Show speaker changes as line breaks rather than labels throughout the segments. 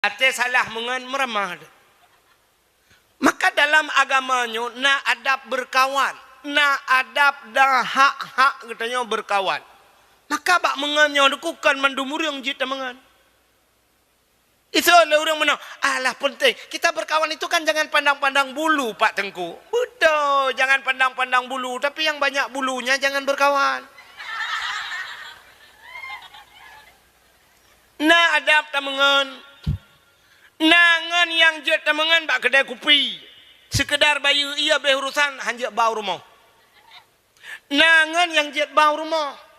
ate salah mengan meramah. Maka dalam agamanya na adab berkawan, na adab dah hak-hak katanya berkawan. Maka bak mengannya dukukan mandumur yang jita mengan. Itu oleh orang mana? Alah penting. Kita berkawan itu kan jangan pandang-pandang bulu Pak Tengku. Betul, jangan pandang-pandang bulu. Tapi yang banyak bulunya jangan berkawan. Nah adab tamengan. Nangan yang jet tamengan bak kedai kopi. Sekedar bayu ia berurusan hanjak bau rumah. Nangan yang jet bau rumah.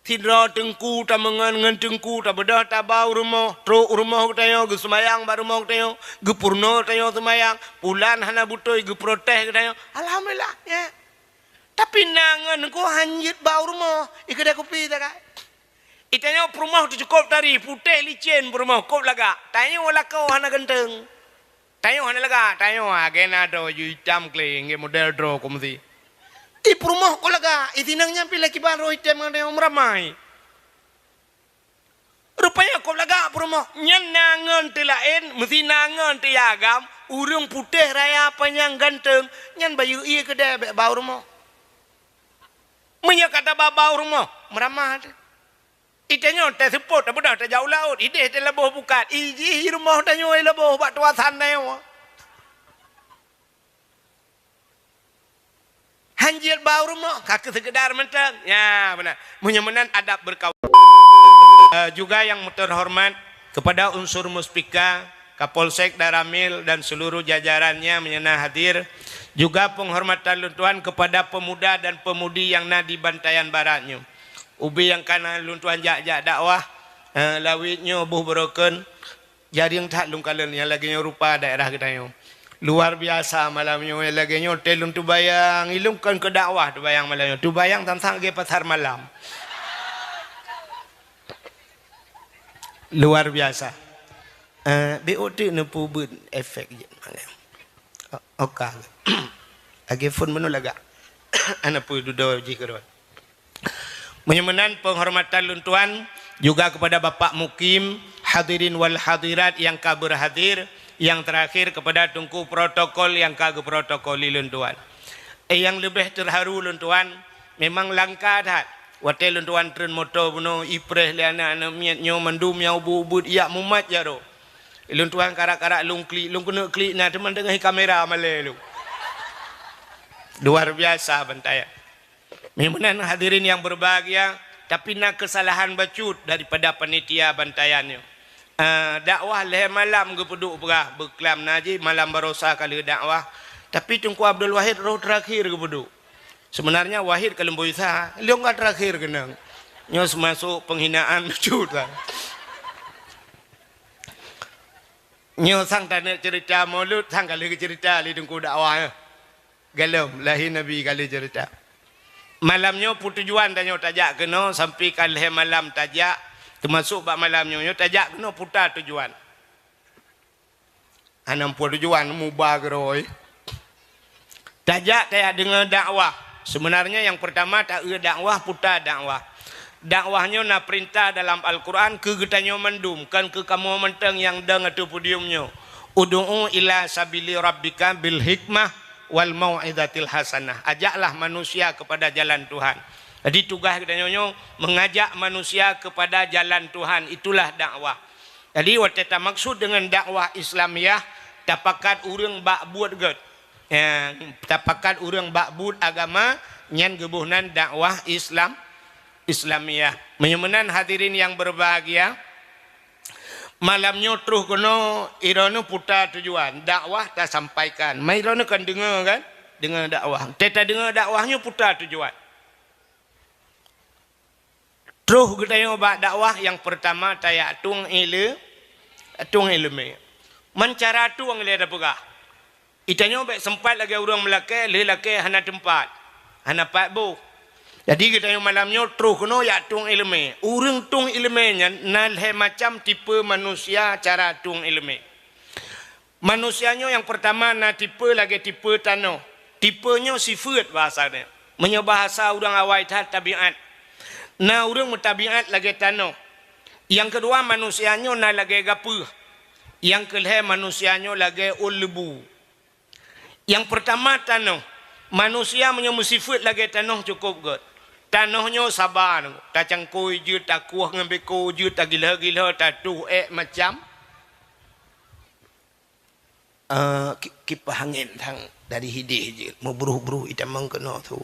Tidra tengku tamengan ngan tengku tak bedah tak bau rumah. Truk rumah katayo ge semayang ba rumah katayo. Ge purno katayo semayang. Bulan hana butoi ge protes katayo. Alhamdulillah ya. Tapi nangan ko hanjit bau rumah. Kedai kopi tak kan. Itanya rumah tu cukup tadi putih licin rumah kop laga. Tanya wala kau hana genteng. Tanya hana laga, tanya agena do hitam kling model draw komsi. Di rumah ko laga, itinang nyampi lagi baru hitam yang meramai. Rupanya kop laga rumah nyan nangan tilain, mesti nangan tiagam, urung putih raya panjang ganteng, nyan bayu iya kedai bau rumah. Menya kata bau rumah meramah. Itanya tak support tak bedah tak jauh laut. Ide tak lebuh bukan. Iji rumah tanya lebuh buat tuasan na. Hanjil bau rumah kaki sekedar mentang. Ya benar. Menyamanan adab berkawan. Juga yang terhormat kepada unsur Muspika, Kapolsek Daramil dan seluruh jajarannya menyana hadir. Juga penghormatan luntuan kepada pemuda dan pemudi yang na di Bantayan Baratnya. Ubi yang kanan luntuan jak-jak dakwah lawitnya buh beroken jadi yang tak lungkalan yang lagi rupa daerah kita yo luar biasa malamnya yang lagi telung tu bayang ilungkan ke dakwah tu bayang malamnya tu bayang tantang ke pasar malam luar biasa BOT nepu ber efek je malam okah lagi phone menu laga ana pu dudo ji kerot. Menyamanan penghormatan luntuan juga kepada Bapak Mukim, hadirin wal hadirat yang kabur hadir, yang terakhir kepada tungku protokol yang kagak protokoli luntuan. Yang lebih terharu luntuan, memang langka dah. Wate luntuan tren moto buno ipreh liana ana miatnyo mendum yang ubud ya mumat jaro. Luntuan karak-karak lung kena klik na teman tengah kamera malelu. Luar biasa bentaya. Memunan hadirin yang berbahagia, tapi nak kesalahan bacut daripada panitia bantayannya. Dakwah leh malam ke peduk perah berkelam naji malam barosa kali dakwah. Tapi Tungku Abdul Wahid roh terakhir ke peduk. Sebenarnya Wahid kalau boisa, liong kat terakhir kenang. Nyos masuk penghinaan bacut lah. Nyos sang tanya cerita maulud, sang kali cerita li Tungku dakwah. Galam lahir Nabi kali cerita. Malamnya putujuan tanya tajak kena sampai kalih malam tajak termasuk bak malamnya tajak kena putar tujuan. Anam tujuan mubah geroi. Tajak saya dengar dakwah. Sebenarnya yang pertama tak dakwah putar dakwah. Dakwahnya na perintah dalam Al-Quran ke getanyo mendum kan ke kamu menteng yang deng atau podiumnya. Ud'u ila sabili rabbika bil hikmah wal mau'izatil hasanah. Ajaklah manusia kepada jalan Tuhan. Jadi tugas kita nyonya mengajak manusia kepada jalan Tuhan, itulah dakwah. Jadi waktu maksud dengan dakwah Islamiah tapakat urang bak buat get. Tapakat urang bak buat agama nyan gebuhnan dakwah Islamiah. Menyamanan hadirin yang berbahagia, malamnya terus kena irana putar tujuan dakwah tak sampaikan mai irana kan dengar kan dengar dakwah tak dengar dakwahnya putar tujuan terus kita buat dakwah yang pertama tayak tung ilmu mencara tuang le ada pegah itanya baik sempat lagi orang melakai le lakai hana tempat hana pak bu. Jadi kita yang malamnya terus kena ya tung ilmu. Urang tung ilmunya nalhe macam tipe manusia cara tung ilmu. Manusianya yang pertama na tipe lagi tipe tanah. Tipenya sifat bahasanya. Menyebahasa orang awal tabiat. Na urang mutabiat lagi tanah. Yang kedua manusianya na lagi gapuh. Yang kelih manusianya lagi ulbu. Yang pertama tanah. Manusia punya sifat lagi tanah cukup good. Tanahnya sabar. Tak cangkui je, tak kuah ngambil ku je, tak gila-gila, tak tuh macam. Kipas angin tang dari hidih je. Mau beruh-beruh itam kena tu.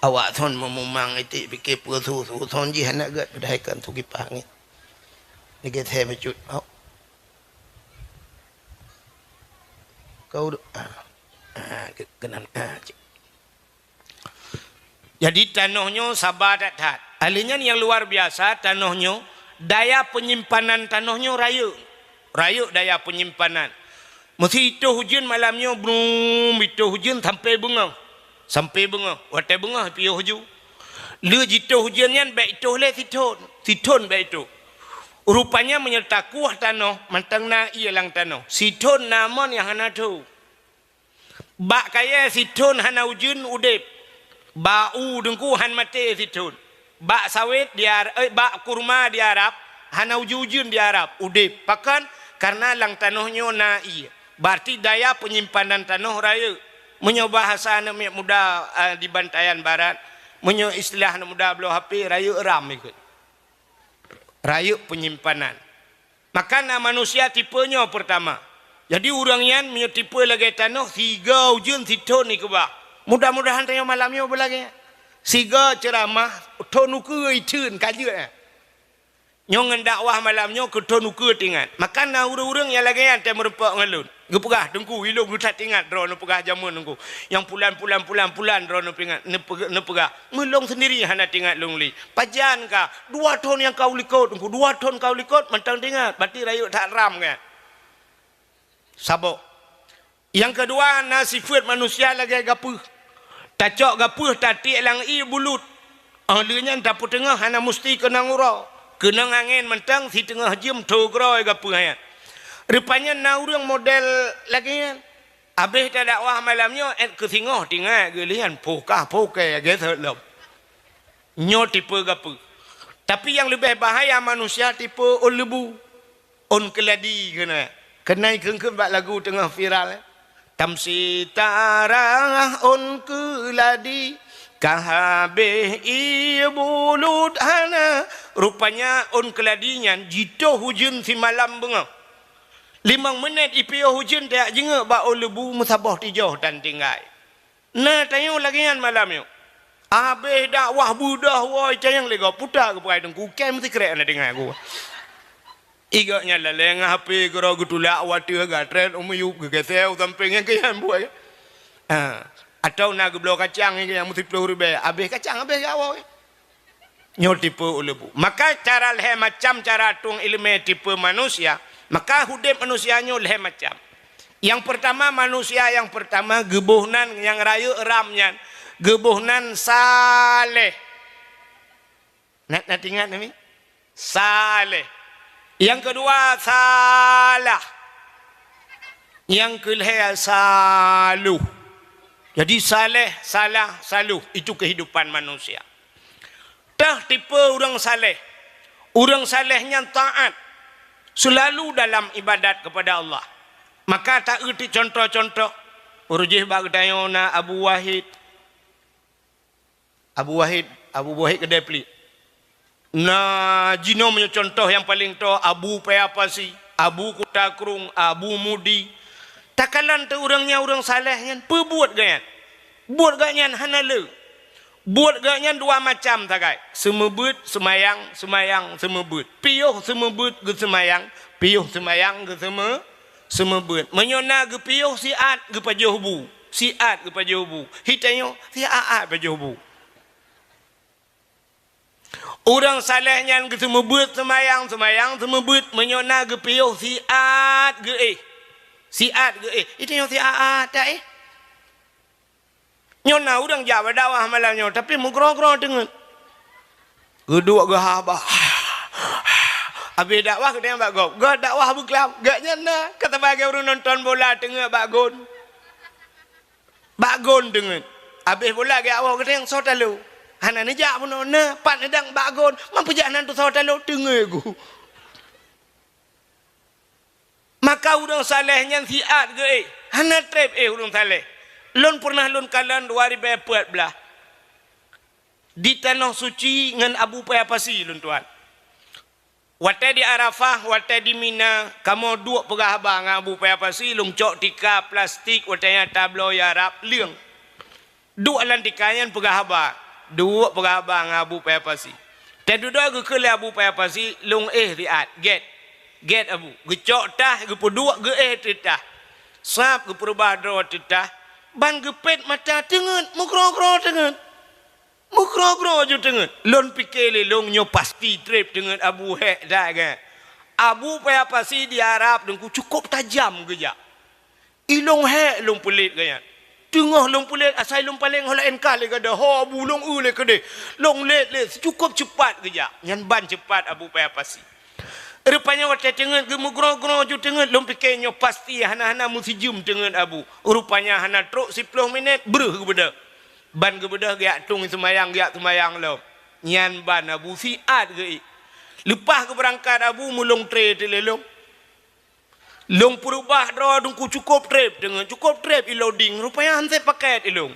Awak thon memang itu fikir tu thon je nak gat pedaikan tu kipas angin. Ni kita mecut. Kau kena jadi tanahnya sabar dat. Alinya yang luar biasa tanahnya, daya penyimpanan tanahnya rayu daya penyimpanan. Mesti itu hujan malamnya belum itu hujan sampai bunga. Watai bunga piu huju. Lu jitu hujannya baik itu le siton baik itu. Rupanya menyerta kuah tanah mantang na ia lang tanah. Siton naman yang hana tu. Bak kaya siton hana hujan udep. Bau dengku han mati siton. Bak sawit di Arab, bak kurma di Arab, hana hujan di Arab udep. Pakan karena lang tanahnya na ia. Berarti daya penyimpanan tanah raya. Menyo bahasa anak muda di Bantayan Barat, menyo istilah anak muda belah HP raya eram ikut. Raya penyimpanan. Makanya manusia tipenya pertama. Jadi orang yang menyo tipe lagi tanah 3 hujan siton ni kebak. Mudah-mudahan tanya malamnya belagi. 3 ceramah tonuku itun kaje. Nyong dakwah malamnya ke tonuku tingat. Makanya orang-orang yang lagi yang tak merempak ngalun. Gepegah dengku ilung gutat ingat dro nu pegah jamun nunggu. Yang pulan dro nu pingat ne pegah. Melong sendiri hana tingat lungli. Pajan ka 2 ton yang kau likot nunggu 2 ton kau likot mentang tingat. Berarti rayu tak ram kan. Sabok. Yang kedua sifat manusia lagi gapuh. Tacok gapuh tatik lang i bulut. Ahlinya dapur tengah hana mesti kena ngurau. Kena angin mentang si tengah jam togroi gapuh ya. Rupanya na orang model lagi kan. Habis tak dakwah malamnya ke singoh tinggal gelian pokah gitu lom. Nyo tipe gapu. Tapi yang lebih bahaya manusia tipe on lebu. On keladi kena. Kenai kengkeng bak lagu tengah viral. Tamsi tarah on keladi kahabeh ibulut hana. Rupanya on keladinya jito hujan si malam bengah. 5 minit IPO hujan tak jengak bak lebu musabah tijauh dan tinggal. Nah tanya lagi kan malam yo. Habis dakwah budah woi cayang lega putar ke perai dengku kem mesti kerek nak dengar aku. Igaknya leleng HP gero gutulak wati gatren umyu geseu sampingnya ke yang buai. Atau nak geblo kacang yang mesti 10 ribu. Habis kacang habis gawo. Nyol tipe lebu. Maka cara leh macam cara tung ilmu tipe manusia. Maka hudib manusianya leh macam. Yang pertama manusia yang pertama gebuhnan yang rayu eramnya. Gebuhnan saleh. Nak ingat ni? Saleh. Yang kedua salah. Yang kelih saluh. Jadi saleh, salah, saluh. Itu kehidupan manusia. Dah tipe orang saleh. Orang salehnya taat. Selalu dalam ibadat kepada Allah. Maka tak erti contoh-contoh. Urjih bagdayona Abu Wahid kedai pelik. Nah, jino punya contoh yang paling to Abu Payapasi, Abu Kutakrung, Abu Mudi. Takalan tu orangnya orang salehnya, perbuat ganyan. Buat ganyan hanale. Buat ganyan 2 macam takai. Semebut, semayang, semebut. Piyuh semebut ke semayang, piyuh semayang ke semebut. Menyona ke piyuh siat ke pajuhbu. Siat ke pajuhbu. Hitayo siat pajuhbu. Orang salehnya ke semebut, semayang, semebut. Menyona ke piyuh siat ke Siat ke Hitayo siat tak Nyona orang Jawa dakwah malamnya tapi mugro-gro dengan geduk ke habah. Habis dakwah kena bak gop. Gak dakwah berkelam. Gak nyana kata bagi orang nonton bola tengah bagon dengan. Habis bola ke awak kena yang so talu. Hana nejak pun na pat nedang bagon mampu janan tu sawat lo dengeku. Maka urang saleh nyan siat ge hana trip urang saleh. Lon pernah lon kalan 2014 di tanah suci ngan Abu Payapasi lon tuan. Wate di Arafah, wate di Mina, kamu dua pegah abang Abu Payapasi lung cok tika plastik watenya tablo yarap liang. Dua lantikayan pegah abang, dua pegah abang Abu Payapasi. Dan dua ke Abu Payapasi lung riat get Abu. Gecok tah ge dua ge titah. Sap ge perubah dro titah. Ban gepet mata tengen, mukro-kro tengen. Mukro-kro je tengen. Lon pikir long nyo pasti trip dengan Abu Hek dah kan. Abu Payapasi di Arab dengku cukup tajam ke ja. Ilong Hek long pelit kan. Tengah long pelit asal long paling hola enkal le kada. Ho Abu long le kada. Long let cukup cepat ke ja. Nyan ban cepat Abu Payapasi. Rupanya waktu tengen ke mukro-kro je tengen long pikir nyo pasti hana-hana mesti jum tengen Abu. Rupanya hana truk 10 minit berh ke benda. Ban ke bedah giat tung semayang lo. Nyan ban Abu siat ke. Lepas ke berangkat Abu mulung trip telelong. Long perubah draw dungku cukup trip dengan cukup trip loading rupanya hanse paket ilong.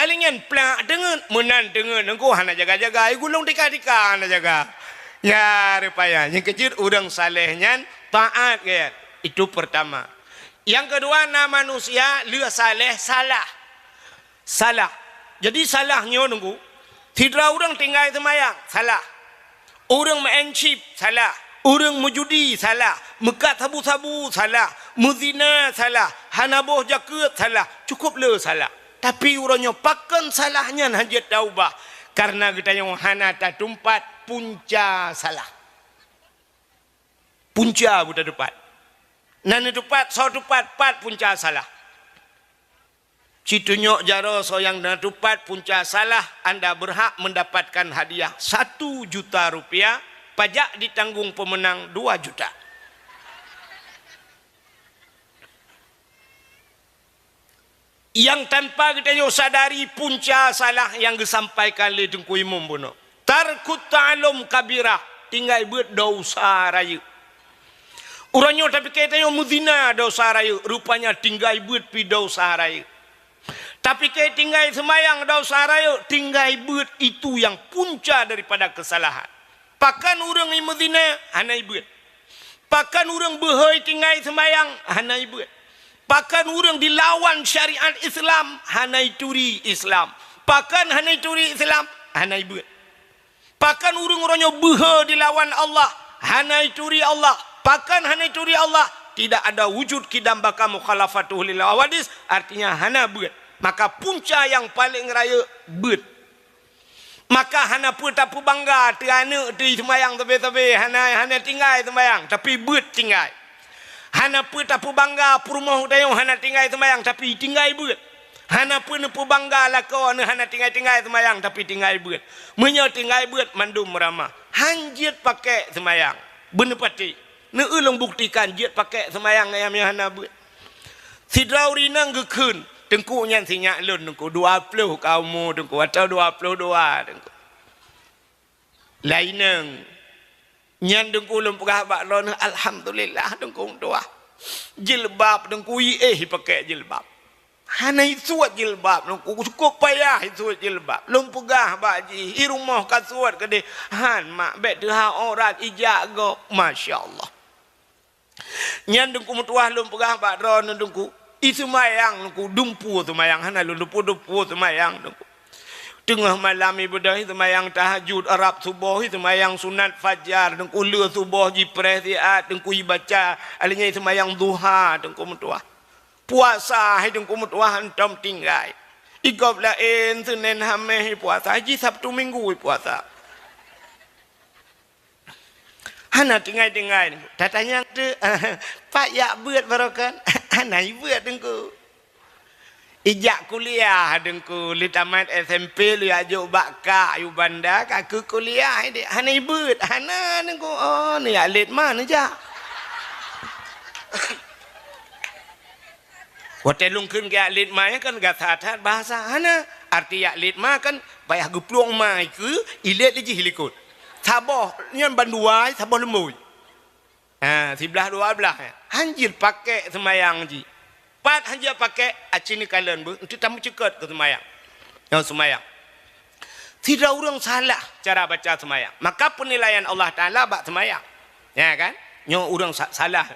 Alingan plak dengan menan dengan engko hana jaga-jaga gulung tika-tika hana jaga. Ya rupanya yang kecil urang saleh nyan taat ke. Itu pertama. Yang kedua nama manusia lihat saleh salah. Jadi salahnya nunggu. Tidak orang tinggal semayang, salah. Orang main chip, salah. Orang menjudi, salah. Mekat sabu-sabu, salah. Muzina, salah. Hanaboh jaket, salah. Cukup le salah. Tapi orangnya pakan salahnya hajat taubah. Karena kita yang hana tak tumpat punca salah. Punca buta depan. Nana depan, so depan, pat punca salah. Citunyok jaro so yang natupat punca salah anda berhak mendapatkan hadiah 1 juta rupiah, pajak ditanggung pemenang 2 juta. Yang tanpa kita sadari punca salah yang disampaikan oleh Tengku Imam Bono. Tarkut ta'alum kabirah, tinggal buat dosa raya. Orangnya tapi kita muzina dosa raya, rupanya tinggal buat pi dosa raya. Tapi kita tinggal semayang dosa raya, tinggal buat itu yang punca daripada kesalahan. Pakan orang yang mezina, hanai buat. Pakan orang behoi tinggal semayang, hanai buat. Pakan orang dilawan syariat Islam, hanai turi Islam. Pakan hanai turi Islam, hanai buat. Pakan orang-orangnya behoi dilawan Allah, hanai turi Allah. Pakan hanai turi Allah, tidak ada wujud kidam baka mukhalafatuh lil awadis, artinya hana buat. Maka punca yang paling raya bet. Maka hana pun tak bangga terana di semayang tebe-tebe hana tinggal semayang tapi bet tinggal. Hana pun tak bangga perumah dayung hana tinggal semayang tapi tinggal bet. Hana pun bangga lakon hana tinggal semayang tapi tinggal bet. Menyo tinggal bet mandum ramah. Hanjit pakai semayang. Benar pati. Ne ulung buktikan jit pakai semayang ayam hana bet. Sidrauri nang gekun. Tengku nyan sinyak lun tengku 20 kamu tengku atau 22 tengku. Laineng nyan tengku lum pegah bak lon alhamdulillah tengku doa. Jilbab tengku pakai jilbab. Hana isuat jilbab tengku cukup payah isuat jilbab. Lum pegah bak ji i rumah kasuat kede han mak bet ha orat ijak go masyaallah. Nyan tengku mutuah lum pegah bak ron tengku isumayang nungku dumpu sumayang hana lumpu sumayang nungku tengah malam ibadah sumayang tahajud Arab subuh sumayang sunat fajar nungku le subuh jipres diat nungku baca alinya sumayang duha nungku mutuah puasa hai nungku mutuah antam tinggal igop lain Senin Hameh puasa haji Sabtu Minggu puasa hana tinggal tatanya tu pak ya buat barokan hana buat dengku ijak kuliah dengku li tamat SMP li ajuk bakka yu banda kaku kuliah ide hana buat hana dengku oh ni alit mana ja Hotel lungkun ke alit maya kan gak saat bahasa hana arti yak lit ma kan payah gepluang mai ke ilet liji hilikut saboh nyan banduai saboh lemui sebelah dua belah hanjir pakai semayang ji pat hanjir pakai acini kalian bu nanti tamu cekat ke semayang yang semayang tidak orang salah cara baca semayang maka penilaian Allah Ta'ala bak semayang ya kan nyo orang salah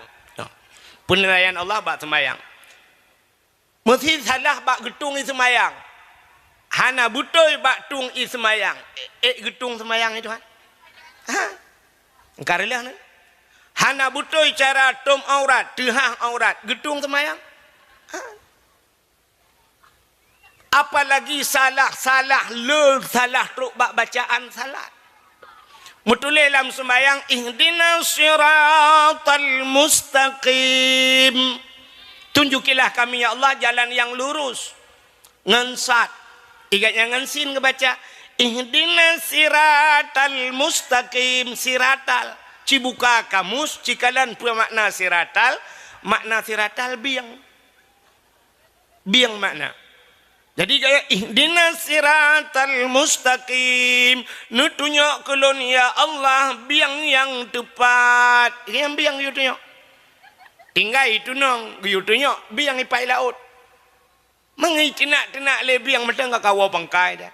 penilaian Allah bak semayang mesti salah bak getung i semayang hana butoi bak tung i semayang getung semayang itu kan engkarilah ni hana butoi cara tom aurat dehah aurat getung semayang apalagi salah teruk bak bacaan salat mutulih dalam sembahyang ihdinas siratal mustaqim tunjukilah kami ya Allah jalan yang lurus ngensat igatnya ngensin ngebaca ihdinas siratal mustaqim siratal cibuka kamus cikalan makna siratal biang makna jadi kayak ihdinas siratal mustaqim nutunyo kulun ya Allah biang yang tepat yang biang yutunyo tinggal itu nong yutunyo biang ipai laut mengi tenak le biang medang kawa pangkai dah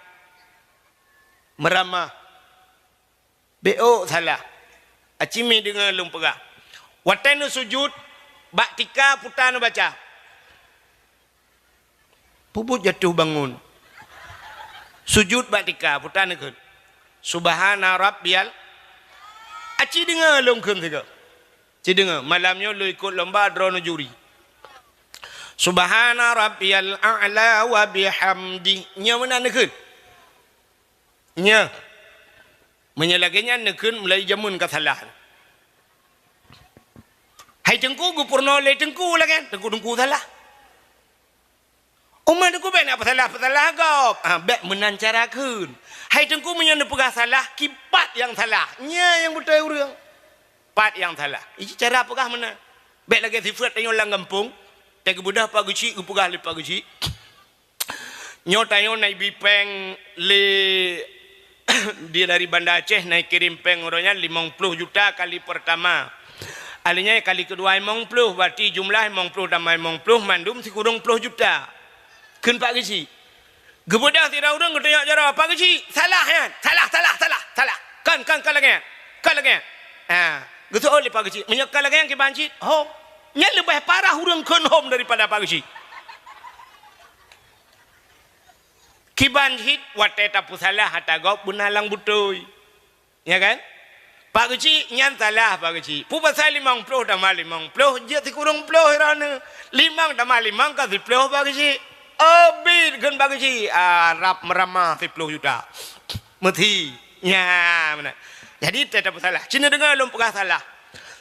meramah beo salah acimi dengan lumpega watenu sujud bak tika putanu baca puput jatuh bangun sujud batika putan ikut subhana rabbiyal aci dengar lomkem tiga ci dengar malamnya lu ikut lomba drone juri subhana rabbiyal a'la wa bihamdi nya mana nekun nya menyelaganya nekun mulai jamun kesalahan hai tengku gupurno le tengku lah kan tengku salah Umar aku baik nak salah kau. Baik menancarakan. Hai tengku menyana pegah salah, kipat yang salah. Nya yang betul orang. Pat yang salah. Ini cara pegah mana? Baik lagi sifat tanya orang kampung. Tega budak pagi cik, pegah le pagi cik. Nyo tanya naik bipeng le dia dari Banda Aceh naik kirim peng orangnya 50 juta kali pertama. Alinya kali kedua 50 berarti jumlah 50 tambah 50 mandum si kurang 10 juta. Kun pak kecil. Gebudak tidak orang ketanya cara pak kecil. Salah kan? Salah. Kan lagi. Kan lagi. Gitu oleh pak kecil. Menyekal lagi yang kebancit. Hom. Nya lebih parah orang kun hom daripada pak kecil. Kibancit watai tapu salah hatagop bunalang butoi. Ya kan? Pak kecil nyan salah pak kecil. Pu pasal 50 tambah 50 je kurang 10 irana. 5 tambah 5 kasih 10 pak kecil. Bid kan bagi rap meramah 10 juta. Mati. Ya, mana. Jadi tidak salah. Cina dengar belum pernah salah.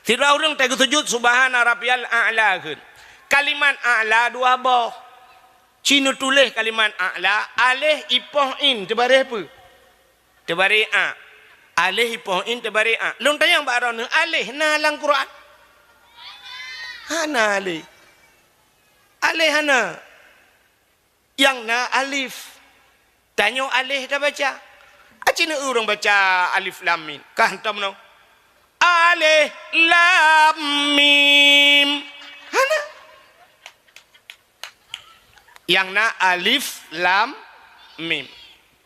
Tidak orang tak sujud subhana rabbiyal a'la kan. Kalimat a'la dua boh. Cina tulis kalimat a'la alih ipoh in tebarih apa? Tebarih a. Alih ipoh in tebarih a. Long tayang baron alih na lang Quran. Hana alih. Alih hana. Yang na alif tanya alif dah baca acina orang baca alif lam mim kah hentam no alif lam mim hana yang na alif lam mim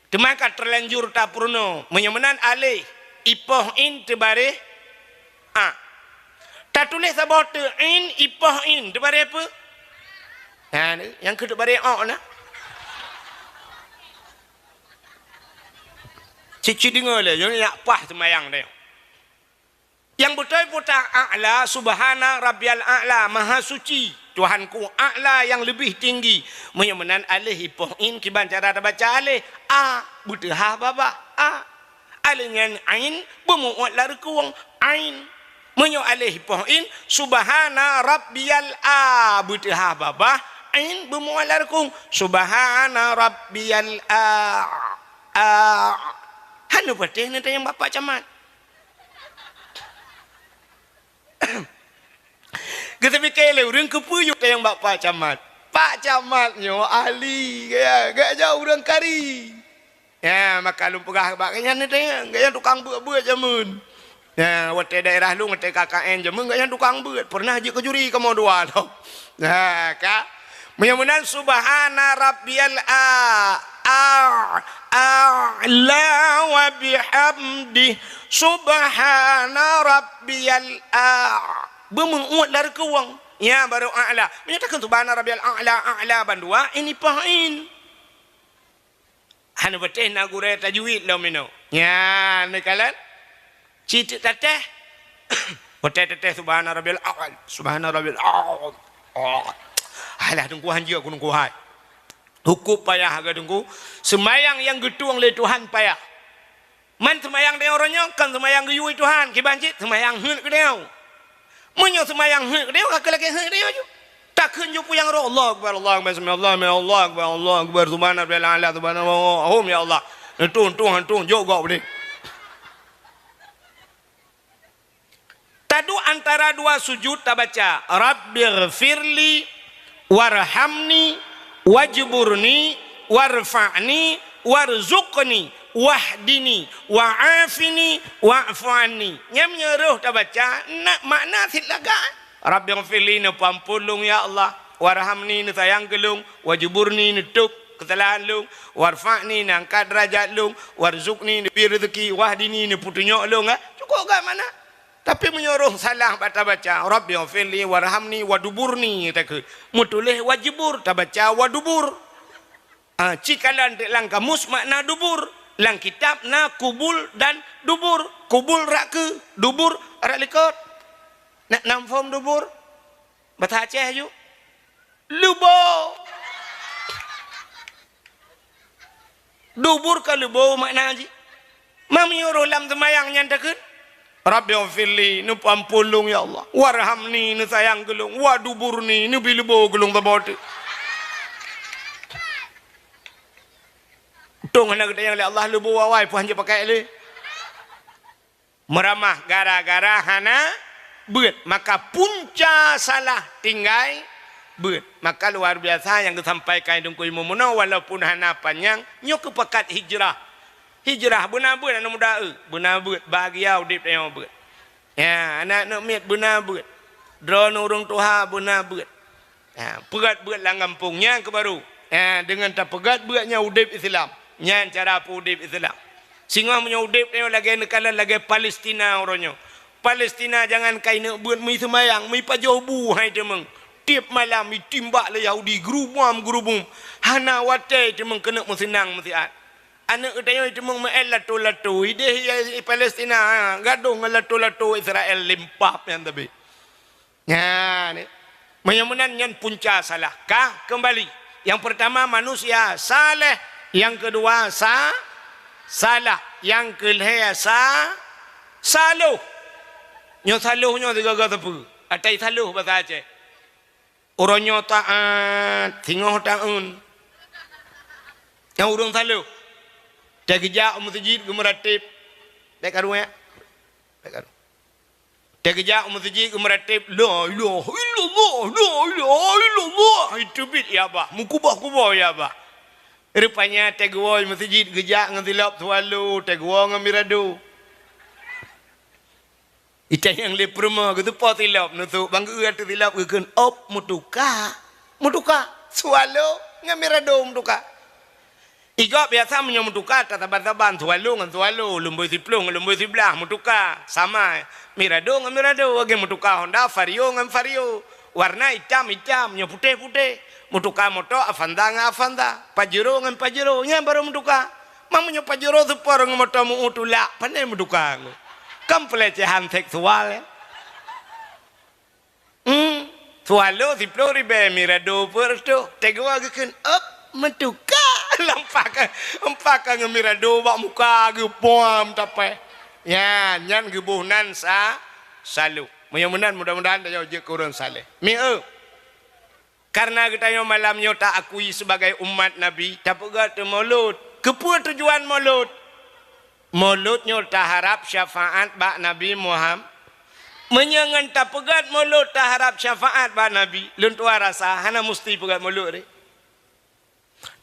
temaka terlanjur tak purno menyemenan alif ipoh in tebare a tak tulis sabot in ipoh in tebare apa yang kedua bare a na cici dengar le yang nak pah semayang dia yang betul putar a'la subhana rabbiyal a'la maha suci Tuhanku a'la yang lebih tinggi menyemenan alih ipoh in kiban cara baca alih a betul ha baba a alingen ain bemuat lar kuang ain menyo alih ipoh in subhana rabbiyal a betul ha baba ain bemuat lar kuang subhana rabbiyal a hanu patih nanti yang bapak camat. Kita fikir orang kepuyuk yang bapak camat. Pak camatnya ahli gak jauh orang kari. Ya maka lu pegah baknya ni tanya gak yang tukang buat jamun. Ya wate daerah lu ngate KKN jamun gak yang tukang buat. Pernah je ke juri kamu dua tau. Nah kak mudah-mudahan subhana rabbiyal a'la wa bihamdi subhana rabbiyal bermenguat dari kewang ya baru a'la menyatakan subhana rabbiyal a'la bandua ini pahin hanu beteh na gure tajwid lo mino ya ni kalan cicit teteh beteh subhana rabbiyal a'la alah tunggu hanjia aku nunggu hai hukum payah agak tunggu semayang yang getuang le Tuhan payah man semayang dia orangnya kan semayang geyui Tuhan kibanjit semayang hut ke dia munyo semayang hut ke dia kak lagi hut dia ju tak kunjuk yang roh Allah akbar Allah bismillah Allah akbar Allah akbar subhanallah subhanallah ya Allah tuh juga boleh tadu antara dua sujud tak baca rabbighfirli warhamni wajburni warfa'ni warzuqni wahdini wa'afini wa'fu'anni nyam nyeruh tak baca nak makna silakan rabbighfirli ni pampulung ya Allah warhamni ni sayang gelung wajburni ni tuk kesalahan lung warfa'ni ni angkat derajat lung warzuqni ni beri rezeki wahdini ni putunyok lung cukup gak mana tapi menyuruh salah baca rabbighfirli warhamni waduburni tak mutulih wajibur tak baca wadubur cikalan lang kamus makna dubur lang kitab na kubul dan dubur kubul rak ke dubur rak likot nak namfom dubur bahasa Aceh ju lubo dubur ke lubo makna ji menyuruh lam semayang nyantakeun rabbighfirli nu pampulung ya Allah warhamni nu sayang gelung waduburni nu bilbo gelung tabote tung hana gede yang Allah lubu wawai puan je pakai le meramah gara-gara hana beut maka punca salah tinggai beut maka luar biasa yang disampaikan dengku ilmu munau walaupun hana panjang nyok kepekat hijrah benar beut anu muda benar beut bahagia udip tengok beut ya anak nak miet benar beut drone urang tuha benar beut ya pegat beut lang kampungnya ke baru ya dengan tak pegat beutnya udip Islam nya cara udip Islam singa punya udip tengok lagi nekalan lagi Palestina orangnya Palestina jangan kain nak beut mi semayang mi pajobu hai temeng tiap malam mi timbak le Yahudi gerubum hana wate temeng kena mesenang mesiat anak katanya itu meng latu ide Palestina gaduh latu Israel limpah yang tapi ya ni menyamanan yang punca salah kah kembali yang pertama manusia saleh yang kedua salah yang ketiga saluh nyo saluhnya tiga tepu atai saluh bahasa Aceh orangnya taat tengok taun yang urang saluh tak kerja masjid ke meratib tak karu ya tak karu tak kerja masjid ke meratib la ilaha illallah itu bit ya bah mukubah ya bah rupanya tak gua masjid kerja ngetilap tualu tak gua ngamirado ita yang le perma gitu potilap nutuk bangga tu tilap keun op mutuka sualo ngamirado mutuka iga biasa menyemutuka tataban-taban tualu ngan tualu lumbui siplung lumbui siblah mutuka sama mirado ngan mirado age mutuka Honda Vario ngan Vario warna hitam nya putih mutuka moto Avanda Pajero ngan Pajero nya baru mutuka mamunyo Pajero sepor ngan moto mu utula pandai mutuka kam pelecehan seksual ya tualu siplung ribe mirado perto tegwa geun up mutuka empaka ngemirado bak muka gepom tape ya nyan gebuhnan salu mudah-mudahan dah je kurang saleh karena kita yang malamnya tak akui sebagai umat Nabi tak pegat maulud kepu tujuan mauludnya tak harap syafaat bak Nabi Menyangan tak pegat mulut tak harap syafaat ba Nabi. Lun tua rasa hana mesti pegat mulut ni.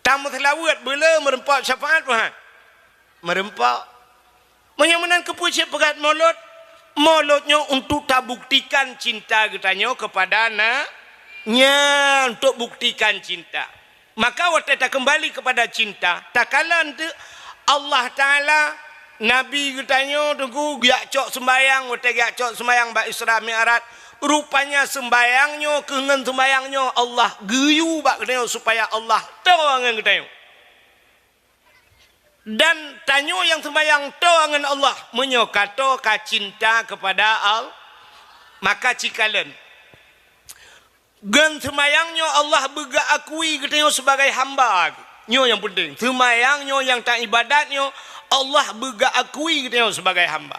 Tamu selawat bila merempak syafaat Tuhan. Merempak. Menyamanan kepucuk pegat mulut. Mulutnya untuk tak buktikan cinta katanya kepada anaknya. Untuk buktikan cinta. Maka waktu tak kembali kepada cinta. Tak kala Allah Ta'ala Nabi katanya tunggu giak cok sembayang, waktu giak cok sembayang bak Isra Mi'raj, rupanya sembayangnya kengen sembayangnya Allah geyu bak katanya supaya Allah tawangan katanya. Dan tanyo yang sembayang tawangan Allah menyokato ka cinta kepada Allah, maka cikalan gen sembayangnya Allah bega akui katanya sebagai hamba. Nyo yang penting, sembayangnya yang tak ibadatnya Allah bega akui kita sebagai hamba.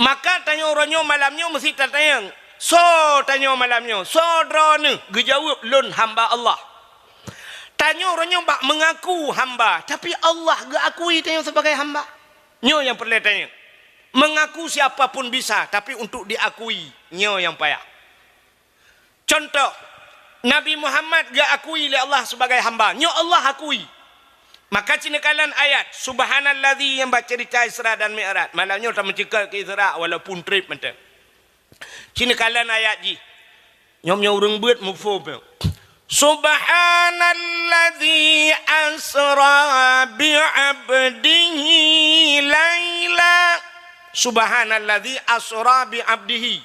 Maka tanya orangnya malamnya mesti tanya. So tanya malamnya. So drone gejawab lun hamba Allah. Tanya orangnya bak mengaku hamba. Tapi Allah gak akui tanya sebagai hamba. Nyo yang perlu tanya. Mengaku siapapun bisa. Tapi untuk diakui. Nyo yang payah. Contoh. Nabi Muhammad gak akui oleh Allah sebagai hamba. Nyo Allah akui. Maka cinakalan ayat subhanalladzi yang baca cerita Isra dan Mi'raj. Malamnya tak mencekal ke Isra walaupun trip macam. Cinakalan ayat ji. Nyom-nyom urang beut mufhum. Subhanalladzi asra bi'abdihi laila. Subhanalladzi asra bi'abdihi.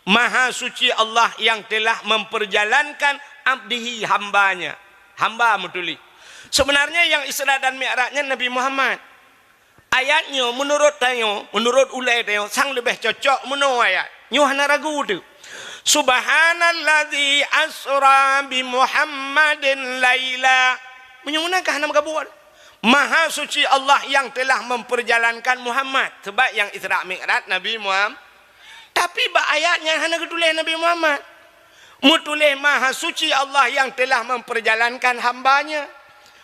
Maha suci Allah yang telah memperjalankan abdihi hambanya. Hamba mutuli. Sebenarnya yang Isra dan Mi'rajnya Nabi Muhammad. Ayatnya menurut tayo, menurut ulai tayo, sang lebih cocok menurut ayat. Nyo hana ragu tu. Subhanalladzi asra bi Muhammadin laila. Menyemunakah nama kabur? Maha suci Allah yang telah memperjalankan Muhammad. Sebab yang Isra Mi'raj Nabi Muhammad. Tapi ba ayatnya hana ketulis Nabi Muhammad. Mutulis maha suci Allah yang telah memperjalankan hambanya.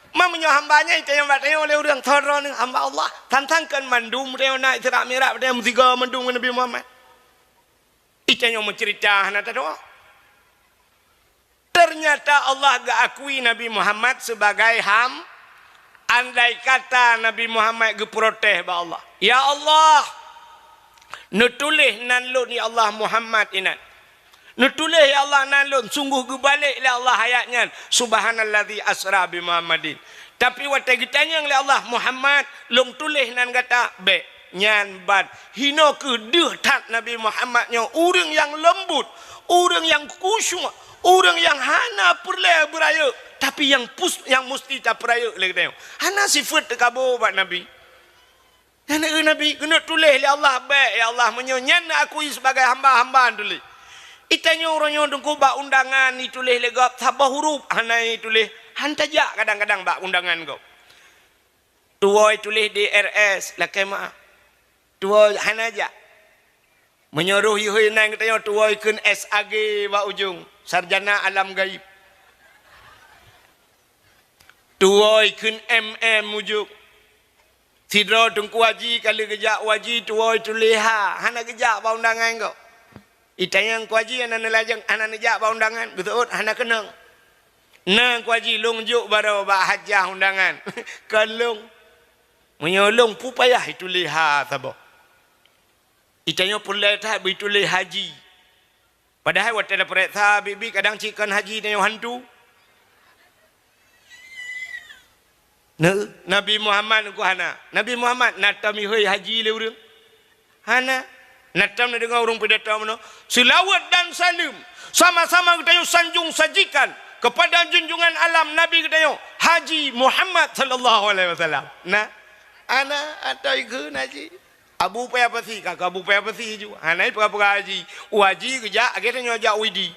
Mamanya hambanya itu yang bertanya oleh orang thorron hamba Allah tantangkan mandum dia nak Isra Mi'raj dia mestiga mandum Nabi Muhammad. Itu yang mencerita hana doa. Ternyata Allah gak akui Nabi Muhammad sebagai andai kata Nabi Muhammad ge protes ba Allah. Ya Allah, nutulis nan lu ni Allah Muhammad inan. Nutulis ya Allah nalun sungguh gebalik le Allah ayatnya subhanalladzi asra bi Muhammadin. Tapi waktu ditanya oleh Allah Muhammad long tulis nan kata be nyan bad hino ke deh tat Nabi Muhammadnya orang yang lembut, orang yang khusyuk, orang yang hana perle beraya tapi yang mesti tak peraya le katanya. Hana sifat tekabo bak Nabi. Nabi kena tulis le Allah be ya Allah menyanyan aku sebagai hamba-hamba tulis. Itanya orangnya dengku bak undangan ditulis legap sabah huruf hanai tulis hantajak kadang-kadang bak undangan kau. Tuoi tulis DRS lakai maaf. Tuoi hanajak. Menyuruh yuhui nang katanya tuoi kun SAG bak ujung sarjana alam gaib. Tuoi kun MM ujung. Sidro dengku waji kali gejak waji tuoi tulis hana gejak bak undangan kau. Itanya kuaji anak nelajang anak nejak ba undangan betul anak kenang. Nah kuaji long juk baru ba hajah undangan. Kalong menyolong pu payah itu lihat apa. Itanya pulai tak betul haji. Padahal waktu ada periksa bibi kadang cikan haji dengan hantu. Nabi Muhammad ku hana. Nabi Muhammad natami hoi haji le urang. Hana natam dengar orang pidato mana selawat dan salim sama-sama kita sanjung sajikan kepada junjungan alam Nabi kita Haji Muhammad sallallahu alaihi wasallam. Nah, ana atau iku naji Abu payah pasi kakak Abu payah pasi ju. Hanai pura-pura haji. Waji kerja akhirnya ajak widi.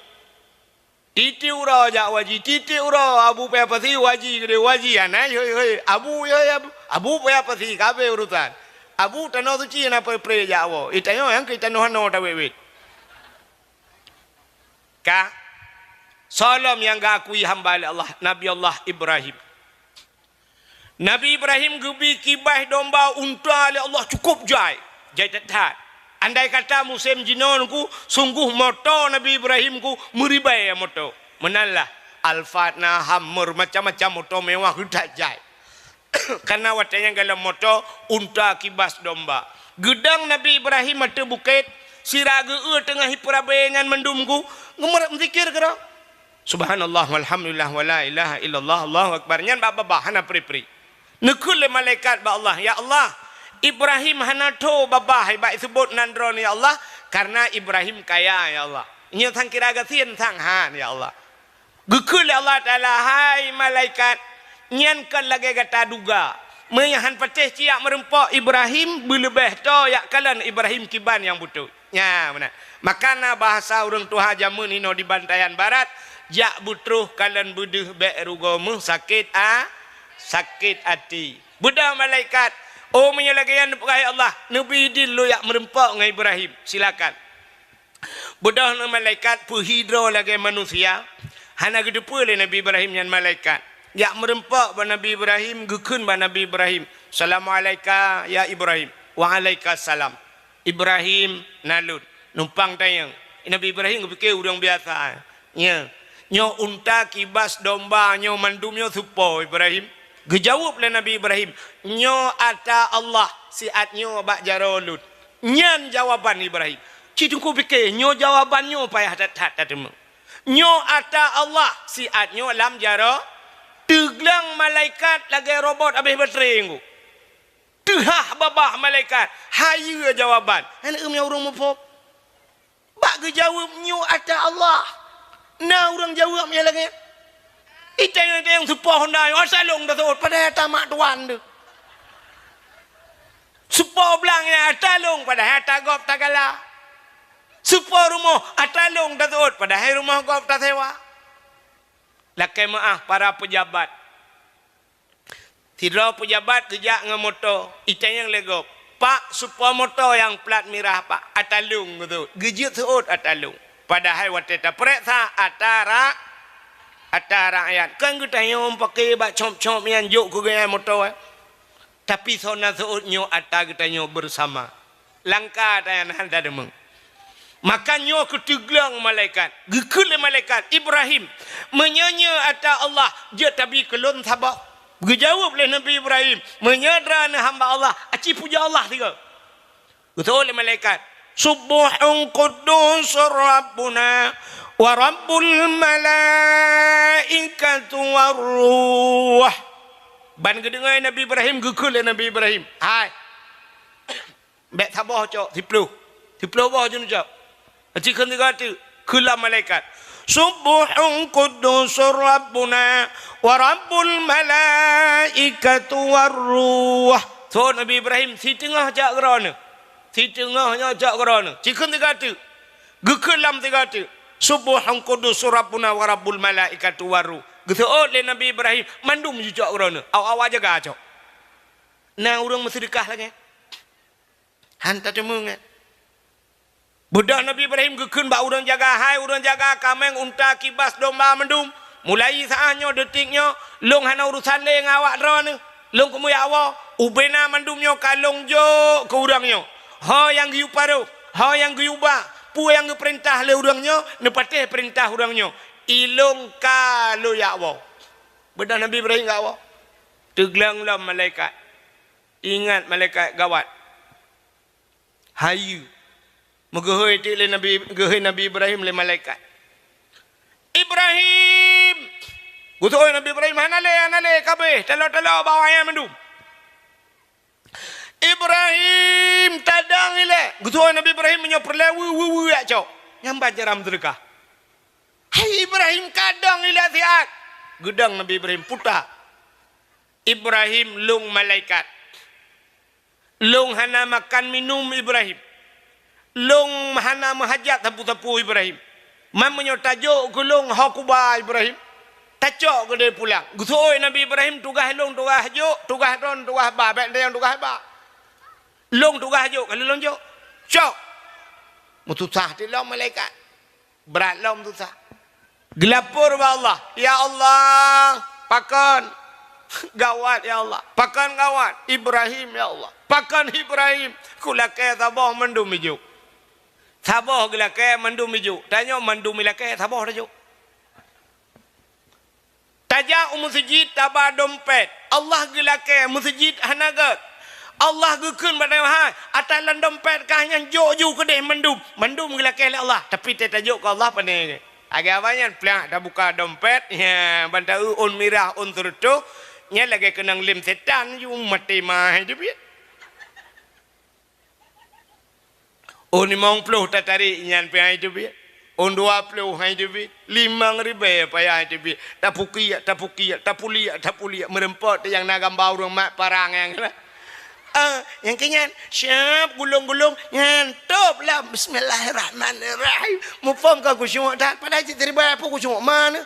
Titi ura ajak waji, titi ura Abu payah pasi waji gede waji hanai hoi Abu ya Abu payah pasi kabe urusan. Abu tanah suci yang apa pre Jawa. Itanya yang kita nuhano tawewit. Ka salam yang gak akui hamba Allah Nabi Allah Ibrahim. Nabi Ibrahim gebi kibah domba unta oleh Allah cukup jai. Jai tetap. Andai kata musim jinon ku sungguh moto Nabi Ibrahim ku meribai moto. Menalah Al-Fatna hamur macam-macam moto mewah hudak jai. Karena watanya kalau moto unta kibas domba. Gedang Nabi Ibrahim ada bukit siraga tengah hipurabengan mendumku ngemer zikir kira. Subhanallah walhamdulillah wala ilaha illallah Allahu akbar. Nyan baba bahana pri-pri. Nekul le malaikat ba Allah, ya Allah, Ibrahim hanato babah baik sebut nandron ya Allah karena Ibrahim kaya ya Allah. Nya thang kira gasin thang han ya Allah. Gekul Allah Taala hai malaikat nyan kan lagi kata duga. Menyahan patih ciak merempok Ibrahim belebeh to ya kalan Ibrahim kiban yang butuh. Nya benar. Makana bahasa orang Tuhan jamun ino di Bantayan Barat jak butuh kalan buduh be rugomu sakit sakit hati. Budak malaikat oh menyelagayan perai Allah Nabi dilu yak merempak dengan Ibrahim. Silakan. Budak malaikat puhidro lagi manusia. Hana gedepu le Nabi Ibrahim yang malaikat. Yak merempak ba Nabi Ibrahim gekun ba Nabi Ibrahim. Assalamualaikum ya Ibrahim. Waalaikumsalam. Ibrahim nalun numpang tayang. Nabi Ibrahim fikir orang biasa. Nya. Nyo unta kibas domba nyo mandum nyo supo Ibrahim. Gejawab le Nabi Ibrahim. Nyo ata Allah siat nyo bak jarolud. Nyan jawaban Ibrahim. Cidungku fikir nyo jawaban nyo payah tat temu. Nyo ata Allah siat nyo lam jaro teglang malaikat lagi robot habis bertering. Tehah babah malaikat. Hayu jawaban. Anak yang orang mufok. Bak gejawab nyo ata Allah. Nah orang jawab yang lagi. Itu yang sepah Honda. Asalong dah tu. Pada tamak tuan tu. Sepah belangnya atalong pada tagap tagala. Sepah rumah atalong dah tu. Pada rumah gop tak sewa. Lakai maaf para pejabat. Tidak pejabat kerja dengan motor. Itu yang legop. Pak sepah motor yang plat merah pak. Atalong tu. Gejut seut atalong. Padahal waktu itu periksa atara rakyat. Kan kita yang pakai bak com-com yang juk ke gaya motor. Tapi sona seutnya ata kita yang bersama. Langkah yang anda demeng. Makanya ketiglang malaikat. Gekul malaikat Ibrahim. Menyanya ata Allah. Dia tapi kelon sabak. Berjawab oleh Nabi Ibrahim. Menyadara hamba Allah. Aci puja Allah tiga. Betul oleh malaikat. Subuhun Qudus Rabbuna wa Rabbul Malaikatu Warruh. Ban kedengar Nabi Ibrahim gekul Nabi Ibrahim. Hai. Bek tabah cok tiplu. Tiplu bawah jun cok. Aci kan tiga tu kula malaikat. Subuhun Qudus Rabbuna wa Rabbul Malaikatu Warruh. So Nabi Ibrahim si tengah jak gerana. Si tengahnya jak kerana. Cikun tiga tu. Gekelam tiga tu. Subuhan kudus Rabbuna wa Rabbul Malaikatu Waru. Geteot le Nabi Ibrahim. Mandum je jak kerana. Awak jaga cok. Nah orang bersedekah lagi. Hantar temungan. Budak Nabi Ibrahim gekun bak orang jaga hai. Orang jaga kameng unta kibas domba mendum. Mulai saatnya detiknya. Long hana urusan le ngawak drone. Long kemuya awak. Ubena mandumnya kalong jo ke urangnya. Ha yang giu paru, ha yang giu ba, pu yang perintah le urangnya, nepatih perintah urangnya. Ilung ka lo ya wa. Bedah Nabi Ibrahim gak wa. Teglanglah malaikat. Ingat malaikat gawat. Hayu. Megehoi ti le Nabi Ibrahim le malaikat. Ibrahim. Gutoi Nabi Ibrahim hanale kabeh, telo-telo bawa ayam mendum. Ibrahim tadang ile. Gutua Nabi Ibrahim menyoperle wu ya cok. Yang bajaram sedekah. Hai Ibrahim kadang ile tiat. Gedang Nabi Ibrahim puta. Ibrahim lung malaikat. Lung hana makan minum Ibrahim. Lung hana mahajat tapu-tapu Ibrahim. Mamanya tajuk gulung hakuba Ibrahim. Tajuk ke dia pulang. Gutua Nabi Ibrahim tugah lung tugah juk, tugah don tugah ba, bek dia yang tugah ba. Long tugah juk, kalau long juk, cok. Mutusah di long malaikat. Berat long mutusah. Gelapur ba Allah. Ya Allah, pakan. Gawat ya Allah. Pakan gawat. Ibrahim ya Allah. Pakan Ibrahim. Kulakai tabah mendum juk. Saboh gelake mandum iju. Tanya mandum ilake saboh tajuk. Tajak masjid tabah dompet. Allah gelake masjid hanagat. Allah gekun pada hai atalan dompet kah yang joju kedeh mandum. Mandum gelake Allah. Tapi tajuk ke Allah pandai. Agak banyak pelang dah buka dompet. Ya, bantau un mirah un turtu. Nya lagi kenang lim setan ju mati mah hidup ya. On 50 tak tarik nyan payah hidup ya. On 20 hidup ya. 5,000 payah hidup ya. Tapuliak merempot yang nagambau rumah mak parang yang lah. Yang kenyan siap gulung-gulung nyantop lah bismillahirrahmanirrahim. Mufam ka ku syuk tak pada cik terima apa ku syuk mana.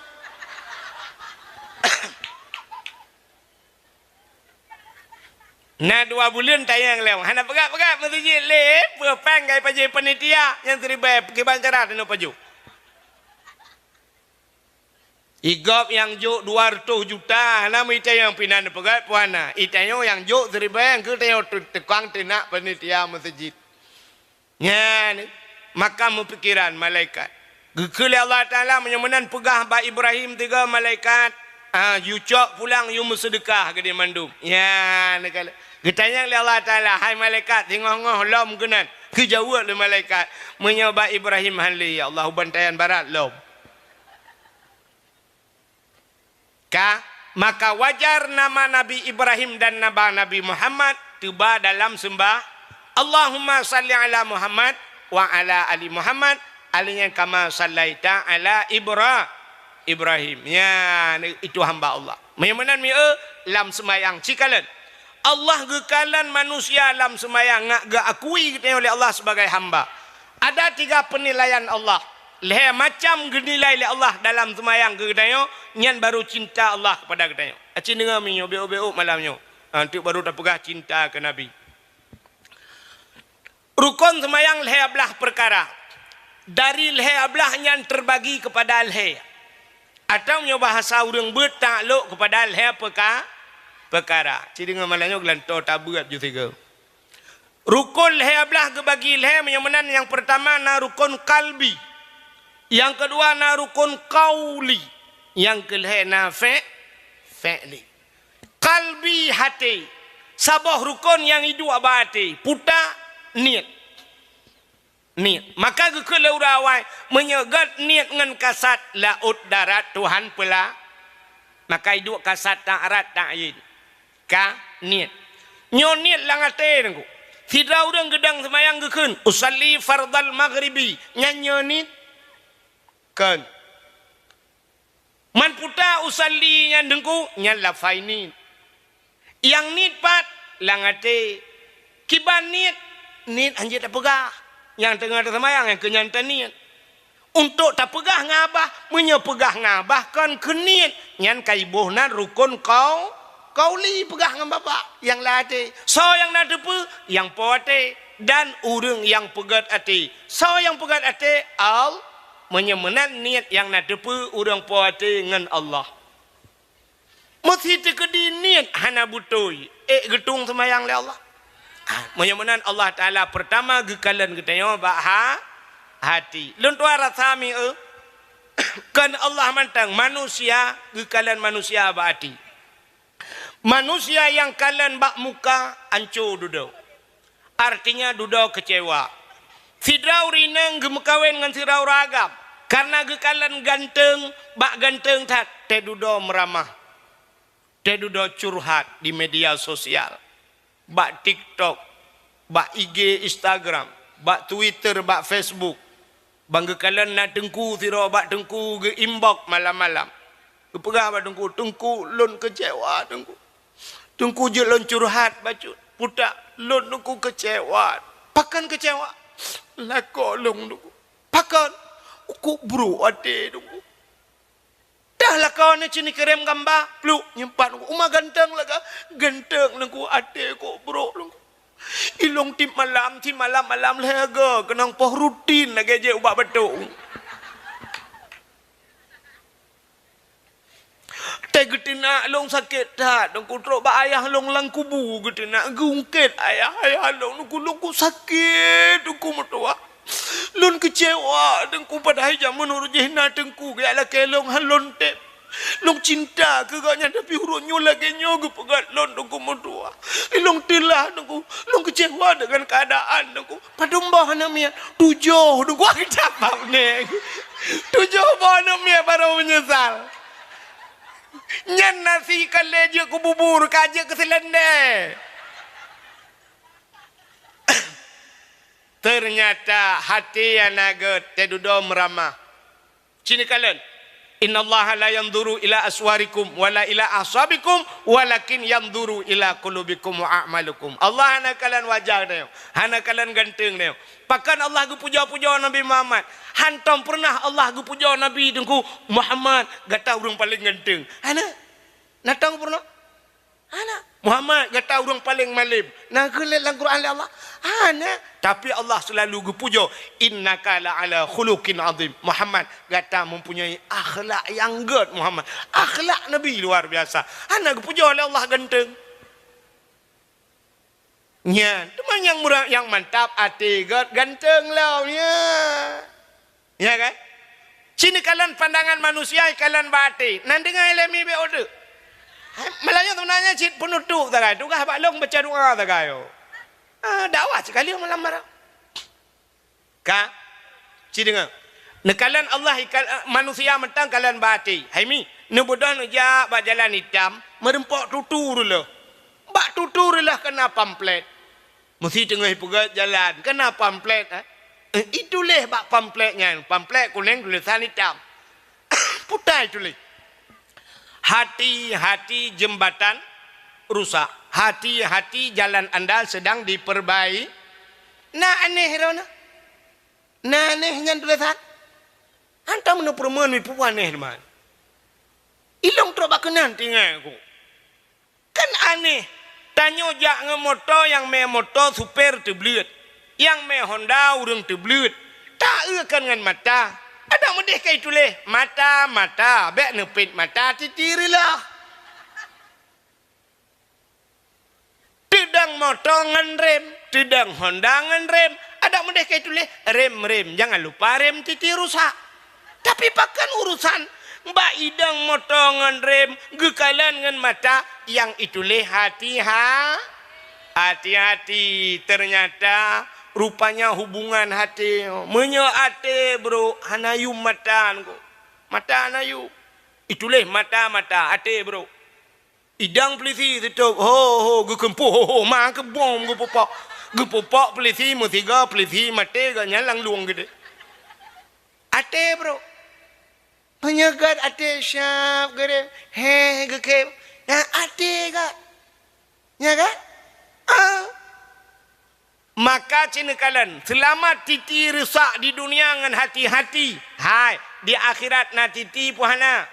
Nah 2 bulan tayang lew. Hana pegat-pegat masjid lep berpang gai paje panitia yang terlibat pergi bancara dan paju. Igop yang juk 200 juta nama ita yang pinan pegat puana. Itanya yang juk terlibat ke tayo tekang tenak panitia masjid. Nya ni maka pikiran malaikat. Gekele Allah Taala menyemenan pegah ba Ibrahim 3 malaikat. You cok pulang you bersedekah ke dia mandum. Ya nak kala. Getanya oleh Allah Taala, hai malaikat tengok-ngok lom kenan. Kejauh oleh malaikat menyoba Ibrahim hanli ya Allah bantayan barat lom. Maka wajar nama Nabi Ibrahim dan Nabi Muhammad tiba dalam sembah Allahumma salli ala Muhammad wa ala ali Muhammad alinya kama sallaita ala Ibrahim. Ya, itu hamba Allah. Menyamanan lam semayang cikalan. Allah gekalan manusia lam semayang ngak ga akui kita oleh Allah sebagai hamba. Ada 3 penilaian Allah. Leh macam genilai oleh Allah dalam semayang ke kita nyan baru cinta Allah kepada kita. Aci dengar minyo beo-beo malamnya. Nanti baru dah pegah cinta ke Nabi. Rukun semayang leh ablah perkara. Dari leh ablah yang terbagi kepada leh. Atau nyo bahasa urang bertakluk kepada leh perkara. Ci dengan malanya gelanto tabuat ju 3. Rukun leh ablah ke bagi leh menyamanan yang pertama na rukun kalbi. Yang kedua na rukun qauli. Yang keleh na fi'li. Kalbi hati. Sabah rukun yang hidup abati. Puta niat. Maka gekele urawai menyegat niat ngan kasat laut darat Tuhan pula. Maka hidup kasat tak arat tak yin. Niat. Nyo niat langate nengku. Tidak urang gedang semayang gekun. Usalli fardal maghribi. Nyanyo niat. Kan. Man puta usalli nyan dengku. Nyan lafai niat. Yang niat pat langate. Kiban niat. Niat anjir tak pegah. Yang tengah semayang yang kenyata niat. Untuk tak pegah ngabah. Menyepegah ngabah kan ke niat. Nyan kaibuhna rukun kauli pegah dengan bapak yang latih. So yang nadepu yang poate dan urang yang pegat ati. So yang pegat ati al menyemenan niat yang nadepu urang poate dengan Allah. Mesti tekedi niat hana butoi. Getung semayang le Allah. Menyemenan Allah Taala pertama gekalan kita hati. Luntua rasami kan Allah mantang manusia gekalan manusia hati. Manusia yang kalian bak muka ancu duduk. Artinya duduk kecewa. Sidrau rineng gemekawin dengan sirau ragam. Karena gekalan ganteng, bak ganteng tak. Te duduk meramah. Te duduk curhat di media sosial. Bak TikTok, bak IG Instagram, bak Twitter, bak Facebook. Bangga kalian nak tengku sirau bak tengku ke inbox malam-malam. Kepegah bak tengku lun kecewa tengku. Tungku je lon curhat bacut. Putak lon nuku kecewa. Pakan kecewa. Lako long nuku. Pakan. Uku bro ade nuku. Dah lako ni cini kerem gambar. Pluk nyempat nuku. Uma ganteng laga. Ganteng nuku ade ko bro nuku. Ilong tim malam lega. Kenang poh rutin lagi je ubah betul. Getina long sakit dah dong kutrok ba ayah long lang kubu getina gungket ayah long nuku sakit nuku mertua Lun kecewa dengku pada hari zaman urut jihna dengku ke ala kelong halon tep. Long cinta ke gaknya tapi hurunyo lagi nyogu pegat lon dengku medua. Long telah dengku, long kecewa dengan keadaan dengku. Padumbah namanya tujuh dengku kecapap ni. Tujuh bah namanya baru menyesal. Nyan nasi kaleje ku bubur kaje ke selendai. Ternyata hati yang naga tedudo meramah. Cini kalian. Inna Allah la yanzuru ila aswarikum wala ila ashabikum walakin yanzuru ila qulubikum wa a'malukum. Allah hana kalian wajah dia. Hana kalian ganteng dia. Pakan Allah gu puja-puja Nabi Muhammad. Hantam pernah Allah gu puja Nabi dengku Muhammad gata urang paling ganteng. Hana? Natang pernah? Hana? Muhammad gata urang paling malim. Nah gelet dalam Quran Allah. Hana? Tapi Allah selalu puja innaka la ala khuluqin azim. Muhammad gata mempunyai akhlak yang good Muhammad. Akhlak Nabi luar biasa. Hana puja oleh Allah ganteng. Nya, teman yang murah yang mantap hati good ganteng lah nya. Ya kan? Sini kalian pandangan manusia kalian bati. Nanti ngai lemi be ode. Malahnya sebenarnya cit penutup tak kaya. Tukah baklong baca doa tak kaya. Dakwah sekali malam marah. Kak, cik dengar. Nekalan Allah manusia mentang kalian bati. Haimi, nebudah nejak bak jalan hitam, merempok tutur dulu. Bak tutur lah kena pamflet. Mesti tengah pegat jalan, kena pamflet. Itulah bak pamfletnya. Pamflet kuning tulisan hitam. Putai tulis. Hati-hati jembatan rusak. Hati-hati jalan anda sedang diperbaiki. Nah aneh rona. Nah anehnya tulisan. Anta menu perempuan ni puan aneh teman. Ilong terobak kenan tinggal aku. Kan aneh. Tanyo jak ngemoto yang me moto super teblut. Yang me Honda urang teblut. Tak akan dengan mata. Ada mudih kai tulis. Mata. Bek nepit mata titirilah. Tidang motor ngan rem, tidang Honda ngan rem. Ada mudah kayak tulis rem. Jangan lupa rem titi rusak. Tapi pakan urusan mbak idang motor ngan rem, gekalan ngan mata yang itulah hati-hati. Ternyata rupanya hubungan hati. Menyo hati bro, hanayu mata ko. Mata hanayu. Itulah mata hati bro. Idang polisi tutup. Gekempuh. Mak kebom gepopak. Gepopak polisi musiga polisi mati gaknya lang luang gede. Ate bro. Penyegat ate syap gede. Gekem. Nah ate gak. Ya kan? Maka cinekalan selama titi rusak di dunia dengan hati-hati. Hai, di akhirat na titi puhana.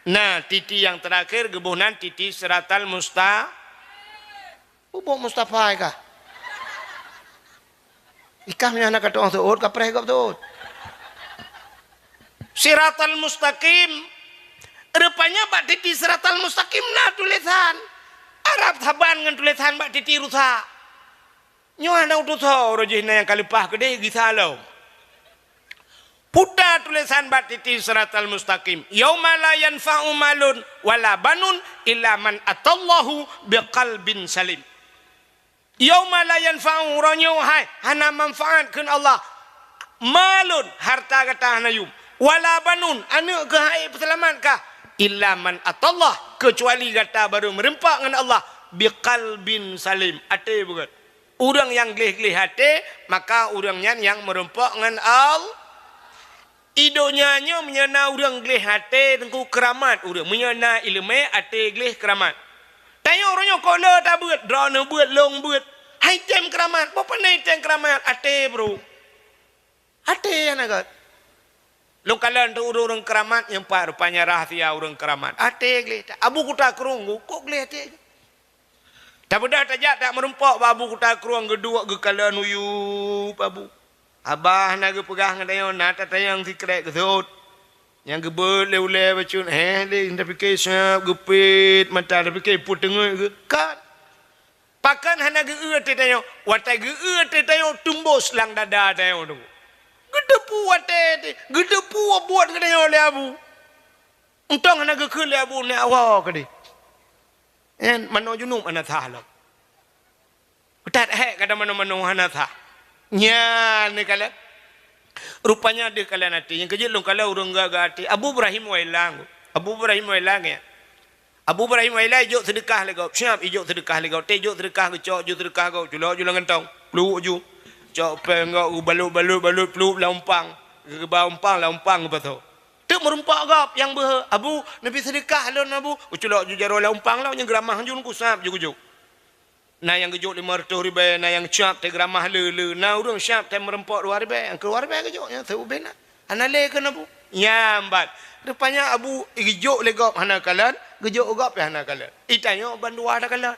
Nah, titi yang terakhir gebunan titi siratal Mustafa. Ubuk Mustafa kah? Ikahnya anak kata orang tuut, kapreh kau tuut. Siratal Mustaqim. Rupanya bak titi siratal Mustaqim nah tulisan. Arab saban dengan tulisan bak titi rusak. Nyo ana utuso rojihna yang kalipah gede gisalau. Putar tulisan batiti siratal mustaqim. Yauma la yanfa'u malun wala banun illa man atallahu biqalbin salim. Yauma la yanfa'u ronyo hai hana manfaat keun Allah. Malun harta kata hanayum wala banun anu ke hai selamat kah illa man atallah kecuali kata baru merempak dengan Allah biqalbin salim. Ate bukan. Orang yang gelih-gelih hati maka orangnya yang merempak dengan Allah. Idonya nyo menyana orang gelih hati tengku keramat orang menyana ilmu hati gelih keramat. Tanya orangnya kola tak buat, drone buat, long buat. Hai tem keramat, apa naik tem keramat hati bro. Hati yang agak. Lo kalian tu orang keramat yang pak rupanya rahasia orang keramat. Hati gelih. Abu kuta kerungu, kok gelih hati. Tak benda tajak tak merempak abu kuta kerungu kedua ke kalian uyup abu. Abah nak pegang dengan nak tatayang sikrek kesut. Yang gebet le bacun le indah fikir siap gepit mata dah fikir put tengok ke kan. Pakan hana geut tayo. Watai geut tayo tumbus lang dada tayo tu. Gedepu ate, gedepu buat kena oleh abu. Untang nak ke le abu ni awak ke di. En mano junub anatha lo. Utat kata mano anatha. Nya ni kala. Rupanya dia kala nanti yang kejil long kala urang gaga ati. Abu Ibrahim wailang. Abu Ibrahim wailang ya. Abu Ibrahim wailang jok sedekah legau. Siap ijok sedekah legau. Te jok sedekah ke cok jok sedekah kau. Julo ngentong. Peluk ju. Cok pengau balut peluk laumpang. Gebau umpang laumpang betul. Tak merumpak gap yang abu Nabi sedekah lon abu uculok ju jaro laumpang lau yang geramah jun kusap ju. Na yang gejuk 500 ribu na yang cap te geramah le na urang siap te merempok 2 ribu yang keluar ribu gejoknya teu bena anale kan abu nyambat rupanya abu gejuk le gap hana kalan gejuk gap hana kalan itanyo bandua ada kalan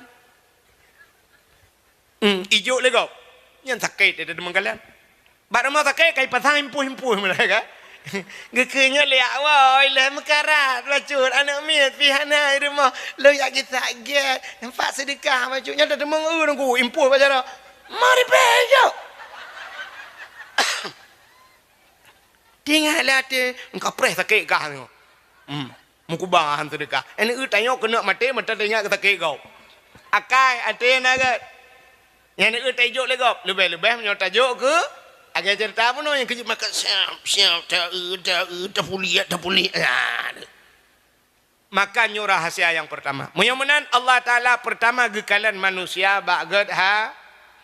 ijuk le gap yang sakit ada mengkalan bak mau sakit kai pasang impuh mereka Gekenya liak woi lah mekarat bacur anak miat pihana rumah lo yak kita get nampak sedekah bacurnya dah demang nunggu impuh bacara mari bejo tinggal latih engkau pres sakit kah tu mukubahan sedekah ini tanya kena mati mata tanya kita sakit kau akai ate naga yang ni tajuk lego lebih menyotajuk ke agak cerita pun yang kejut makan siap tak pulih makanya rahasia yang pertama mudah-mudahan Allah Ta'ala pertama gekalan manusia ba'gad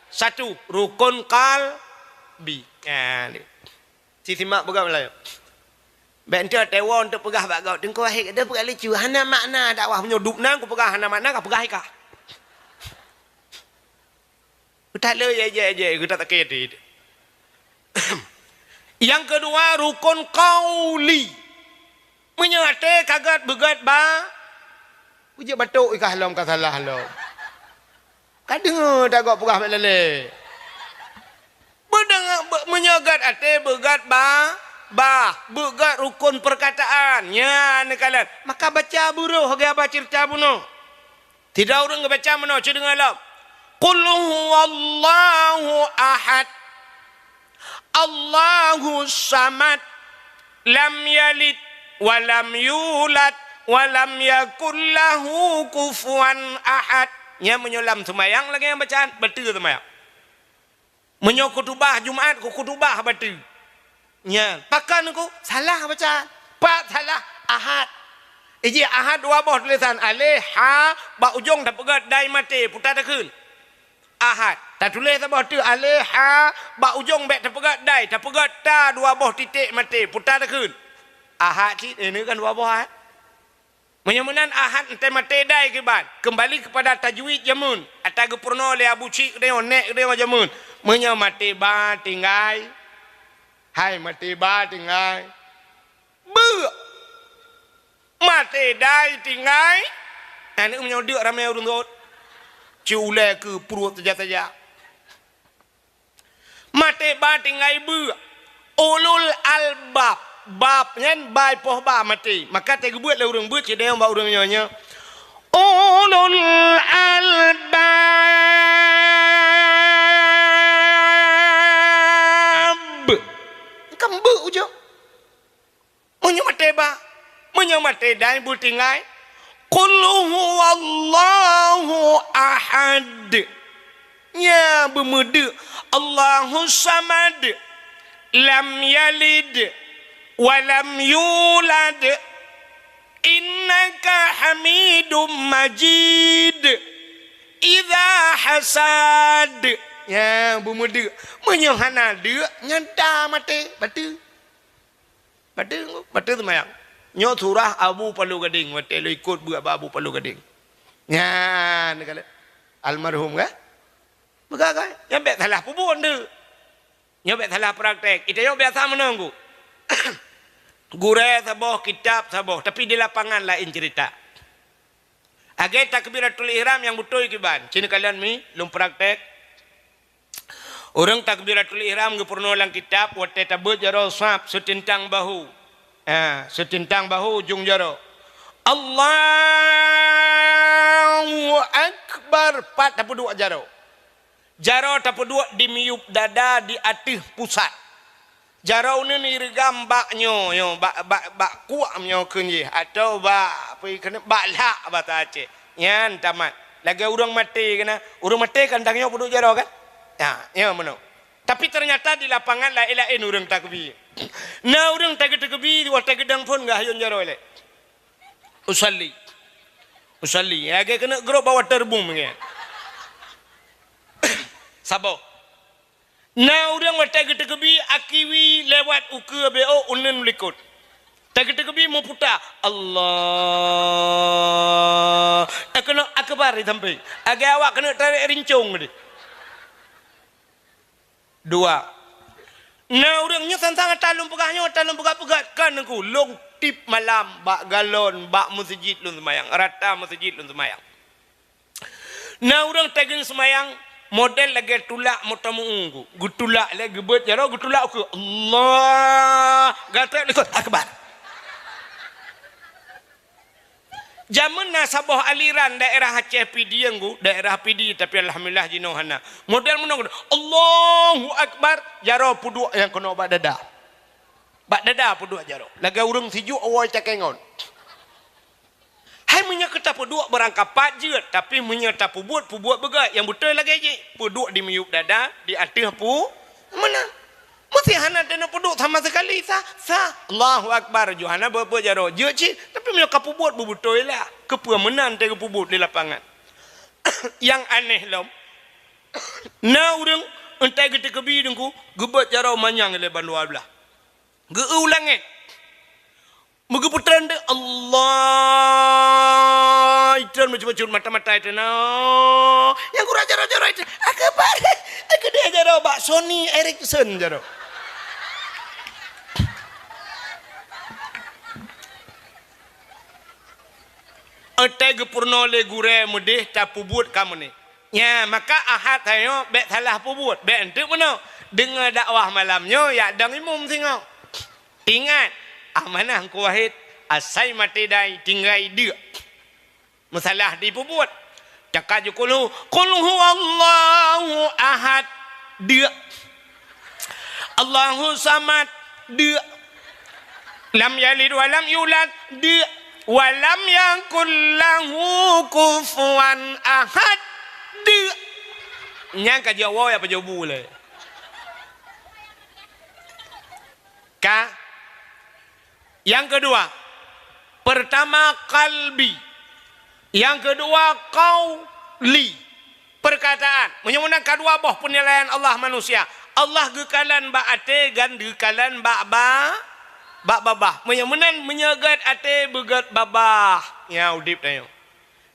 satu rukun qalbi simak pegah Melayu bentar tewa untuk pegah ba'gad tengkau ahik ada pegah lucu hana makna dakwah menyudup nang ku pegah hana makna kau pegah ikah tak le je kita tak kira. Yang kedua rukun qauli menyate kagat begat ba uje batuk ikah halam ka salah lo kadeng tak gak pegah melele bedang menyagat ate begat ba begat rukun perkataan nya nekalan maka baca buruh ge baca cerita buno tidak urang baca meno cedengan lo qul huwallahu ahad Allahu samad lam yalid walam yulad walam yakul lahu kufuwan ahad nya menyolam semayang lagi yang bacaan betul semayang menyo kutubah Jumaat ku kutubah betul nya pakan ku salah bacaan pak salah ahad iji ahad dua boh tulisan alih ha ba ujung dah pegat dai mati putar takun ahad tak tulis apa tu alih ha ba ujung bek terpegat dai terpegat ta dua boh titik mati putar takun ahad ini kan dua boh ahad menyamanan ahad ente mati dai ke ban kembali kepada tajwid jamun atau gepurno le abu cik dia nek dia jamun menyamati ba tinggai hai mati ba tinggai bu mati dai tinggai ani menyodok ramai urang dot ciulai ke perut saja mati ba tinggai bu ulul albab bab nyen bai poh ba mati maka te gebuat le urang buat cedeng ba urang nyonya ulul albab kambu ujo munyo mati dai bu tinggai qul huwallahu ahad nya bemudu Allahu samad lam yalid walam yulad innaka hamidum majid idza hasad ya bemudu menyohana de nyanta mate batu semayang nyo surah Abu Palu Gading mate lo ikut buat Abu Palu Gading nya negala almarhum ka begagai nyampe salah pubun de nyampe salah praktek itu yo biasa menunggu gure saboh kitab saboh tapi di lapangan lain cerita agak takbiratul ihram yang betul kiban cini kalian mi lum praktek orang takbiratul ihram gepurno lang kitab wate tabut jaro sap setintang bahu setintang bahu ujung jaro Allahu akbar 42 jaro tapudua di miup dada di atih pusat Jarau ni regam baknyo yo bak kuamnyo kunji atau bak apa kena bak lak bata Aceh. Nyan tamat. Lagi urang mati kena. Urang mati kandangnya puduk jarau kan? Ya mano. Tapi ternyata di lapangan lain urang takbir. Nah urang takbir wa takdang pun enggak hayun jarau le. Usalli. Agak kena gerok bawa terbung nge. Sabo. Nah orang watak tegebi akiwi lewat uke beo unen likut. Tegebi mau putar Allah. Kena akbar sampai. Agak awak kena tarik rincung ni. Dua. Nah orangnya tentang talung pegahnya kan aku long tip malam bak galon bak masjid lun semayang rata masjid lun semayang. Nah orang tagin semayang model lagi tulak mutamu unggu gutulak lagi buat jaro gutulak aku Allah gata likut akbar. Zaman nasabah aliran daerah Aceh PD yang daerah PD tapi alhamdulillah jinohana model menong Allahu akbar jaro pudu yang kena bak dada pudu jaro laga urang siju awal cakengon hai munya kata pudu berangkat pajut tapi munya ta pubuat begat yang betul lagi je pudu di miyup dada di atih pu mana mesti hana dana pudu sama sekali sah Allahu akbar johana berapa jaro je ci tapi munya kapubuat betul lah kepua menan te kepubut di lapangan. Yang aneh lom na urang entai gete kebi dengku gebat jaro manyang le bandua belah geulang Megeputran de Allah itu macam-macam mata-mata itu no yang kurang jaro-jaro itu akbar aku dia jaro bak Sony Ericsson jaro Ate gepurno le gure mudih ta pubut kamu ni. Ya, maka ahad hayo be salah pubut. Be entuk mano. Dengar dakwah malamnya ya dang imum singo. Ingat, amanah ku wahid asai mati dai tinggai dia. Masalah di pubut. Cakaju qul huwallahu ahad dia. Allahu samad dia. Lam yalid wa lam yulad dia. Walam yakul lahu kufuwan ahad dia nyangka jawa ya pajobu le ka yang kedua pertama kalbi yang kedua qauli perkataan menyemuna kedua boh penilaian Allah manusia Allah gekalan ba ate gan gekalan ba babah menyemenan menyegat ate begat babah ya udip tayo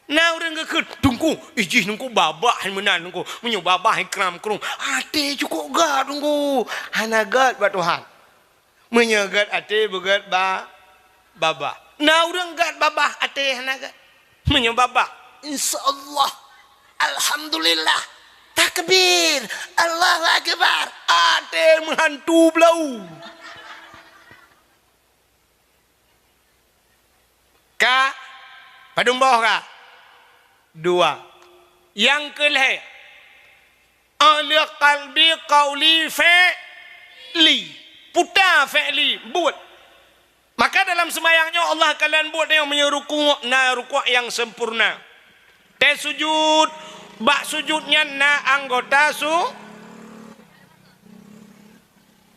na urang ke tungku ijih nungku babah menan nungku menyu babah ikram krung ate cukup gat nungku hanagat ba Tuhan menyegat ate begat babah na urang gat babah ate hanagat menyu babah insyaallah alhamdulillah takbir Allahu akbar ate menghantu belau ka padumboh ka dua yang kelih ala qalbi qauli fi'li putar fi'li buat maka dalam sembahyangnya Allah kalian buat yang menyerukuk na rukuk yang sempurna te sujud bak sujudnya na anggota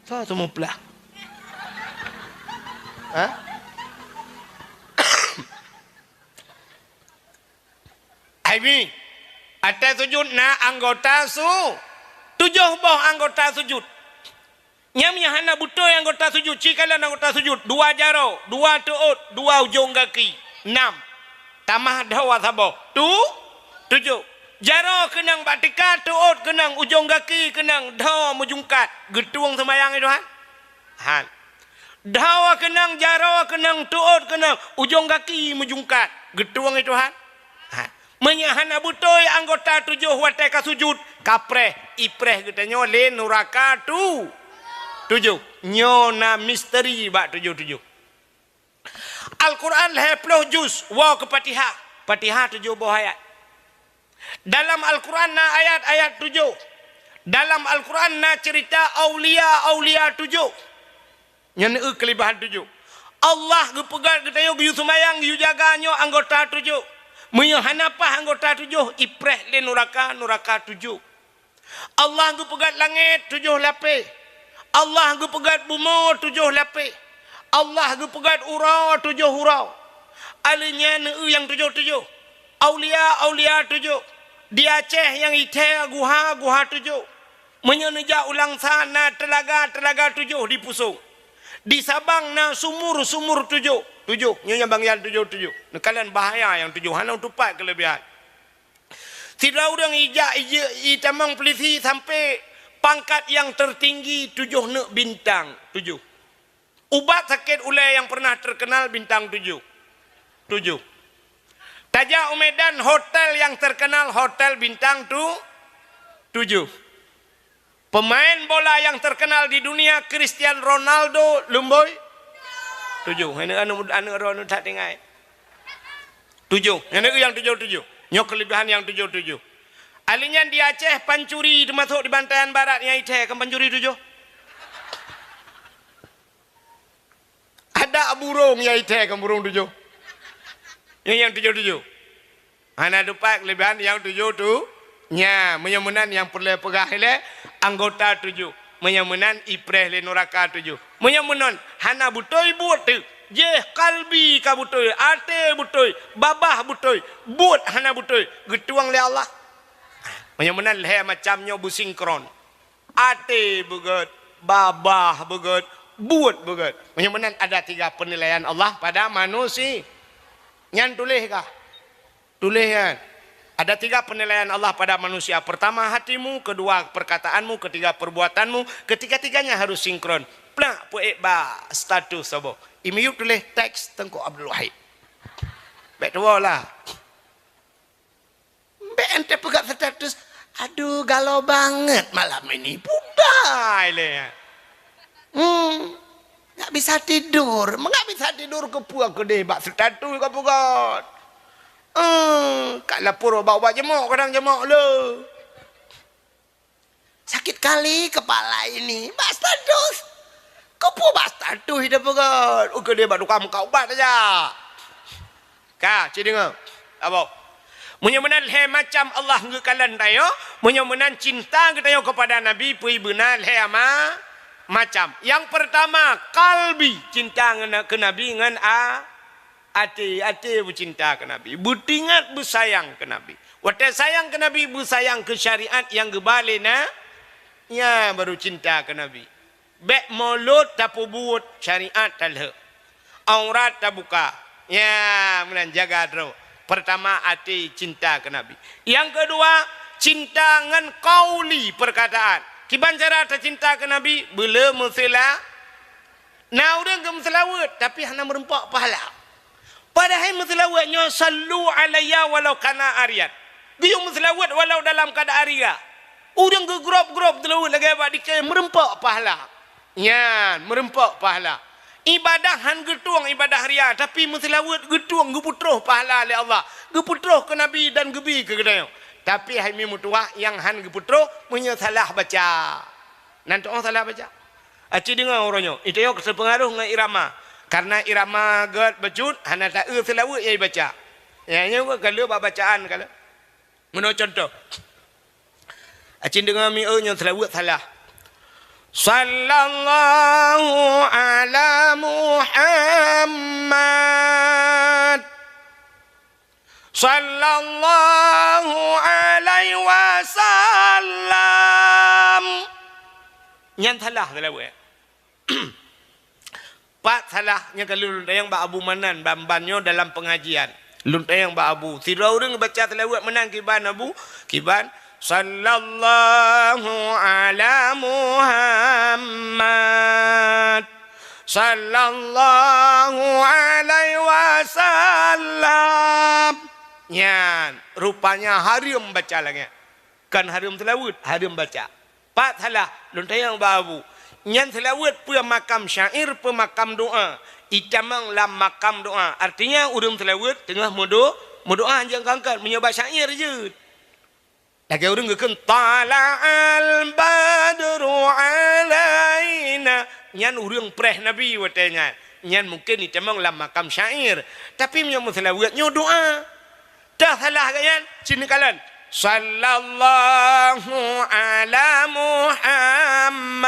semua pelah Ini atas sujud na anggota tujuh boh anggota sujud nyamnya hana buto anggota sujud cikalan anggota sujud dua jaro dua tuut dua ujung kaki 6 tamah dawa sabo tujuh jaro kenang batika tuut kenang ujung kaki kenang dawa mujungkat getuang semayang itu han dawa kenang jaro kenang tuut kenang ujung kaki mujungkat getuang itu han menyahana butoy anggota tujuh wateka sujud kapreh ipreh kita nyole nuraka tujuh nyona misteri bak tujuh Al-Quran 10 juz wa ke Fatihah 7 buah ayat dalam Al-Quran na ayat-ayat 7 dalam Al-Quran na cerita aulia 7 Yang kelebihan tujuh. Allah gepegat getayo yu sumayang yu jaganyo anggota tujuh. Menyo hanapah anggota tujuh ipreh le nuraka tujuh. Allah gepegat langit tujuh lapis. Allah gepegat bumi tujuh lapis. Allah gepegat urau tujuh urau. Alinya yang tujuh. Aulia tujuh. Di Aceh yang ite guha tujuh. Menyeneja ulang sana telaga tujuh di Pusung. Di Sabang na sumur tujuh. Nyonya Bang Yan tujuh. Kalian bahaya yang tujuh. Hana tupat kelebihan. Tidak orang itamang pelisi sampai pangkat yang tertinggi tujuh ne bintang tujuh. Ubat sakit ulai yang pernah terkenal bintang tujuh. Tajak Medan hotel yang terkenal hotel bintang tujuh. Pemain bola yang terkenal di dunia Cristiano Ronaldo lumboy tujuh. Ini anu tak tinggal tujuh. Ini yang tujuh. Nyok kelebihan yang tujuh. Alinya di Aceh pancuri termasuk di Bantayan Barat yang ite kan pancuri tujuh. Ada burung yang ite kan burung tujuh. Yang tujuh. Ana dupak kelebihan yang tujuh tu. Nya menyemunan yang perlu pegah le anggota tujuh. Menyemunan ipreh le neraka tujuh. Menyemunan hana butoi buat tu. Je kalbi ka butoi, ate butoi, babah butoi, buat hana butoi. Getuang le Allah. Menyemunan le macamnya businkron. Ate begut, babah begut, buat begut. Menyemunan ada 3 penilaian Allah pada manusia. Nyan tulis kah? Tulis kan? Ada 3 penilaian Allah pada manusia. Pertama hatimu, kedua perkataanmu, ketiga perbuatanmu, ketiga-tiganya harus sinkron. Plak puek ba status sabo. Imiup tulis teks Tengku Abdul Wahid. Baik tua lah. Ente pegat status. Aduh galau banget malam ini. Budai le. Nggak bisa tidur. Nggak bisa tidur ke puak ke deh. Bak status ke pegat. Kak lapor bawa jemok kadang jemok lo. Sakit kali kepala ini. Bak status. Kau pun bak status hidup pegat. Oke dia baru kamu kau ubat aja. Kak, cik dengar. Apa? Menyemenan he macam Allah ngekalan tayo. Menyemenan cinta kita kepada Nabi. Pui benar he ama macam. Yang pertama kalbi cinta ke Nabi dengan hati bercinta ke Nabi. Butingat bersayang ke Nabi. Waktu sayang ke Nabi, bersayang ke syariat yang gebalina. Ya baru cinta ke Nabi. Bek mulut tak buat syariat talha. Aurat tak buka. Ya menan jaga terus. Pertama hati cinta ke Nabi. Yang kedua cinta dengan kauli perkataan. Kiban cara cinta ke Nabi belum musila. Nah orang ke muslawat tapi hanya merempak pahala. Padahal muslawatnya sallu alayya walau kana ariat. Dia muslawat walau dalam keadaan aria. Orang ke grup telawat lagi abad dikaya merempak pahala. Ya, merempak pahala. Ibadah han getuang ibadah ria tapi muslawat getuang geputroh pahala oleh Allah. Geputroh ke Nabi dan gebi ke kedai. Tapi hai mi mutuah yang han geputroh punya salah baca. Nanti orang salah baca. Aci dengar orangnya. Itu yang sepengaruh dengan irama. Karena irama gad bejut hana tak selawat ia baca. Ya nya kalau bacaan kalau. Menurut contoh. Acin dengar mi nya selawat salah. Sallallahu ala Muhammad. Sallallahu alaihi wasallam. Nyan salah selawat. Pak salahnya kalau luntayang Mbak Abu Manan bambannya dalam pengajian. Luntayang Mbak Abu. Tidak orang baca selawat menang kiban Abu. Kiban. Sallallahu ala Muhammad. Sallallahu alaihi wasallam. Yan. Rupanya harum baca lagi. Kan harum selawat. Harum baca. Pak salah. Luntayang Mbak Abu. Yang selawat pun makam syair, pun makam doa. Itamang lam makam doa. Artinya urang selawat tengah berdoa jangan kangkat menyobat syair je. Lagi orang ngeken tala'al badru alaina. Nyan urang preh Nabi watanya. Nyan mungkin ni temang lam makam syair. Tapi punya muslawat nyo doa. Dah salah kan? Sini kalian. Sallallahu ala Muhammad.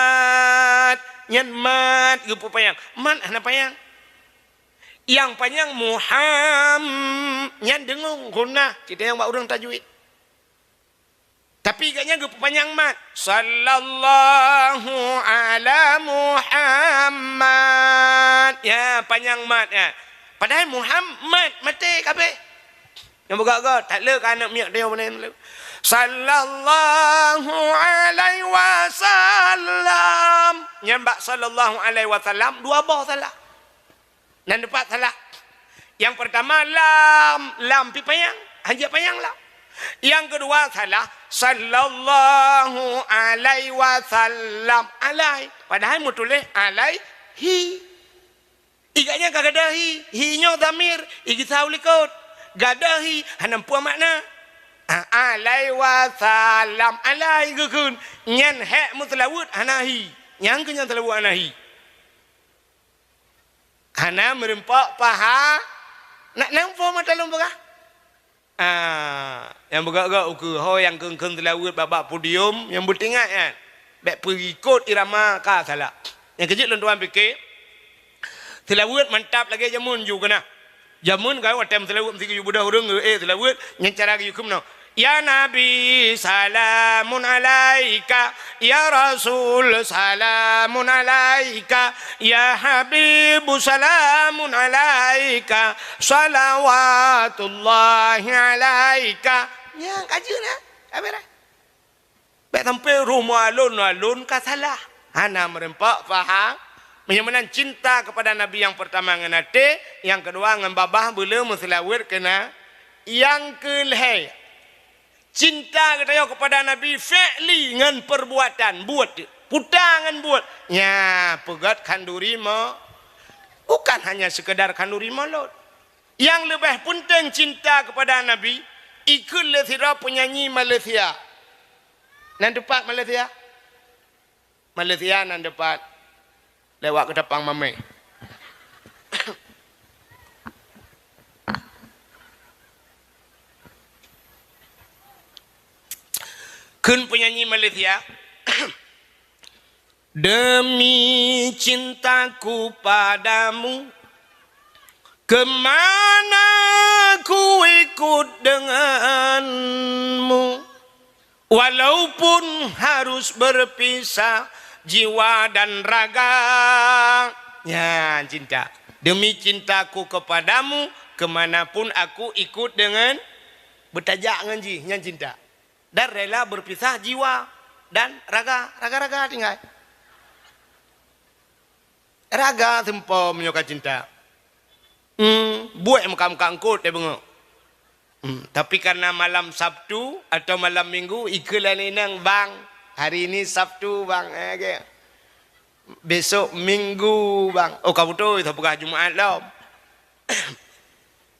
Nyan mat gupu payang. Mat ana payang. Yang panjang Muhammad. Nyan dengung guna. Kita yang buat orang tajwid. Tapi agaknya gupu panjang mat. Sallallahu ala Muhammad. Ya, panjang mat ya. Padahal Muhammad mati kabeh. Yang bergak-gak tak le kan anak miak dia mana. Sallallahu alaihi wasallam. Nyambak sallallahu alaihi wasallam dua bah salah. Dan dapat salah. Yang pertama lam pi payang, hanya payang lam. Yang kedua salah sallallahu alaihi wasallam alai. Padahal mu tulis alaihi. Iganya kagak ada hi. Hi-nya dhamir, igi saulikot. Gadahi hanam puan makna. Alai wasallam alai gukun. Nyan hek mutlawud anahi. Yang kenyan telawud anahi. Hana merempak paha. Nak nampak mata lomba kah? Yang bergak-gak ukur ho yang keng-keng telawud babak podium yang bertingat kan. Bek pergi ikut irama kah salah. Yang kecil tuan-tuan fikir. Telawud mantap lagi jamun juga nah. Jamun kau atem telawud mesti budak orang telawud yang cara hukum no. Ya Nabi salamun alaika, ya Rasul salamun alaika, ya Habibu salamun alaika, salawatullahi alaika. Ya kaji na, apa? Baik sampai rumah alun ka salah. Hana merempak faham. Menyamanan cinta kepada Nabi yang pertama ngenate, yang kedua ngembabah bela muslawir kena, yang kelih cinta kita kepada Nabi fi'li ngan perbuatan buat putangan buat ya pegat kanduri mo bukan hanya sekedar kanduri molot. Yang lebih penting cinta kepada Nabi ikut lethira penyanyi Malaysia. Nan depan Malaysia nan depan lewat ke depan mami. Kun penyanyi Malaysia. Demi cintaku padamu, kemana ku ikut denganmu, walaupun harus berpisah jiwa dan raga. Ya cinta. Demi cintaku kepadamu, kemanapun aku ikut dengan bertajak ngaji, yang cinta. Dan rela berpisah jiwa dan raga. Raga tinggal. Raga tempo menyuka cinta. Buat muka-muka angkut dia bengok. Tapi karena malam Sabtu atau malam Minggu ikulan inang bang. Hari ini Sabtu bang. Okay. Besok Minggu bang. Oh kamu tu itu bukan Jumaat lah.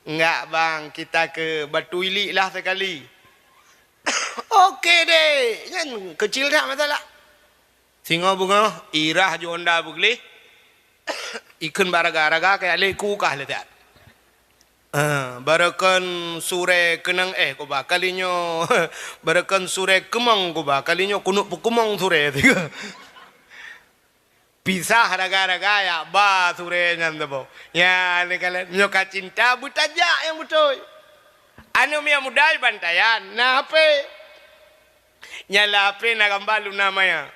Enggak bang. Kita ke Batu Ilik lah sekali. Okey deh. Kan kecil tak masalah. Singa bunga. Irah jonda bugli. Ikun baraga-raga kayak leku kah letak. Barakan sure kenang ko ba kalinyo barakan sure kemang ko ba kalinyo kunuk pukumang sure tiga. Pisah raga-raga ya ba sure nyandabo. Ya ni kalian nyoka cinta butajak yang betul. Anu mia mudai bantayan. Nah apa? Nyala apa nak gambar lu namanya.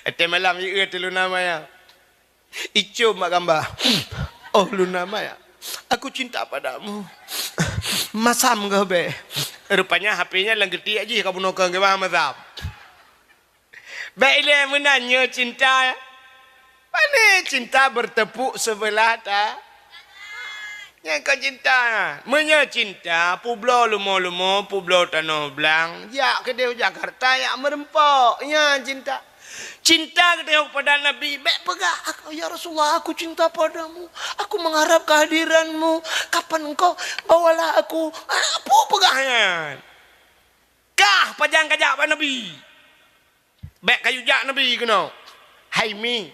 Ete malam ieu teh lu namanya. Icu mak gambar. Oh lu namanya. Aku cinta padamu. Masam ke be? Rupanya HP-nya lenggeti aja kamu nokang ke bah masam. Baiklah menanya cinta. Mana cinta bertepuk sebelah tak? Yang kau cinta. Menya cinta. Publo lumo-lumo. Publo Tanah Blang. Ya ke dia Jakarta. Ya merempok. Ya cinta. Cinta kita kepada Nabi. Baik pegah. Ya Rasulullah aku cinta padamu. Aku mengharap kehadiranmu. Kapan engkau bawalah aku. Apa pegahnya? Yah pajang kajak ba Nabi. Bek kayu jak Nabi kena. Hai mi.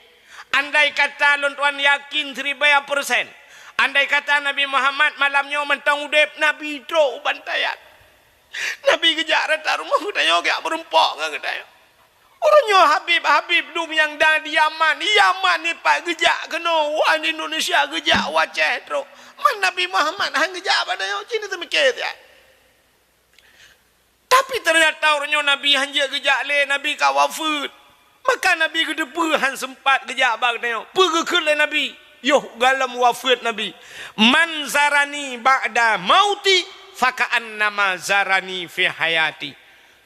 Andai kata lon tuan yakin 1000%. Andai kata Nabi Muhammad malamnya mentang udep Nabi tro bantayan. Nabi kejak rata rumah katanya gak berempok katanya. Orangnya Habib dum yang dah di Yaman. Yaman ni pak kejak kena. Wah di Indonesia kejak waceh tro. Man Nabi Muhammad hang kejak padanya. Cina semikir ya. Tapi ternyata orangnya Nabi hanya kejak le. Nabi kawafud. Maka Nabi kedepuhan sempat kejak bagnya. Pergi ke le Nabi. Yoh galam wafud Nabi. Man zarani ba'da mauti. Faka'an nama zarani fi hayati.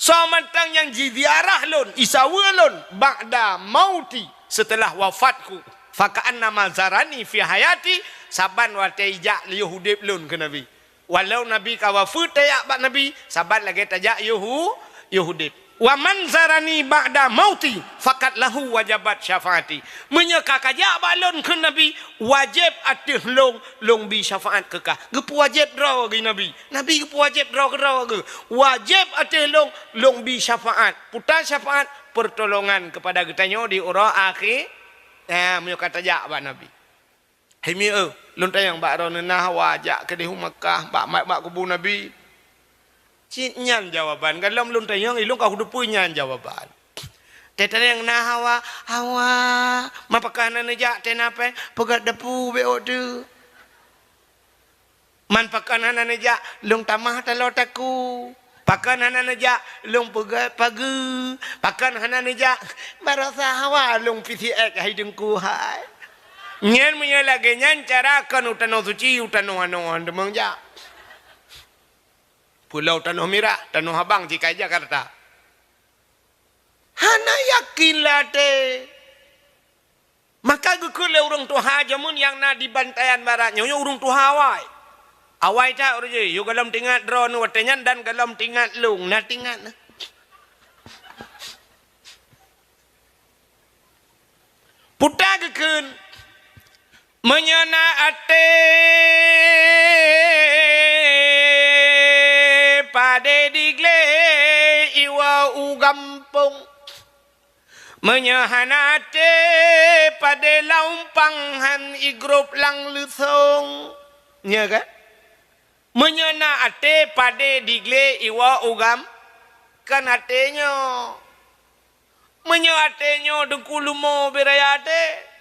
So mantang yang jidiarah lon. Isawa lon. Ba'da mauti. Setelah wafatku. Faka'an nama zarani fi hayati. Saban wa tajak liyuhudib lon ke Nabi. Walau Nabi kawafud tayak bak Nabi. Saban lagi tajak yuhudib. Wa man zarani ba'da mauti fakat lahu wajabat syafaati. Menyeka kajak balon ke Nabi wajib atih long bi syafaat kekah. Gepu wajib draw ke Nabi. Nabi gepu wajib draw ke. Wajib atih long bi syafaat. Putar syafaat pertolongan kepada kitanya di urang akhir. Menyeka tajak bak Nabi. Hemi lon tayang bak ro nenah wajak ke di Makkah bak kubu Nabi. Nyan jawaban kalau belum tanya ilung kau udah punya jawaban. Teta yang nah hawa mapakanan aja tenape pegat depu beodu. Man pakanan aja lung tamah talotaku. Pakanan aja lung pegat pagi. Pakanan aja merasa hawa lung pisi hidungku hai. Nyan punya lagi nyan cara kan utano suci utano anoan demang ja. Pulau Tanah Merah, Tanah Abang, jika Jakarta. Hana yakinlah deh. Maka gukule urung tuha jamun yang na di bantayan baratnya, yo urung tuha awai. Awai tak urje, yo galam tingat drone watenyan dan galam tingat lung, na tingat. Puta gekun menyana ate pade digle iwa ugampung menyahanate pade laumpanghan igrup lang lusong nya kan menyana ate pade digle iwa ugam kan atenyo menyo atenyo dengkulumo berayate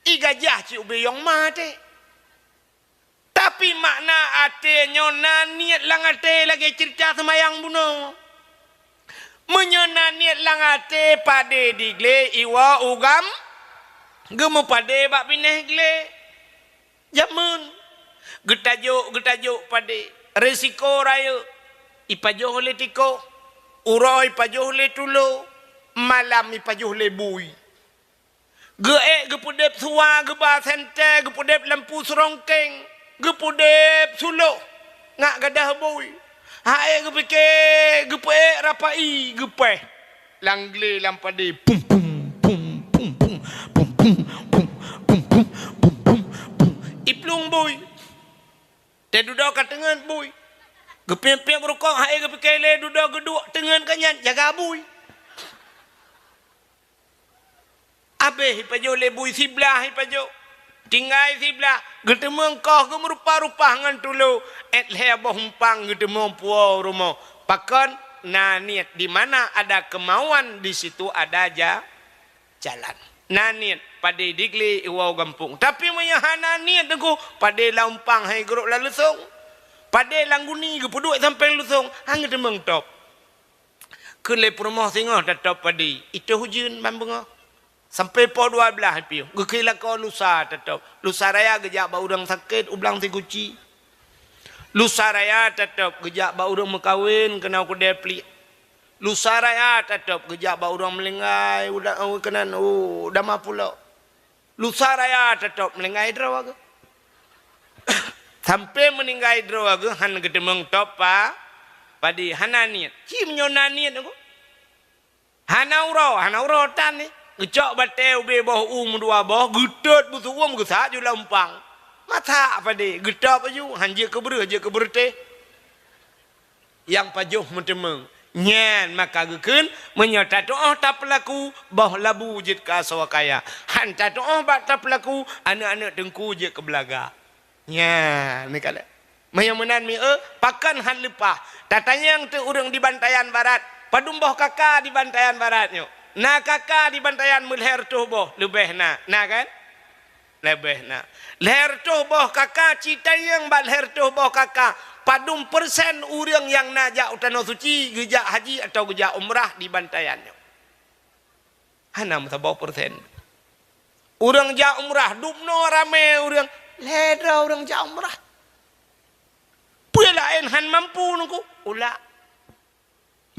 igajah ci ubeyong mate. Tapi makna ate nyona niat lang ate lagi cerita semayang buno. Menyona niat lang ate pade digle iwa ugam. Gemu pade bak pineh gle. Jamun. Getajuk pade. Resiko raya. Ipajoh le tiko. Uro ipajoh le tulo. Malam ipajoh le bui. Gepudep suwa geba sente. Gepudep lampu serongkeng. Gepudep sulo ngak gadah boy hae gepike gepe rapai gepe langle lampade pum pum pum pum pum pum pum pum pum pum pum pum iplung boy te duduk kat tengan boy gepem-pem rokok hae gepike le duduk geduk tengan kanyan jaga boy abe hipajo le boy siblah hipajo tinggai siblah gedemeng kau gemerupa-rupa ngan tulu et lebo humpang gedemeng puau rumah pakan naniat di mana ada kemauan di situ ada jalan naniat pada digli iwau gampung tapi menyahana niat aku pada laumpang hai geruk la lusung pada langguni ge puduk sampai lusung hang gedemeng top kele rumah singoh tetap padi itu hujun bambung sampai po 12 piu gekila ko lusa tetap lusa raya gejak ba urang sakit ublang si kuci lusa raya tetap gejak ba urang mekawin kena ku depli lusa raya tetap gejak ba urang melengai udah kenan udah mah pulau lusa raya tetap melengai drawa sampai meninggal drawa han gede meng top pa padi hananiat ci menyonaniat aku hanauro tan ni ngecok bateu be boh dua boh gedot butuh uang gesak ju lampang mata apa deh gedap aju hanje keber teh yang pajuh mentemeng nyan maka gekeun menyata doa tak pelaku bah labu jit ka sawakaya hanta doa bak tak pelaku anak-anak dengku je ke belaga nyan ni kala mayamunan mi pakan han lepah tatanya yang tu urang di Bantayan Barat padumboh kakak di Bantayan Baratnyo na kakak di Bantayan mulher tuh boh lebih na kan lebih na leher tuh boh kakak cita yang bal leher tuh boh kakak padum persen urang yang najak utano suci gejak haji atau gejak umrah di Bantayannya hanam sabau persen urang jak umrah dupno rame urang ledra urang jak umrah pulain han mampu nungku ula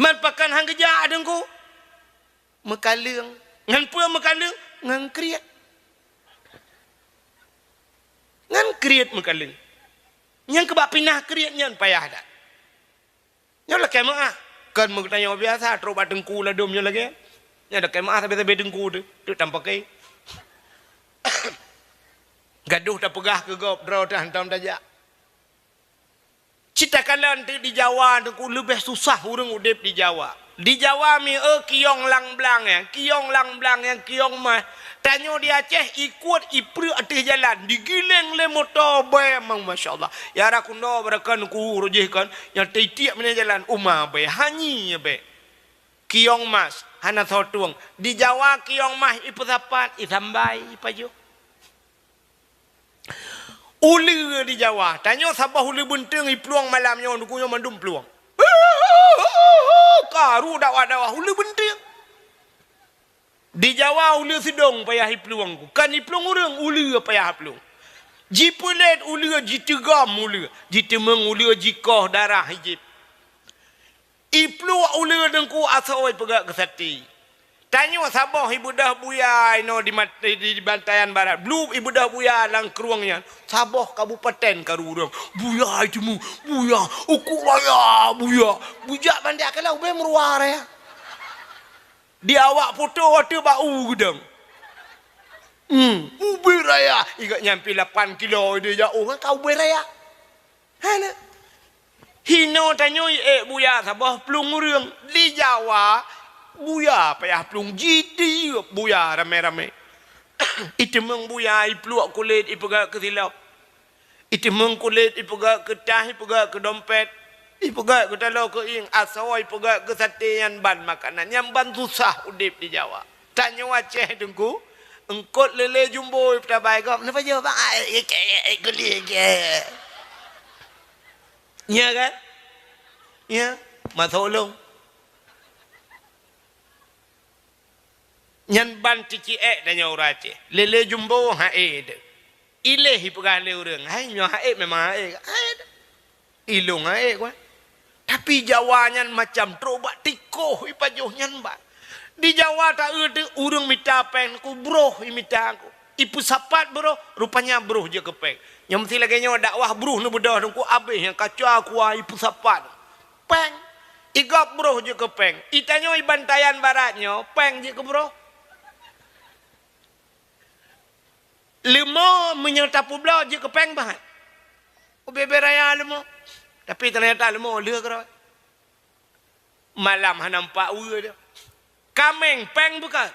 man pakan han gejak adengku mekaleung ngan pua mekaleung ngan kriat mekaling yang kebak pinah kriatnya payah dah nyolah kemah kan mengenai biasa terobat dengku lah domnya lagi nya dak kemah sampai dengku tu tanpa kai gaduh dah pegah ke gop draw dah hantam dajak cita kala nanti di Jawa dengku lebih susah urang udip di Jawa mi kiong lang blang yang kiong mah tanyo di Aceh ikut ipru atas jalan digileng le motor bay mang masyaallah ya rakundo berakan ku rujihkan yang tiap mana jalan umah bay hanyi bay kiong mas hana sotuang di Jawa kiong mah ipu sapat isambai paju uli di Jawa tanyo sabah uli bunting ipluang malamnya nukunya mandum peluang karu dakwah uli bunting di Jawa uli sidong payah peluang kan peluang orang uli payah peluang jipulet uli jitegam uli jitemeng uli jikoh darah hijib iplu uli dengku asoi pegak kesati tanyo sabah ibu dah buya no di Bantayan Barat belum ibu dah buya lang keruangnya sabah kabupaten karurang buya itu mu buya ukuraya buya bujak bandak kalau be meruar ya di awak foto waktu bau gedang ube raya ikat nyampi 8 kilo dia jauh kan kau beraya hana hino tanyo buya sabah pelung urang di Jawa buya payah pelung jiti buya rame-rame itemeng buya ipluak kulit ipegak ke silap itemeng kulit ipegak ke tah ipegak ke dompet ipegak ke talo ke ing asawai ipegak ke sate yang ban makanan yang ban susah udip di Jawa tanya Aceh dengku engkot lele jumbo iptabai kau kenapa je bang geli ya kan ya matolong nyan ban cici danya urace lele jumbo de ile hipegah le urang hai nyo memang ilung kwa tapi Jawa nyan macam trobat tikoh ipajoh nyan ba di Jawa tak urang minta pen ku bro minta aku ipu sapat bro rupanya bro je kepeng yang mesti lagi nyo dakwah bro nu bedah ku abih yang kaca aku ipu sapat peng igap bro je kepeng itanyo i Bantayan Baratnyo peng je ke bro lemo menyerta publa je kepeng banget ubebe raya lemo tapi ternyata lemo leh kera malam nampak ua dia kameng peng bukan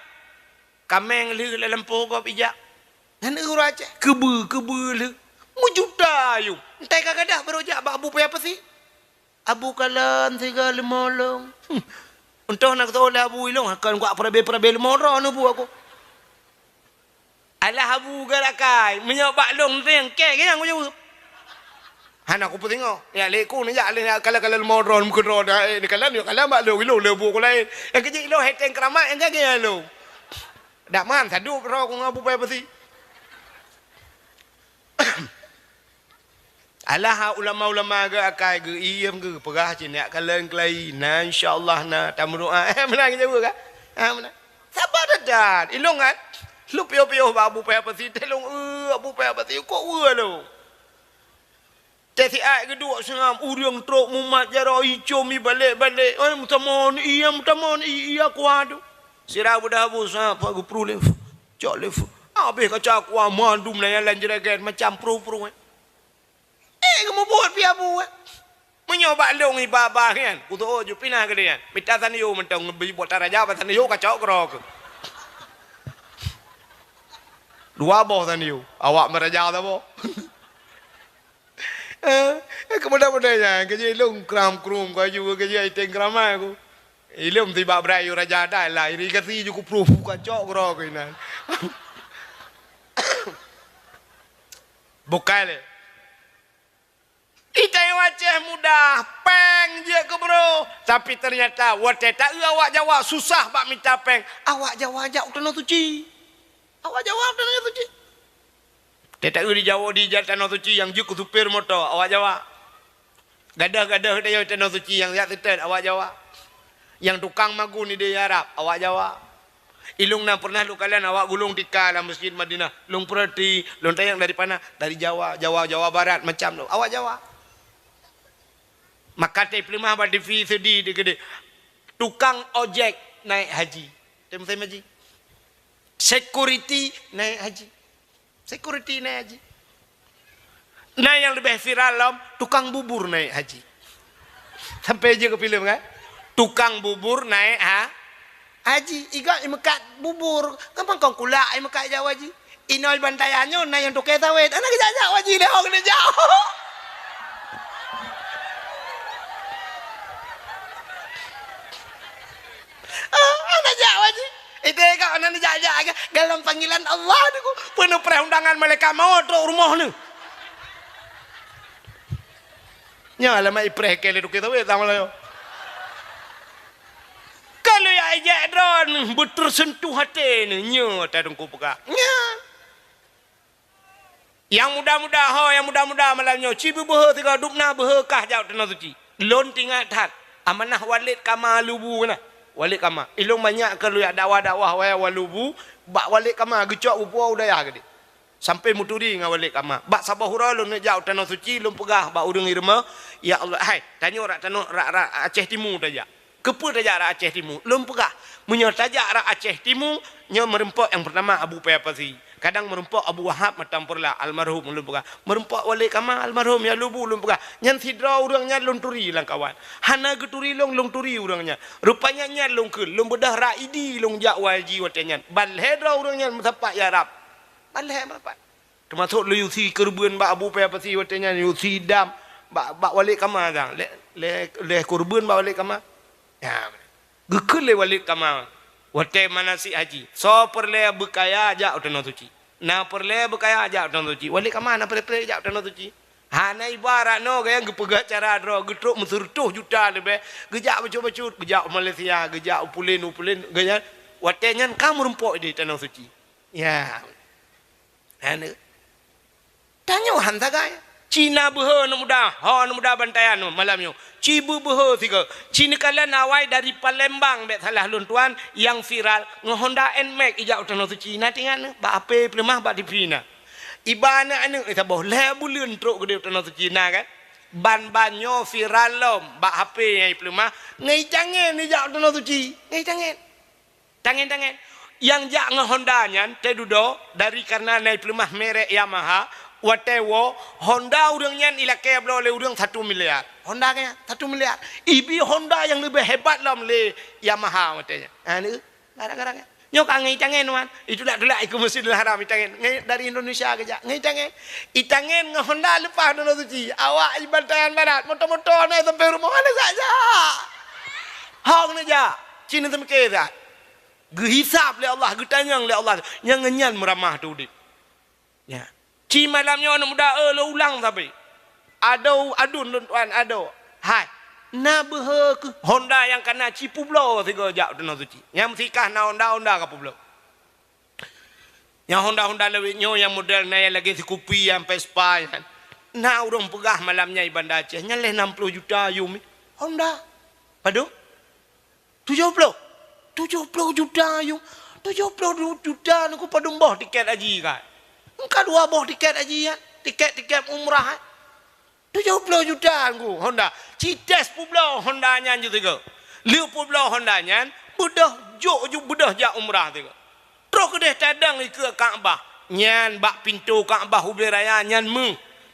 kameng leh dalam pohon pijak dan urace kebe leh mujuta yu entai kagadah berojak bak abu apa sih abu kalan tiga lemolong untuk nak tahu lah abu ilong akan gua perabe lemoro nu bu aku alah abu garakai menyobak long tu yang kek yang aku jawab han aku pun tengok ya leku ni jak le kalau modron mungkin roda ni kalau mak lo le bu ko lain yang kecil lo heteng keramat yang kagak lo dak man sadu ro ko ngabu pai pasti alah ulama ke akai ke iem ke perah cinak kalen kelai na insyaallah na tamru'a menang je ka menang sabar dah ilong kan lu pio abu pai apa sih telong abu pai apa sih kok lo tesi ai kedua sengam urang truk mumat jaro ijo mi balik oh mutamon iya kuadu sira budah abu sa apa gu pru le cok le abe kaca ku amandum na yang jeragan macam pru kamu buat pi abu Menyoba long ni babah kan. Kutu oh jupina ke dia. Minta taniyo mentang buat taraja apa taniyo kacau kerok. Dua boh taniyo. Awak meraja tak boh. Kemudian kerja long kram krum kaju kerja iteng kramai aku. Ilum tiba berayu raja dah lah. Iri kasi juga proof kacau kerok ini. Bukan le. Kita yang wajah mudah, peng je ke bro. Tapi ternyata wate tak awak jawab susah bak minta peng. Awak jawab ajak tanah suci. Awak jawab tanah suci. Tetak dijawab di tanah suci yang juk supir motor. Awak jawab. Gadah-gadah dia tanah suci yang lihat tetet awak jawab. Yang tukang magu ni dia Arab, awak jawab. Ilung na pernah lu kalian awak gulung tika dalam masjid Madinah. Lung perhati, lung tayang dari mana? Dari Jawa, Jawa Barat macam tu. Awak jawab. Maka teplimah pada fi sedih dia gede. Tukang ojek naik haji. Tem-tem haji. Security naik haji. Security naik haji. Nah yang lebih viral lom, tukang bubur naik haji. Sampai aja ke film kan? Tukang bubur naik haji. Iga imekat bubur. Kapan kau kulak imekat Jawa haji? Inol bantayannya na yang tukai sawit. Anak kejajak haji dah kena jauh. Anak jauh haji. Itu kau anak jajak dalam panggilan Allah tu penuh perundangan malaikat maut tu rumah ni. Nya lama ipreh kele tukai sawit sama lah yo. Kalau ya ajak drone betul sentuh hati ni nya tak dengku peka. Nya. Yang muda-muda malamnya cibu beh tiga dupna behkah jauh tanah suci. Lon tinggal tat. Amanah walid kama lubu na. Walid kama. Ilung banyak kalau ya dakwah-dakwah walubu bak walid kama gecok upu udaya gede. Sampai muturi dengan walid kama. Bak sabah hura lon jauh tanah suci lon pegah bak udung irma. Ya Allah, hai tanya rak tanah rak Aceh Timur tajak. Kepa tajak rak Aceh Timur. Lom pegah. Munyo tajak rak Aceh Timur, nya merempok yang pertama Abu Payapasi. Kadang merempok Abu Wahab matam perla almarhum lom pegah. Merempok wali kama almarhum ya lubu lom pegah. Nyan sidra urangnya lom turi lang kawan. Hana geturi long turi urangnya. Rupanya nya long ke lom bedah raidi long jak waji watenya. Bal hedra urangnya matapak ya Arab. Bal he apa? Termasuk lu yusi kerbuan ba Abu Payapasi watenya yusi dam ba wali kama dang. Le kurban ba wali kama. Ya, gekele walid kama. Wate mana si haji. So perle bekaya aja tanah suci. Na perle bekaya aja tanah suci. Walid kama na perle aja tanah suci. Hana ibarat no gaya gepegak cara dro getruk mensurtuh juta lebih. Gejak bacut-bacut, gejak Malaysia, gejak upulin gaya. Wate nyan kamu rempok di tanah suci. Ya. Hana. Tanya hanta gaya. Cina beha no muda, no muda bantayan no malamnya. Cibu beha tiga. Cina kala nawai dari Palembang bet salah lun tuan yang viral nge-Honda Nmax ijak tanah suci. Cina tinggal ba ape plemah ba dipina. Ibana anu eta boh le buleun truk gede tanah suci na kan. Ban-banyo viral lom ba ape yang plemah ngai jangen ijak tanah suci. Ngai jangen. Tangen. Yang jak nge-Honda nyan tedudo dari karena naik plemah merek Yamaha. Watewo Honda urangnya ilake ablo le urang 1 miliar. Honda kaya 1 miliar. Ibi Honda yang lebih hebat lam le Yamaha matanya. Anu gara-gara nyok angai tangen wan. Itu dak delak iku Masjidil Haram tangen. Ngai dari Indonesia keja. Ngai tangen. Itangen nge Honda lepas tanah suci. Awak ibantayan barat motor-motor naik sampai rumah mana saja. Hang ni ja. Cina temke dah. Gehisap le Allah, getanyang le Allah. Yang ngenyan meramah tu udip. Ya. Ci malamnya anak muda lo ulang tapi adun tuan ado hai na behe ke Honda yang kena ci publo tiga jak tanah suci yang sikah na Honda ke publo yang Honda lewitnya yang model na yang lagi si kopi yang Vespa kan na urang pegah malamnya Ibanda Aceh nyaleh 60 juta yumi Honda padu 70 juta yum 70 juta aku padu mbah tiket haji kan. Engkau 2 boh tiket haji ya. Tiket umrah. 70 juta aku Honda. Cites publo Honda nyan je tiga. Liu publo Honda nyan bedah jok bedah jak umrah tiga. Terus kedeh tadang ke Kaabah. Nyan bak pintu Kaabah Hubi Raya nyan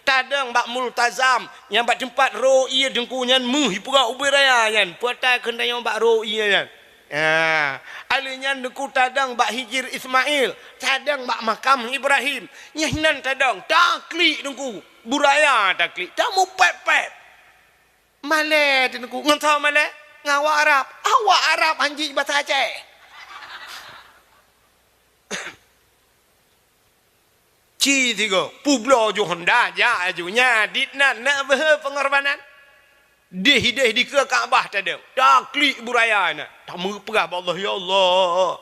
tadang bak multazam yang bak tempat ro ia dengkunyan muh hipura ubiraya yan puatai kena yang bak ro ia yan alinya dengku tadang bak hijir Ismail tadang bak makam Ibrahim nyahnan tadang taklik dengku buraya taklik tamu pep Malay dengku ngentau Malay ngawak Arab awak Arab anjing bahasa Aceh Ci tiga, publo jo Honda ja ajunya ditna nak ber pengorbanan. Deh di ke Kaabah tadi. Dak klik buraya na. Tamu perah Allah ya Allah.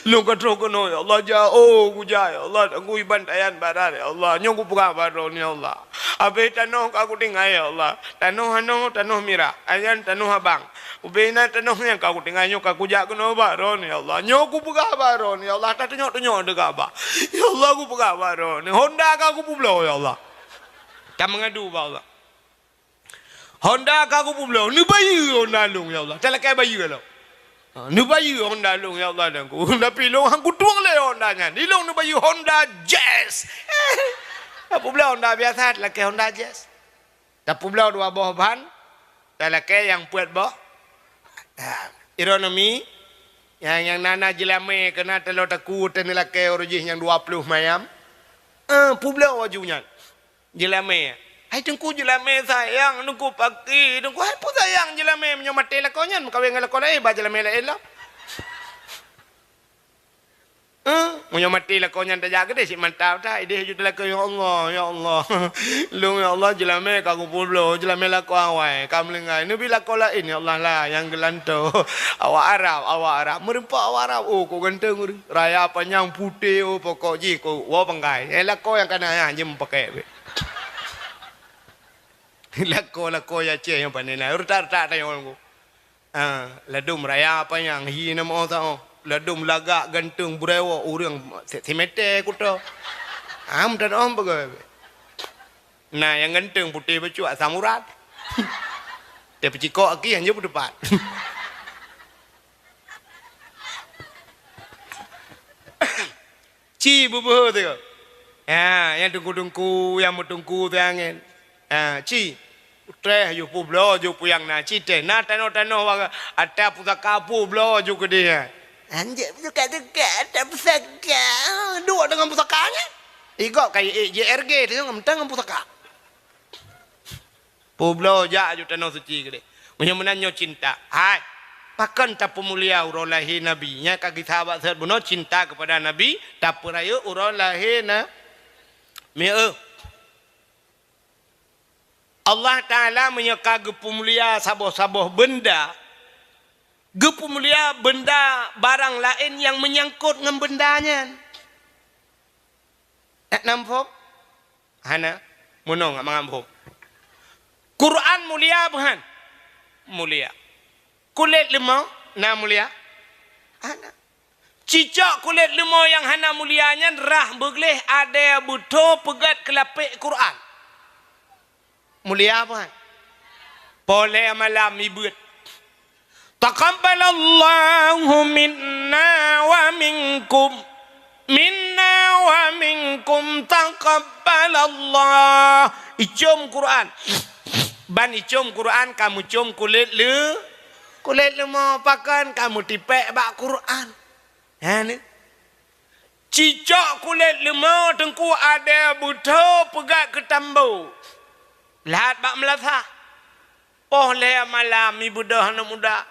Lu kata kono ya Allah jauh ku ya Allah aku ibantayan badan ya Allah nyong ku perah baron ya Allah. Abe tanoh aku tinggal ya Allah. Tanoh mira. Ayan tanoh abang. Ubena tanohnya kau tinggal nyok aku jak kono baron ya Allah. Nyok ku perah baron ya Allah. Tak tanyok de Kaabah. Ya Allah aku perah baron. Honda aku publo ya Allah. Tak mengadu ba Allah. Honda aku publo. Ni bayi Honda long ya Allah. Tak lakai bayi kalau. Ni bayi Honda long ya Allah dan ku. Tapi long aku tuang le Honda nya. Ni long ni bayi Honda Jazz. Apa pula Honda biasa lakai Honda Jazz. Tak pula dua buah ban. Tak lakai yang puat bah. Ironomi yang nana jelame kena telur takut dan lakai origin yang 20 mayam. Pula wajunya. Jelame. Hai tengku jelame sayang nungku pagi nungku hai pun sayang jelame menyomate lakonnya kawin ngalakon ba jelame la ela menyomate lakonnya tak jaga deh si mantap dah ide hujud lakon ya Allah lu ya Allah jelame kagu pullo jelame lakon awai kam lengai ni bila kola ini Allah lah yang gelanto awak Arab merempak awak Arab ko ganteng raya panjang putih pokok ji ko wa panggai lakon yang kana jem pakai Lako ya cie yang panena urtar yang orang ladum raya apa yang hi nama orang ladum lagak gantung burewo urang semete kuto dan om bagai nah yang gantung putih baju asam urat dia peciko aki yang jauh depan ci bubuh tu yang tunggu yang tunggu tu angin ci Utreh yu publo yu puyang na cite na tano waga ada pusaka publo yu ke dia. Anjir pusaka ada pusaka. Dua dengan pusakanya. Iko kayak JRG dia ngentang pusaka. Publo ja yu tano suci ke dia. Menyo cinta. Hai. Pakan tak pemulia urolahi nabi nya kaki sahabat serbuno cinta kepada nabi tak perayu urolahi na meu Allah Ta'ala menyeka gepemulia saboh-saboh benda. Gepemulia benda barang lain yang menyangkut dengan bendanya. Nampak? Hana? Munong mengampuh. Quran mulia bukan? Mulia. Kulit lemau? Na mulia? Hana. Cicak kulit lemau yang hana mulianya rah begleh ada butuh pegat kelapik Quran. Mulia apa? Boleh malam ibut. Taqabbalallahu minna wa minkum. Minna wa minkum taqabbalallah. Icum Quran. Ban icum Quran kamu cium kulit le. Kulit lemau pakan kamu tipek bak Quran. Ha ni. Cicak kulit lemau tengku ada butuh pegat ketambu. Lihat bak melatah. Boleh malam ibu dah anak muda.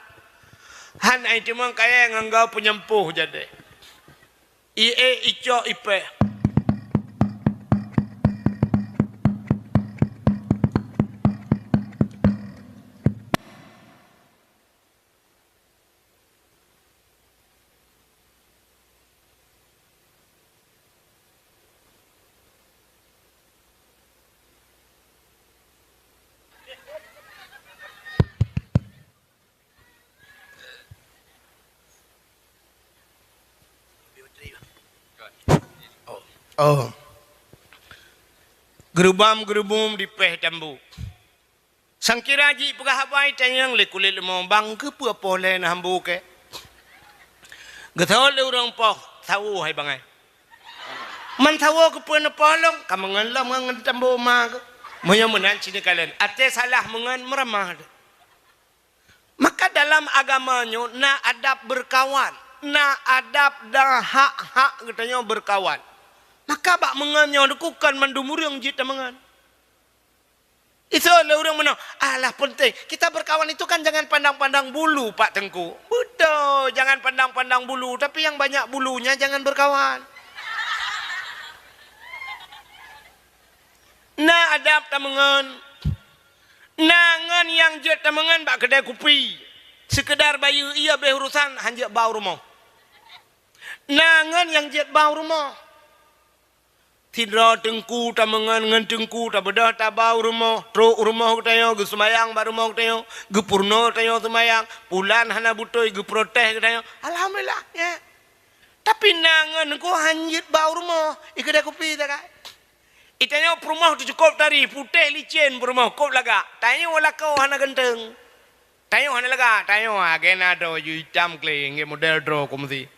Han ai cuma kaya ngangga penyempuh jadi. Ico ipe. Oh. Gerubam di peh tambu. Sangkira ji pagahabai tanyang le kulit lemong bang ke pu apa le na hambu ke. Gethol le urang poh tahu hai bangai. Man tawo ke pun polong, kamu ngelam ngan tambo mag. Moyo menan cini kalian. Ate salah mengan meramah. Maka dalam agamanya na adab berkawan, na adab dah hak-hak katanya berkawan. Maka bak mengannya dukukan mandumur yang jita mengan. Itu lah orang mana? Alah penting. Kita berkawan itu kan jangan pandang-pandang bulu Pak Tengku. Betul, jangan pandang-pandang bulu. Tapi yang banyak bulunya jangan berkawan. Nah adab tamengan. Nangan yang jet tamengan bak kedai kopi. Sekedar bayu ia berurusan hanjak bau rumah. Nangan yang jet bau rumah. Tidra tengku tamengan ngan tengku tak bedah tak bau rumah. Truk rumah katayo ge semayang bar rumah katayo. Ge purno katayo semayang. Bulan hana butoi ge protes katayo. Alhamdulillah ya. Tapi nangan ko hanjit bau rumah. Ikeda kopi tak kai. Itanya rumah tu cukup tari putih licin rumah kop laga. Tayo wala kau hana genteng. Tayo hana laga. Tayo agena do ju hitam kling ge model dro ko mesti.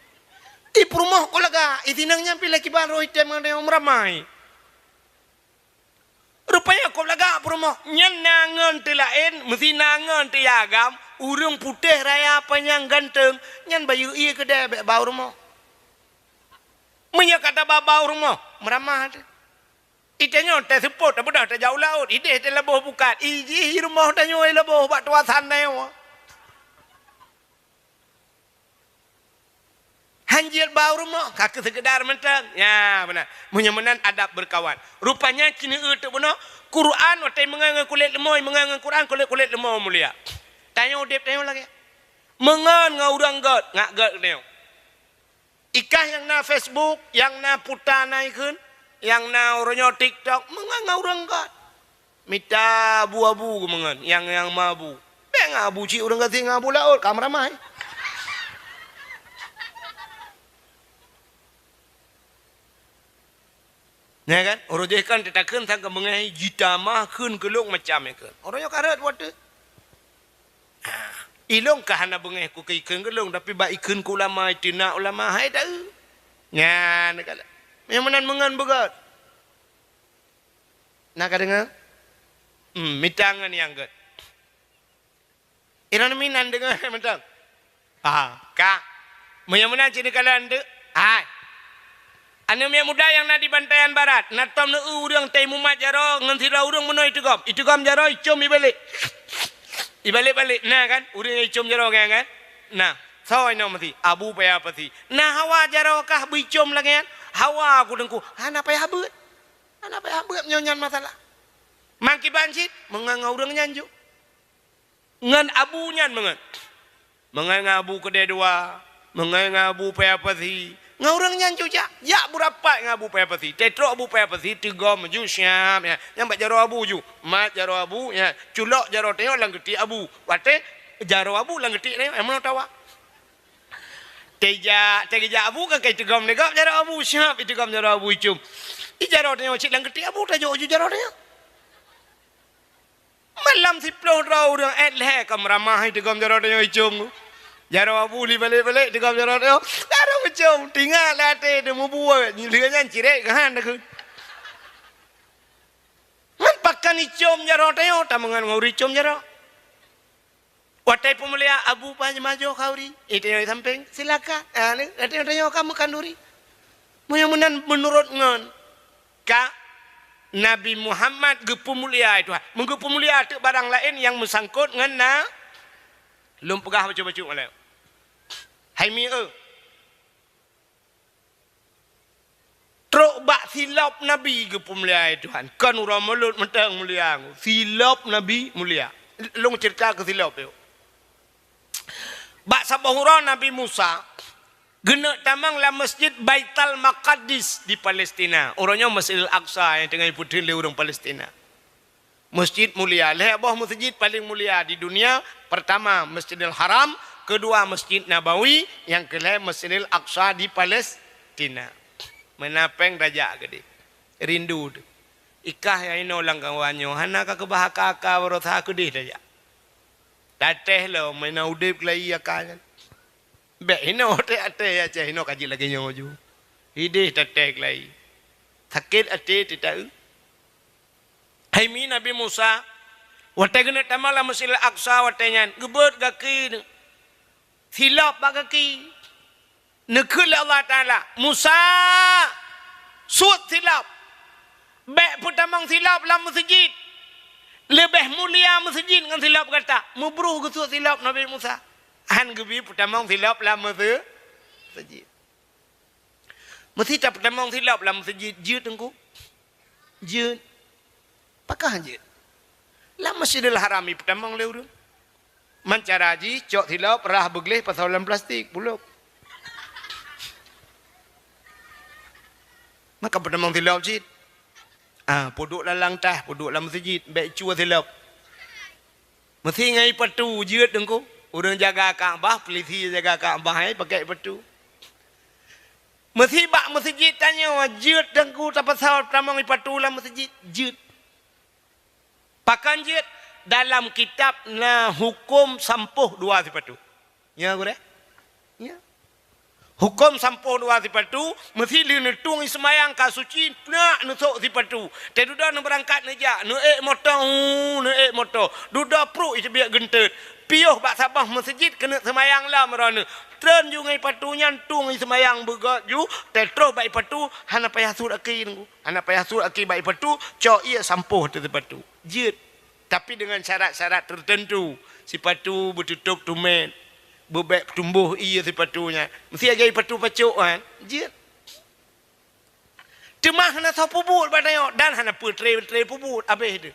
Di rumah ko laga, itinangnya pilih kiban roh hitam yang meramai. Rupanya ko laga rumah nyan nangan tilain, mesti nangan tiagam, urung putih raya panjang ganteng, nyan bayu iya kedai bau rumah. Menya kata bau rumah, meramah. Itanya teh support, tapi dah jauh laut, ide teh leboh bukan, iji rumah tanya leboh bak tuasan naya. Hanjir bau rumah, kakek sekedar mentang. Ya benar. Menyamanan adab berkawan. Rupanya kini itu benar. Quran, otai mengangan kulit lemoy, mengangan Quran kulit lemoy mulia. Tanya udip tanya lagi. Mengan ngau god, ngak god tanya. Ikah yang na Facebook, yang na putar naikun, yang na orangnya TikTok, mengan ngau god. Mita abu-abu mengan, yang mabu. Beng abu cik orang kata ngabu laut, kamera mai. Ya kan? Orang jekan tetakan tangga mengenai jitamah kun keluk macam itu. Orangnya karat waktu. Ilong kahana bengeh ku ikan kelung tapi ba ikan ku ulama itu nak ulama hai dah. Ya nak kala. Yang mana mengan begat. Nak dengar? Mitangan yang gat. Iran minan dengar mentang. Kak. Yang mana cini kalian tu? Anu yang muda yang nak di Bantayan Barat, natom nu urang teh mumat jaro ngan sira urang menoi itu gam jaro icom ibalik. Ibalik-balik nah kan, urang icom jaro kan. Nah, sawai no mati abu paya pati. Nah hawa jaro kah bicom lagi kan? Hawa aku dengku, hana paya habut. Hana paya habut nyonyan masalah. Mangki bansit menganga urang nyanju. Ngan abu nyan mengan. Menganga abu kedai dua, menganga abu paya pati. Ngurang nyanju ja, ya berapa ngabu payah pasti, tetro abu payah pasti, tiga maju siap ya, yang baca jaro abu ju, mat jaro abu ya, culok jaro teo lang geti abu, wate jaro abu lang geti teo, emang tawa, teja abu kan kayak tiga menegak jaro abu siap, itu gam jaro abu icum, jaro teo cik lang geti abu, tajo ju jaro teo, malam si ploh orang leh kamramah itu gam jaro teo icum. Jaro abu li balik-balik di kam jaro teo. Jaro macam tinggal late demu buat. Nyiliannya cirek kan dah. Man pakan icom jaro teo tamangan ngauri icom jaro. Watai pemulia abu panjamajo kauri. Itu yang samping silakan. Ani late teo kamu kanduri. Mudah-mudahan menurut ngan ka Nabi Muhammad gepemulia itu. Menggepemulia tu barang lain yang mesangkut ngan lum pegah baca-baca malam. Hai mi Truk bak silap Nabi ke pemulia Tuhan. Kan orang mulut mentang mulia. Silap Nabi mulia. Long cerita ke silap tu. Bak sabahura Nabi Musa. Genak tamang lah masjid Baitul Maqdis di Palestina. Orangnya Masjid Al-Aqsa yang tengah putih oleh orang Palestina. Masjid mulia. Lihat bawah masjid paling mulia di dunia. Pertama Masjidil Haram. Kedua Masjid Nabawi. Yang kelima Masjidil Aqsa di Palestina. Menapeng raja gede. Rindu. Ikah yang ini ulang kawannya. Hana ka kebahaka warotha kedih raja. Tateh lo mena udip lagi akan. Bek ini otek ate ya cah ini kaji lagi nyoju. Hidih tateh lagi. Sakit hati tidak. Hai mi Nabi Musa. Watai kena tamala Masjid Al-Aqsa watainya. Gebut kaki. Silap bak kaki. Nekul Allah Ta'ala. Musa. Suat silap. Baik putamang silap dalam masjid. Lebih mulia masjid dengan silap kata. Mubruh ke suat silap Nabi Musa. Han gebi putamang silap dalam masjid. Mesti tak putamang silap dalam masjid. Jut engkau. Jut. Pakah jut. Dalam Masjidil Harami putamang lewur. Mancaraji, cok silap, rah begleh pasal dalam plastik. Puluk. Maka putamang silap jut. Podok lalang tah, podok dalam masjid. Baik cua silap. Mesti ngai patu jut engkau. Orang jaga Kaabah, polisi jaga Kaabah, pakai patu. Mesti bak masjid tanya, jut engkau tak pasal putamang patu dalam masjid. Jut. Pakan jut dalam kitab na hukum sampuh dua sipatu. Ya gure? Ya. Hukum sampuh dua sipatu mesti li netung semayang ka suci nak nusuk sipatu. Te duda nu berangkat neja, nu motor. Duda pro is biak gentet. Piuh bak sabah masjid kena semayang lah merana. Tren ju ngai patu nyantung semayang begat ju, te terus baik patu hana payah sur aki nunggu. Hana payah sur aki baik patu, cok ia sampuh tu sipatu. Jut. Tapi dengan syarat-syarat tertentu. Sipatu bertutup tumen. Bebek tumbuh ia sipatunya. Mesti aja patu pacuk kan. Jut. Cuma hana tahu pubut badanya. Dan hana putre pubut. Habis itu.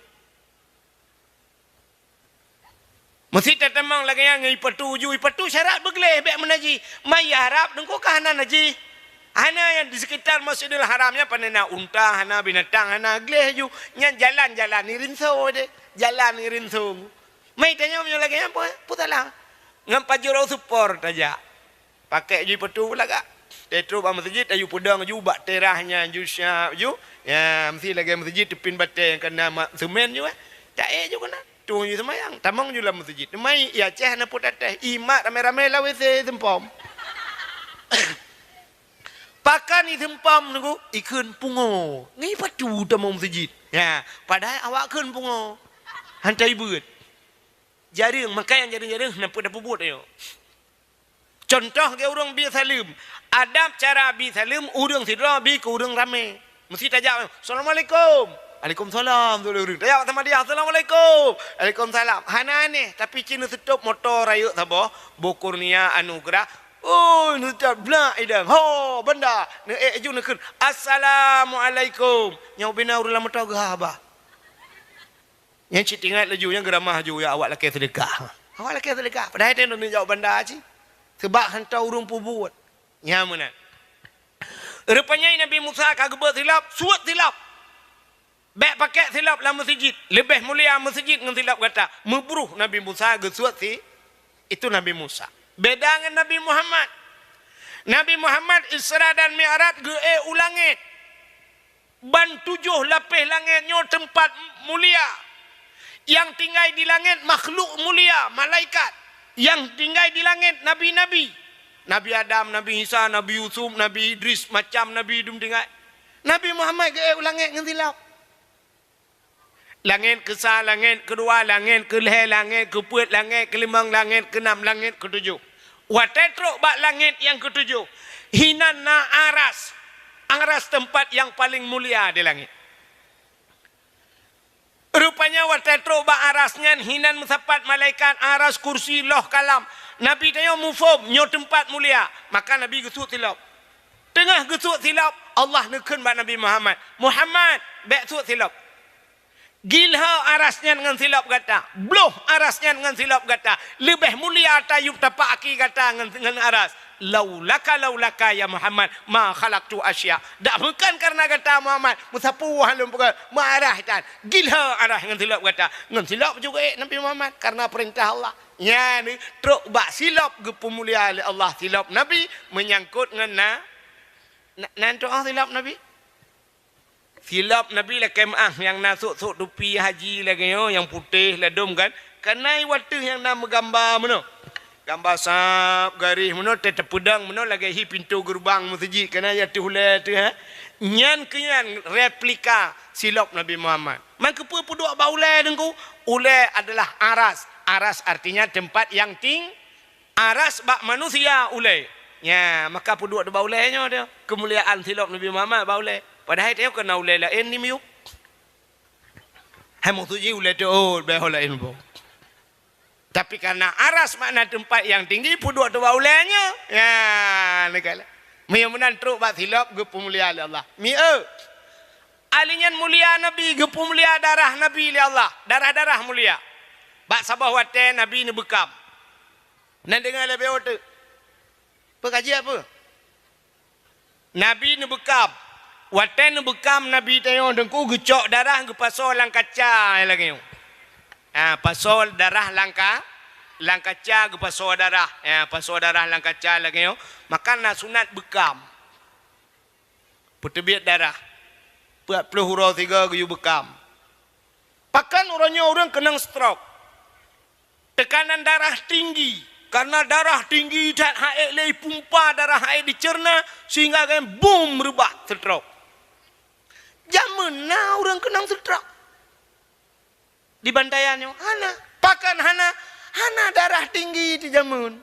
Mesti tetemang lagi yang ipatu ju. Ipatu syarat begleh. Bek menaji. Mai harap. Dengkau kah hana naji. Hana yang di sekitar Masjidil Haramnya. Panena unta. Hana binatang. Hana gleh ju. Yang jalan-jalan. Ni rinso deh. Jalan ni rinso. Mai tanya punya lagi apa? Putalah. Ngampa jurau support aja. Pakai ju ipatu pula kak. Tetru ba masjid. Ayu pedang ju. Bak terahnya ju syab ju. Ya mesti lagi masjid. Tepin batai yang kena semen ju. Tak ju kena. Tunggu je semayang. Tamang je lah masjid. Mai ya ceh na put atas. Imat ramai-ramai lah wese tempom. Pakan ni tempom nunggu ikun pungo. Ni patu tamang masjid. Ya, padahal awak kun pungo. Hantai beut. Jaring makai yang jaring-jaring na put bubut ayo. Contoh ke urang bi salim. Adab cara bi salim urang sidra bi ke urang ramai. Mesti tajak. Assalamualaikum. Waalaikumsalam. Tanya sama dia. Assalamualaikum. Waalaikumsalam. Hana aneh. Tapi Cina setup motor rayuk sabah. Bokurnia anugerah. Oh, nutup bela idam. Ho, benda. Ju nekun. Assalamualaikum. Yang bina urulan motor gah abah. Yang cik tinggal laju. Yang geramah ju. Ya awak laki sedekah. Awak laki sedekah. Padahal dia nak jawab benda cik. Sebab hantar urung pubut. Ya mana. Rupanya Nabi Musa kagak silap. Suat silap. Baik pakai silap dalam masjid. Lebih mulia masjid dengan silap kata. Mebruh Nabi Musa gesuat si. Itu Nabi Musa. Beda dengan Nabi Muhammad. Nabi Muhammad Isra dan Mi'raj ge ulangit. Ban 7 lapis langitnya tempat mulia. Yang tinggal di langit makhluk mulia. Malaikat. Yang tinggal di langit Nabi-Nabi. Nabi Adam, Nabi Isa, Nabi Yusuf, Nabi Idris. Macam Nabi Idum tinggal. Nabi Muhammad ge ulangit dengan silap. Langit ke-1, langit ke-2, langit ke-6, langit ke-4, langit ke-5, langit ke-6, langit ke-7. Watetruk bak langit yang ke-7. Hinana aras. Aras tempat yang paling mulia di langit. Rupanya watetruk bak arasnya hinan mensapat malaikat aras kursi loh kalam. Nabi tanya mufum nyo tempat mulia. Maka Nabi gesut silap. Tengah gesut silap Allah nekun bak Nabi Muhammad. Muhammad bek sut silap. Gilha arasnya dengan silap kata. Bloh arasnya dengan silap kata. Lebih mulia tayub tapak aki kata dengan aras. Laulaka ya Muhammad. Ma khalaqtu asya. Tak bukan karena kata Muhammad. Musapu halum bukan. Marah dan. Gilha arah dengan silap kata. Dengan silap juga Nabi Muhammad. Karena perintah Allah. Ya ni. Truk bak silap ke pemulia oleh Allah. Silap Nabi. Menyangkut dengan nanti silap Nabi. Silap Nabi lah kemah yang nasuk-suk tupi haji lagi yo yang putih ladum kan. Kanai waktu yang nak menggambar mana. gambar sap garis meno tetep pedang meno lagi hi pintu gerbang masjid kana ya tu hule tu ha nyan kenyan replika silop Nabi Muhammad man kepu puduk ba ulai dengku ulai adalah aras artinya tempat yang aras bak manusia ulai ya maka puduk de ba ulai nya dia kemuliaan silop Nabi Muhammad ba ulai padahal dia kena ulai lain ni miu hai masjid ulai tu oh ba lain bo. Tapi karena aras makna tempat yang tinggi puduk tu baulanya. Ya, negala. Mudah-mudahan teruk bak silap ge pemulia Allah. Alinyan mulia Nabi ge pemulia darah Nabi Allah. Darah-darah mulia. Bak sabah wate Nabi ni bekam. Nan dengar lebih otak. Pekaji apa? Nabi ni bekam. Wate ni bekam Nabi tayo dengku gecok darah ge pasal lang kaca lagi. Pasal darah langkaca ke pasal darah pasal darah langkaca lagi yo makan nak sunat bekam putebit darah 40 huruf 3 ke bekam pakan orang kena stroke tekanan darah tinggi karena darah tinggi dan haid lei pumpa darah haid dicerna sehingga kan boom rebak stroke zaman na orang kena stroke di bantayannya hana pakan hana darah tinggi di jamun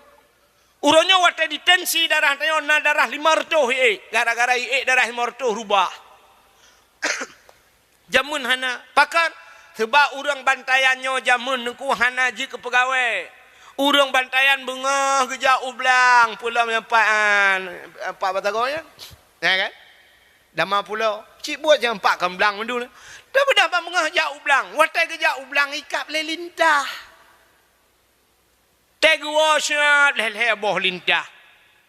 uronya wate ditensi darah tayo na darah 500 gara-gara darah 500 rubah jamun hana pakan sebab urang bantayannya jamun nengku hana ji ke pegawai urang bantayan bengah geja ublang pulau menyampan pak batagoy ya kan dama pulau cik buat jangan pak kemblang mendu dah berdapat mengajak ublang. Watai kejak ublang ikap le lintah. Tegua syat le heboh lintah.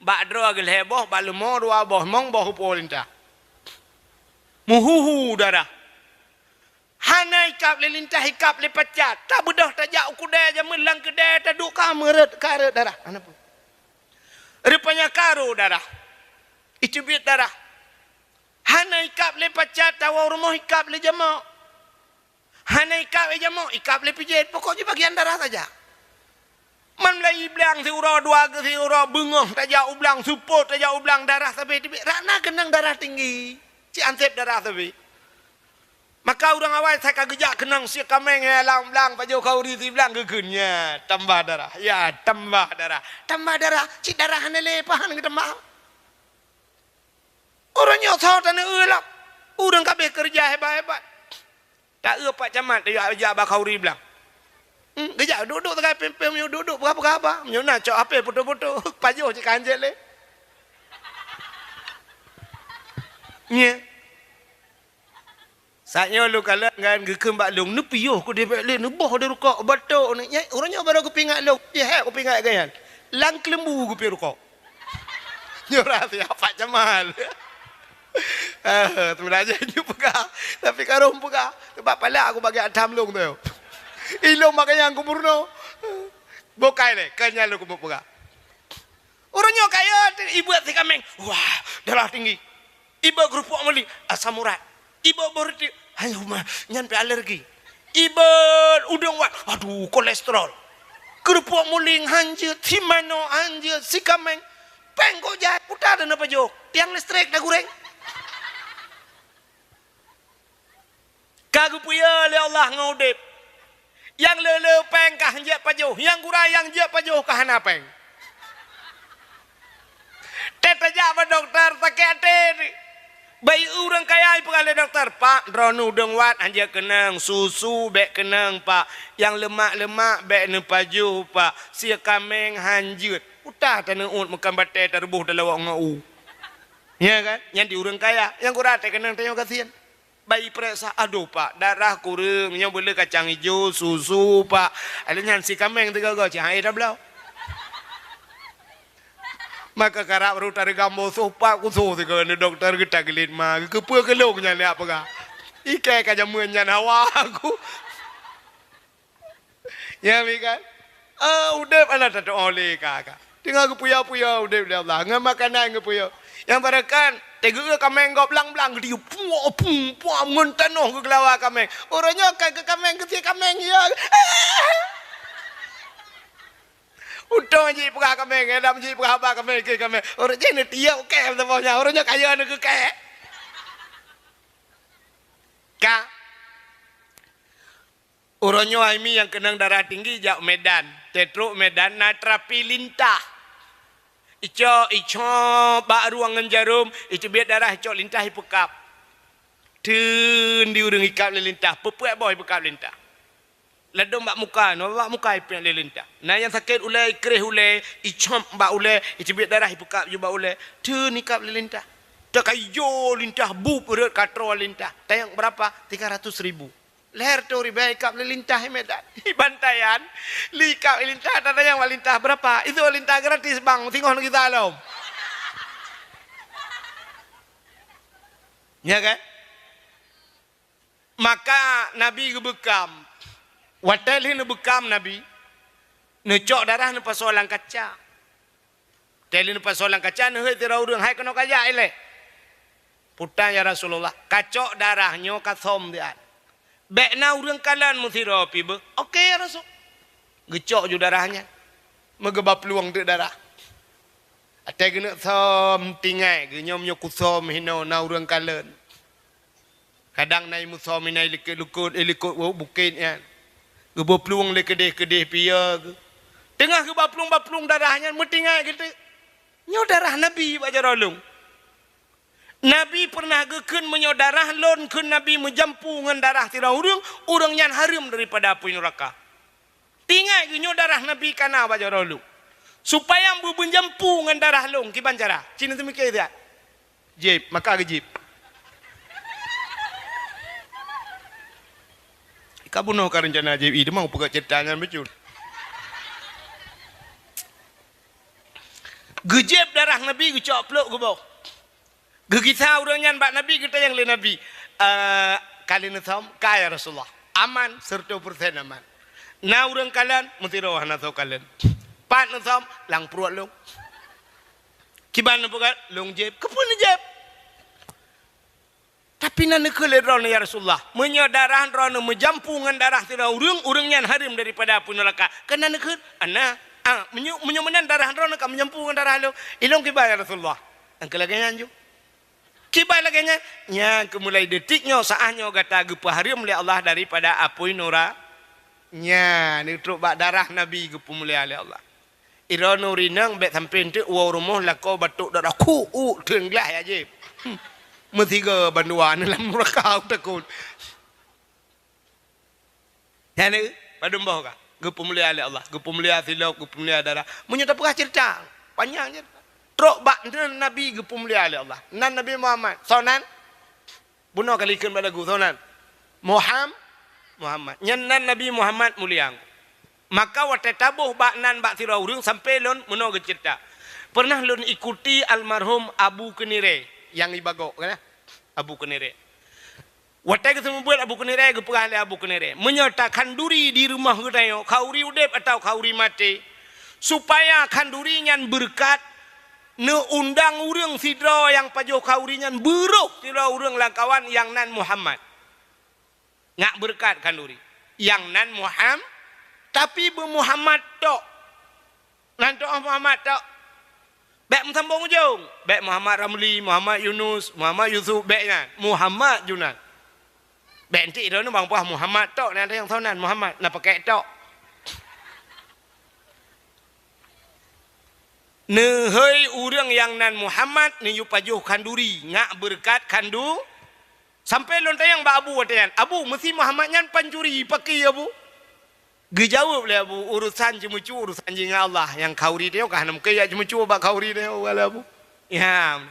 Bak dua gel heboh, bak lemah dua boh, mong boh upo lintah. Muhuhu darah. Hana ikap le lintah, ikap le pecat. Tak bedah tajak ukudai je melang kedai, taduk kameret karet darah. Apa? Rupanya karo darah. Itu biar darah. Hana ikap le pacat tawa rumah ikap le jamak. Hana ikap le jamak, ikap le pijit. Pokoknya bagian darah saja. Man mulai belang si urah dua ke si urah bengong. Tajak ublang support, tajak ublang darah sampai tiba. Rana kenang darah tinggi. Cik ansep darah sampai. Maka orang awal saya kagejak kenang si kameng lang belang. Pajau kau risi belang kegennya. Tambah darah. Ya tambah darah. Tambah darah. Cik darah hana lepahan ke tambah. Orangnya tahu tanah elak. Orang kabeh kerja hebat-hebat. Tak pak camat dia ajak bakau ri bilang. Gejak duduk tengah pempem nyu duduk berapa-apa. Nyu nak cok apa foto-foto. Pajo cik kanjel le. Nya. Saatnya lu kalau kan gekem bak long nu piyo ku depek le nu boh de rukok batok ni. Orangnya baru ku pingat lu. Ya hek ku pingat gayan. Lang kelembu ku pi rukok. Nyu rahsia pak Jamal. Sebenarnya you pegah tapi karung pegah sebab pala aku bagi atam long tu ilong makanya aku purno bokai le kanya lu aku pegah orangnya kaya ibu si kameng wah darah tinggi ibu kerupuk meli asam urat ibu borti ayo mah nyampe alergi ibu udang wat aduh kolesterol kerupuk muling hanjut timano hanjut si kameng pengko jat putar dan apa jok tiang listrik dah goreng kagu puya le Allah ngaudip yang lele peng kah hanjat pajuh yang gurai yang jat pajuh kah hana peng tetajak ba dokter takete bayi urang kaya pegale dokter pak dronu deng wat hanjat kenang susu bek kenang pak yang lemak-lemak bek ne pajuh pak sia kameng hanjut utah tanah ut makan bate terbuh dalam wang ngau ya kan yang di urang kaya yang gurai te kenang tanya kasihan bayi periksa, aduh pak, darah kurang, yang boleh kacang hijau, susu pak, ada yang si kameng tiga gak, cahaya dah belau. Maka karap baru tarik gambar sopak kusuh tiga ni dokter kita gelit mah, kepua kelongnya ni apa kah? Ikai kajamuannya nawa aku. Ya kan? Udah mana tak oleh kakak. Tinggal kepuya-puya udah Allah, ngam makanan kepuya. Yang barakan tega kameng gop belang-belang dia puang mentanoh ke kelawa kameng. Orangnya ke kameng ke kameng ya. Untung je perah kami, ngedam je perah abah kami ke kami. Orang je ni tiap ke semuanya. Orangnya kaya ni ke ke. Ka. Orangnya Aimi yang kenang darah tinggi jak Medan, Tetruk Medan natrapi lintah. Ico bak ruangan jarum, ico biar darah ico lintah ipekap. Tun di urang ikap lintah, pepuak boy bekap lintah. Ladong bak muka, no bak muka ipin lintah. Nah yang sakit ulai, kereh ulai, icom bak ulai, icibit darah ipukap juga ulai. Tu nikap lintah. Tak kayo lintah bu perut katro lintah. Tayang berapa? 300,000. Leher tu riba ikap lintah Medan. Bantayan, likap lintah tak tayang lintah berapa? Itu lintah gratis bang, tengok kita lo. Ya kan? Maka Nabi gebekam. Watel ini bekam Nabi. Necok darah ni pasolan kaca. Teli ni pasolan kaca ni hei tira urang hai kena kaya ile. Putan ya Rasulullah. Kacok darahnya kathom dia. Bekna urang kalan muthira pi be. Okey ya Rasul. Gecok ju darahnya. Megebab peluang tu darah. Ate kena thom tingai genyom nyo kuthom hino na urang kalan. Kadang nai muthom nai likut bukitnya. Gebab peluang le kedeh pia. Tengah gebab peluang darahnya metingai gitu. Nyo darah Nabi baca rolong. Nabi pernah geken menyo darah lon ke Nabi menjampu dengan darah tira urang yang haram daripada api neraka. Tingai nyo darah Nabi kana baca rolong. Supaya ambu menjampu dengan darah long ki bancara. Cina tu mikir dia. Jip, maka ke jip. Kabunuh ka rencana ajaib ini mau pegat ceritanya betul. Gejeb darah Nabi gecok peluk ke bawah. Gegisa urangnya bak Nabi kita yang le Nabi. Kali ni thom kaya Rasulullah. Aman 100% aman. Na urang kalian mesti rawah na thau kalian. Pat na thom lang pruat long. Kiban na pegat long jeb. Kepun jeb. Tapi nak nekele rona ya Rasulullah. Menyodarah rona menjampungan darah tira urang-urangnya harim daripada api neraka. Kena nekele ana menyomenan darah rona ka menjampungan darah lo. Ilong kiba ya Rasulullah. Angkel lagi nyanju. Kiba lagi nya kemulai detiknya saahnya kata gepa harim oleh Allah daripada api neraka. Nya ni truk bak darah Nabi gepa mulia oleh Allah. Irano rinang bet sampai tu uang rumah lako batuk darah ku tenglah ya je. Metiga banduan dalam mereka takut. Yani padum bawah ka. Gepu mulia oleh Allah, gepu mulia silap, gepu mulia darah. Munyo tak pernah cerita, panjang je. Trok bak Nabi gepu mulia oleh Allah. Nan Nabi Muhammad, sonan. Bunuh kali ikan pada gu sonan. Muhammad. Nyan Nabi Muhammad mulia. Maka waktu tabuh bak nan bak tira urang sampai lon muno ke cerita. Pernah lon ikuti almarhum Abu Kenire. Yang ibago kan Abu Kenire. Waktu kita membuat Abu Kenire ke perahli Abu Kenire menyertakan duri di rumah kita kauri udep atau kauri mati supaya kanduri nyan berkat ne undang urang sidra yang pajo kauri nyan buruk sidra urang langkawan yang nan Muhammad ngak berkat kanduri yang nan Muhammad tapi be Muhammad tok nan tok Muhammad tok. Bek sambung ujung. Bek Muhammad Ramli, Muhammad Yunus, Muhammad Yusuf, beknya Muhammad Junan. Bek nanti dia ni bang puah Muhammad tok, nanti yang tahu nan Muhammad nak pakai tok. Nehoi urang yang nan Muhammad ni yu pajuh kanduri, ngak berkat kandu. Sampai lontar yang ba Abu watayan. Abu mesti Muhammad nyan pancuri pakai Abu. Gejawab le Abu urusan jemucu urusan dengan Allah yang kauri dia kah nam kaya jemucu bak kauri dia wala Abu. Ya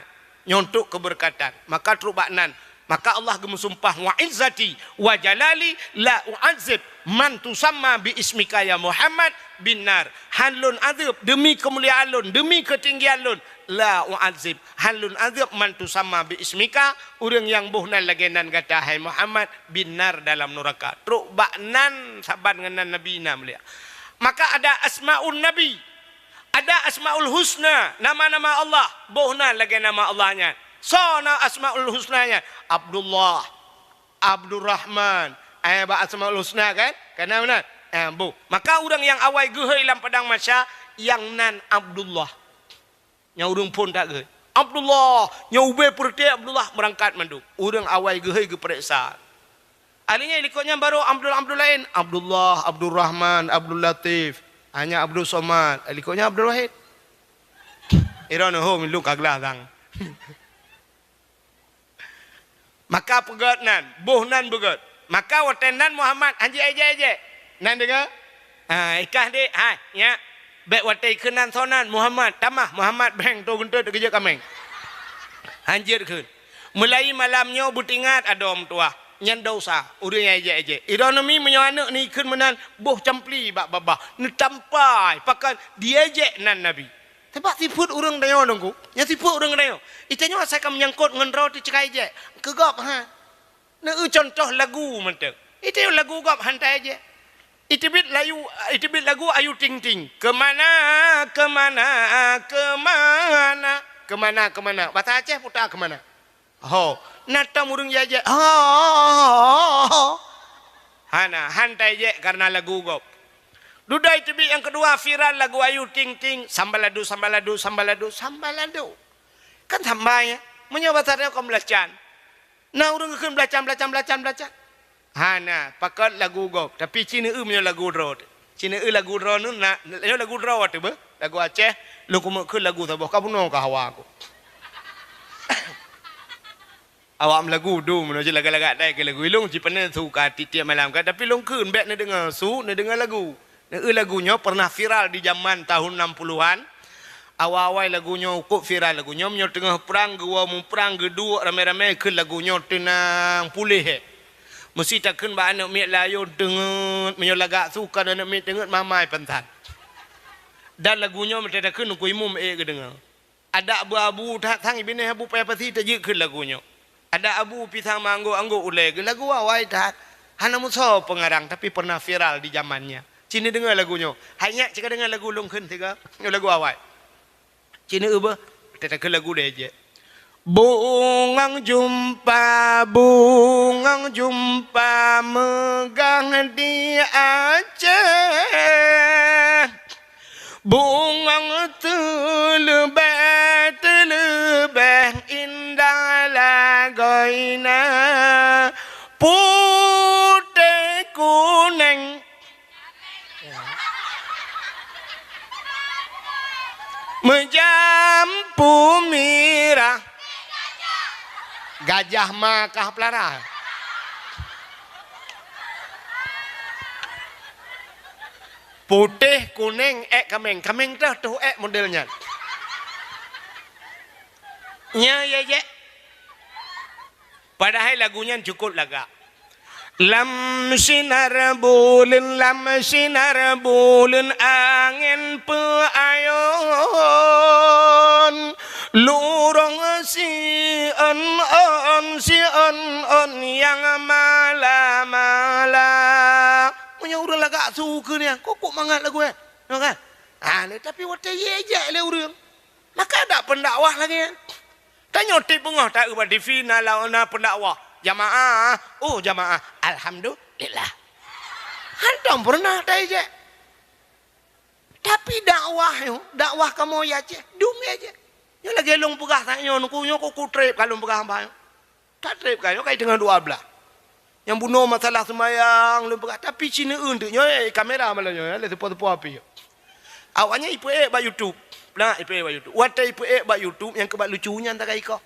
nyontok keberkatan. Maka trubaknan. Maka Allah gemusumpah wa izzati wa jalali la u'adzib man tusamma bi ismika ya Muhammad bin nar. Halun azib demi kemuliaan lun, demi ketinggian lun la u'adzib halun azib man tusamma bi ismika urang yang buhnan lagenan kata hai Muhammad bin nar dalam neraka. Truk baknan saban dengan Nabi na mulia. Maka ada asmaul Nabi, ada asmaul husna, nama-nama Allah buhnan lagi nama Allahnya. Sona asmaul husnanya Abdullah, Abdurrahman, ba asmaul husna kan? Karena benar. Bu. Maka orang yang awal gehoi dalam padang masya yang nan Abdullah. Yang urang pun tak ge. Abdullah, yang ube perti Abdullah berangkat manduk. Urang awai gehei ge periksa. Alinya ikutnya baru Abdul lain. Abdullah, Abdul Rahman, Abdul Latif. Hanya Abdul Somad. Ikutnya Abdul Wahid. Irana ho milu kaglah tang. Maka pegat nan, boh nan begat. Maka watenan Muhammad anji aje. Nan dengar? Ikah dek, ya. Bek watai kenan sonan Muhammad, tamah Muhammad beng tu guntur tu kerja kameng. Anjir kun. Mulai malamnya butingat adom tua. Nyan dosa, urang aje. Irana mi menyo anak ni kun menan boh campli bak babah. Ni tampai pakan dia je nan Nabi. Sebab siput urang dayo nunggu. Ya siput urang dayo. Itanya saya akan menyangkut ngan roti cekai je. Kegap ha. Na contoh lagu mentek. Itu lagu gap hantai aje. Itibit lagu ayu ting ting. Kemana. Bahasa Aceh putar kemana? Ho. Nata murung ya aje. Hana hantai aje karena lagu gap. Duda itibit yang kedua viral lagu ayu ting ting. Sambaladu. Kan tambahnya. Menyobatnya kau belacan. Nah orang akan belacan. Hana, pakat lagu gop. Tapi Cina punya lagu draw. Cina lagu draw nu nak lagu draw tu ber. Lagu Aceh, lu kumak ke lagu tabah. Kau puno kah hawa aku. Awak lagu du, mana je laga-laga dai ke lagu. Ilung cipana suka tiap malam kan. Tapi long kun bet nak dengar nak dengar lagu. Nak lagunya pernah viral di zaman tahun 60-an. Awal-awal lagunya kok viral lagunya. Menyo tengah perang gua mu perang gedua ramai-ramai ke lagunya tenang pulih. Mesti takkan ba anak mek layo denget menyo lagak suka anak mek denget mamai pentan. Dan lagunya mesti takkan ku imum ke dengar. Ada abu-abu tang ibine abu payah pasti tajik ke lagunya. Ada abu pisang manggo anggo ulai ke lagu awai tat. Hana muso pengarang tapi pernah viral di zamannya. Cina dengar lagunya. Hanya cakap dengar lagu longkeun tiga lagu awai. Cina ubah takkan lagu dia je. Bungang jumpa megang di Aceh. Bungang telebeh indah lagoina. Putih kuning menjampu mirah. Gajah makah pelara. Putih kuning kameng tu modelnya. Ya. Padahal lagunya cukup laga. Lam sinar bulin angin peayon. Lurong si on yang mala. Punya urang lagak suka ni. Kok mangat lagu kan? Kan? Tapi waktu ye le urang. Maka ada pendakwah lagi. Tanya tip pengah tak ubah di final lawan pendakwah. Jamaah. Oh jamaah. Alhamdulillah. Hantam pernah tak je. Tapi dakwah kamu ya je. Dumi aja. Yang lagi long pegah tanya nukunya kok trip kalau pegah hamba. Tak trip kayo kai dengan 12. Yang bunuh masalah semayang long pegah tapi Cina untuknya kamera malahnya le tepo api. Awaknya ipu ba YouTube. Nah ipu ba YouTube. Wata ipu ba YouTube yang kebat lucunya antara iko.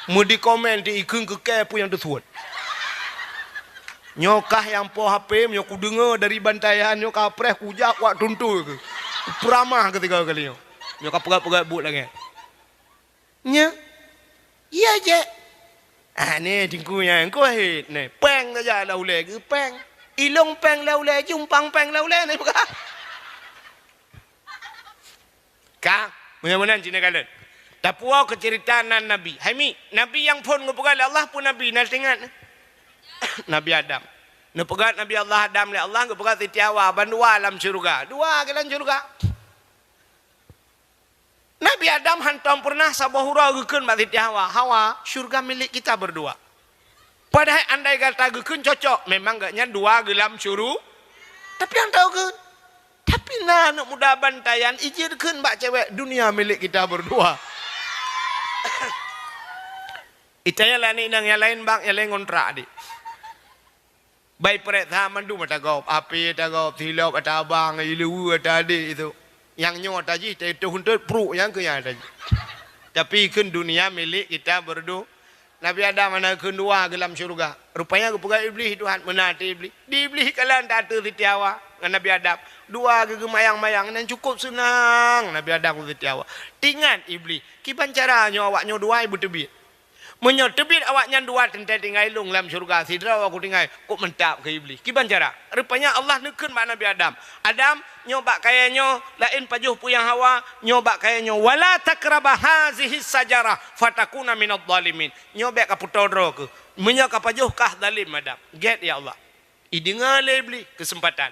Mudi komen di ikung ke pu yang tersuat. Nyokah yang po HP nyoku dengar dari bantaian nyokah preh kujak wak tuntu ke. Peramah ketika kali nyo. Nyokah pegat-pegat but lagi. Nya. Iya je. Ni tingkunya engko hit ni. Peng saja laule ke peng. Ilong peng laule jumpang peng laule ni bukan. Ka, mudah-mudahan Cina kalian. Tapuau keceritaan Nabi. Haimi, Nabi yang pun ngepegat Allah pun Nabi nak ingat. Nabi Adam. Ngepegat Nabi Allah Adam le Allah ngepegat titiawa bandua alam syurga. Dua ke dalam syurga. Nabi Adam hantam pernah sabahura gekeun mak titiawa. Hawa, syurga milik kita berdua. Padahal andai kata gekeun cocok, memang gaknya dua gelam syuru. Tapi yang tahu kan Tapi nak muda bantayan ijirkan bak cewek dunia milik kita berdua. Itanya lah ni nang yang lain bang yang lain kontrak di. Baik perek zaman tu mata gop api ta gop tilap ada abang ilu ada adik itu. Yang nyot aja itu huntur pro yang ke yang ada. Tapi kan dunia milik kita berdua. Nabi Adam mana kedua dalam syurga. Rupanya kepugai iblis Tuhan menati iblis. Di iblis kalian tak ada setiawa dengan Nabi Adam. Dua gemayang-mayang dan cukup senang Nabi Adam setiawa. Tingan iblis. Kiban caranya awaknya dua ibu tebit. Menyotebit awaknya dua tentai tinggal ilung dalam syurga. Sidra aku tinggal kok mentap ke iblis. Kiban cara? Rupanya Allah neken mak Nabi Adam. Adam nyobak kayanya lain pajuh puyang Hawa nyobak kayanya wala takrabah hazihi sajarah fatakuna minadh dhalimin. Nyobak ka putodro ke. Menyak ka pajuh kah zalim Adam. Get ya Allah. Idengar le iblis kesempatan.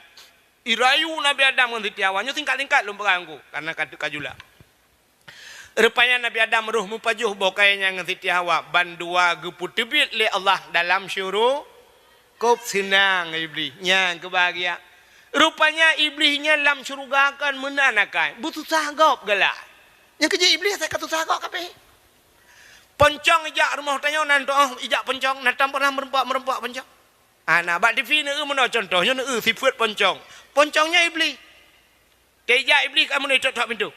Irayu Nabi Adam ngan setiawanya tingkat-tingkat lum perangku karena katu kajula. Rupanya Nabi Adam ruh mupajuh bokainya ngan Siti Hawa bandua geput tebit le Allah dalam syurga kop senang iblis nya kebahagia. Rupanya iblisnya dalam syurga akan menanakai butuh sahgop galak. Yang kerja iblis saya kata sahgop kabeh. Poncong ijak rumah tanya nanto ijak poncong natam pernah merempak poncong. Ana bak TV ne meno contohnya ne sifat poncong. Poncongnya iblis. Tejak iblis kamu ni tok pintu.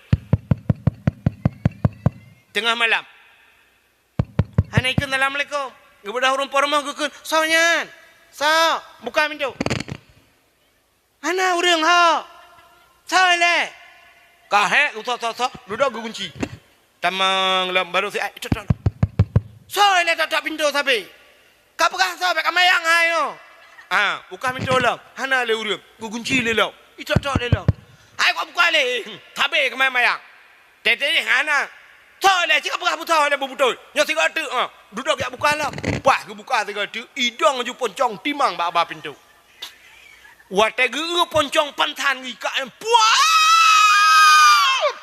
Tengah malam. Hanaikan Assalamualaikum. Kepada orang pormah kekun. Sawnyan. Saw. Buka pintu. Hana urang ha. Saw le. Kahek utok. Duduk kunci. Tamang lam baru si tok. Saw le tak pintu sapi. Kapakah saw pak mayang ayo. Buka pintu lam. Hana le urang. Kunci le lam. Tok le lam. Ai kau buka le. Tabe ke mayang. Tete hana. Toleh cik apa buta le betul. Nya tiga tu duduk yak buka lah. Pas ke buka tiga tu idong ju poncong timang ba pintu. Wate ge poncong pantan gi ka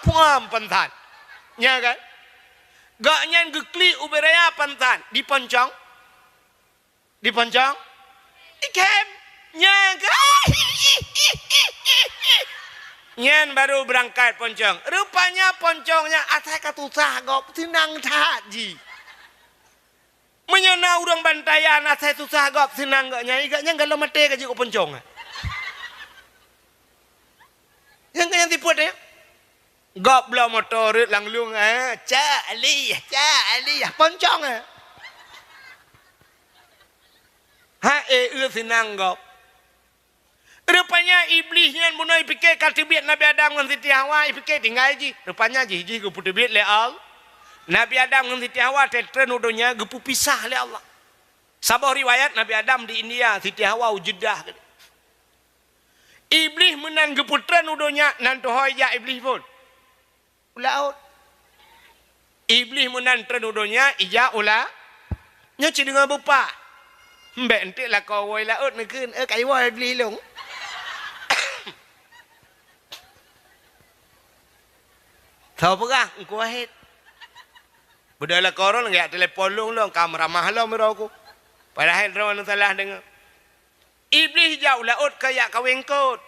puam pantan. Nya kan? Gak nyan ge kli uberaya pantan di poncong. Di poncong. Ikem. Nya kan? Nyan baru berangkat poncong. Rupanya poncongnya atai katusah gop senang taji. Menyana urang bantayan atai susah gop senang gak nyai gaknya kalau mate kaji ko poncong. Yang kaya tipu deh. Gop bela motor langlung Cak Ali poncong senang gop. Rupanya iblisnya munai fikir katibit Nabi Adam dengan Siti Hawa fikir tinggal ji. Rupanya ji gepu tebit le Allah. Nabi Adam dengan Siti Hawa tetren udonya gepu pisah le Allah. Sabah riwayat Nabi Adam di India, Siti Hawa Jeddah. Iblis menan gepu tren udonya nan tohoi ya iblis pun. Ulaut. Iblis menan tren udonya ija ula. Nya ci dengan bupa. Mbek entik lah kau woi laut nekeun kai woi iblis long. Tahu pegah engkau wahid. Bedala koron enggak telepon long kamera mahal merauku. Padahal rawan salah dengar. Iblis jauh laut kayak kawengkot.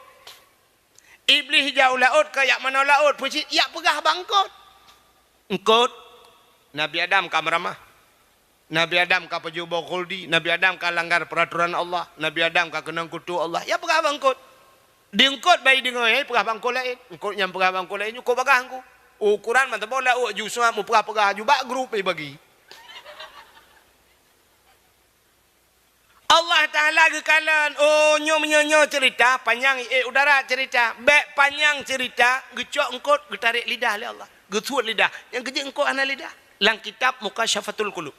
Iblis jauh laut kayak mana laut pucit ya pegah bangkot. Engkot Nabi Adam kamera mah. Nabi Adam ka pejubo khuldi, Nabi Adam ka langgar peraturan Allah, Nabi Adam ka kenang kutu Allah. Ya pegah bangkot. Diengkot bayi dengar pegah bangkot lain. Engkot yang pegah bangkot lain kau pegah engkau. Ukuran mantap bola justru mau pegah juga grup bagi. Allah Taala gekalan nyo cerita panjang udara cerita bek panjang cerita gecok engkot getarik lidah oleh Allah gesuat lidah yang kerja engkot hana lidah lang kitab Mukasyafatul Qulub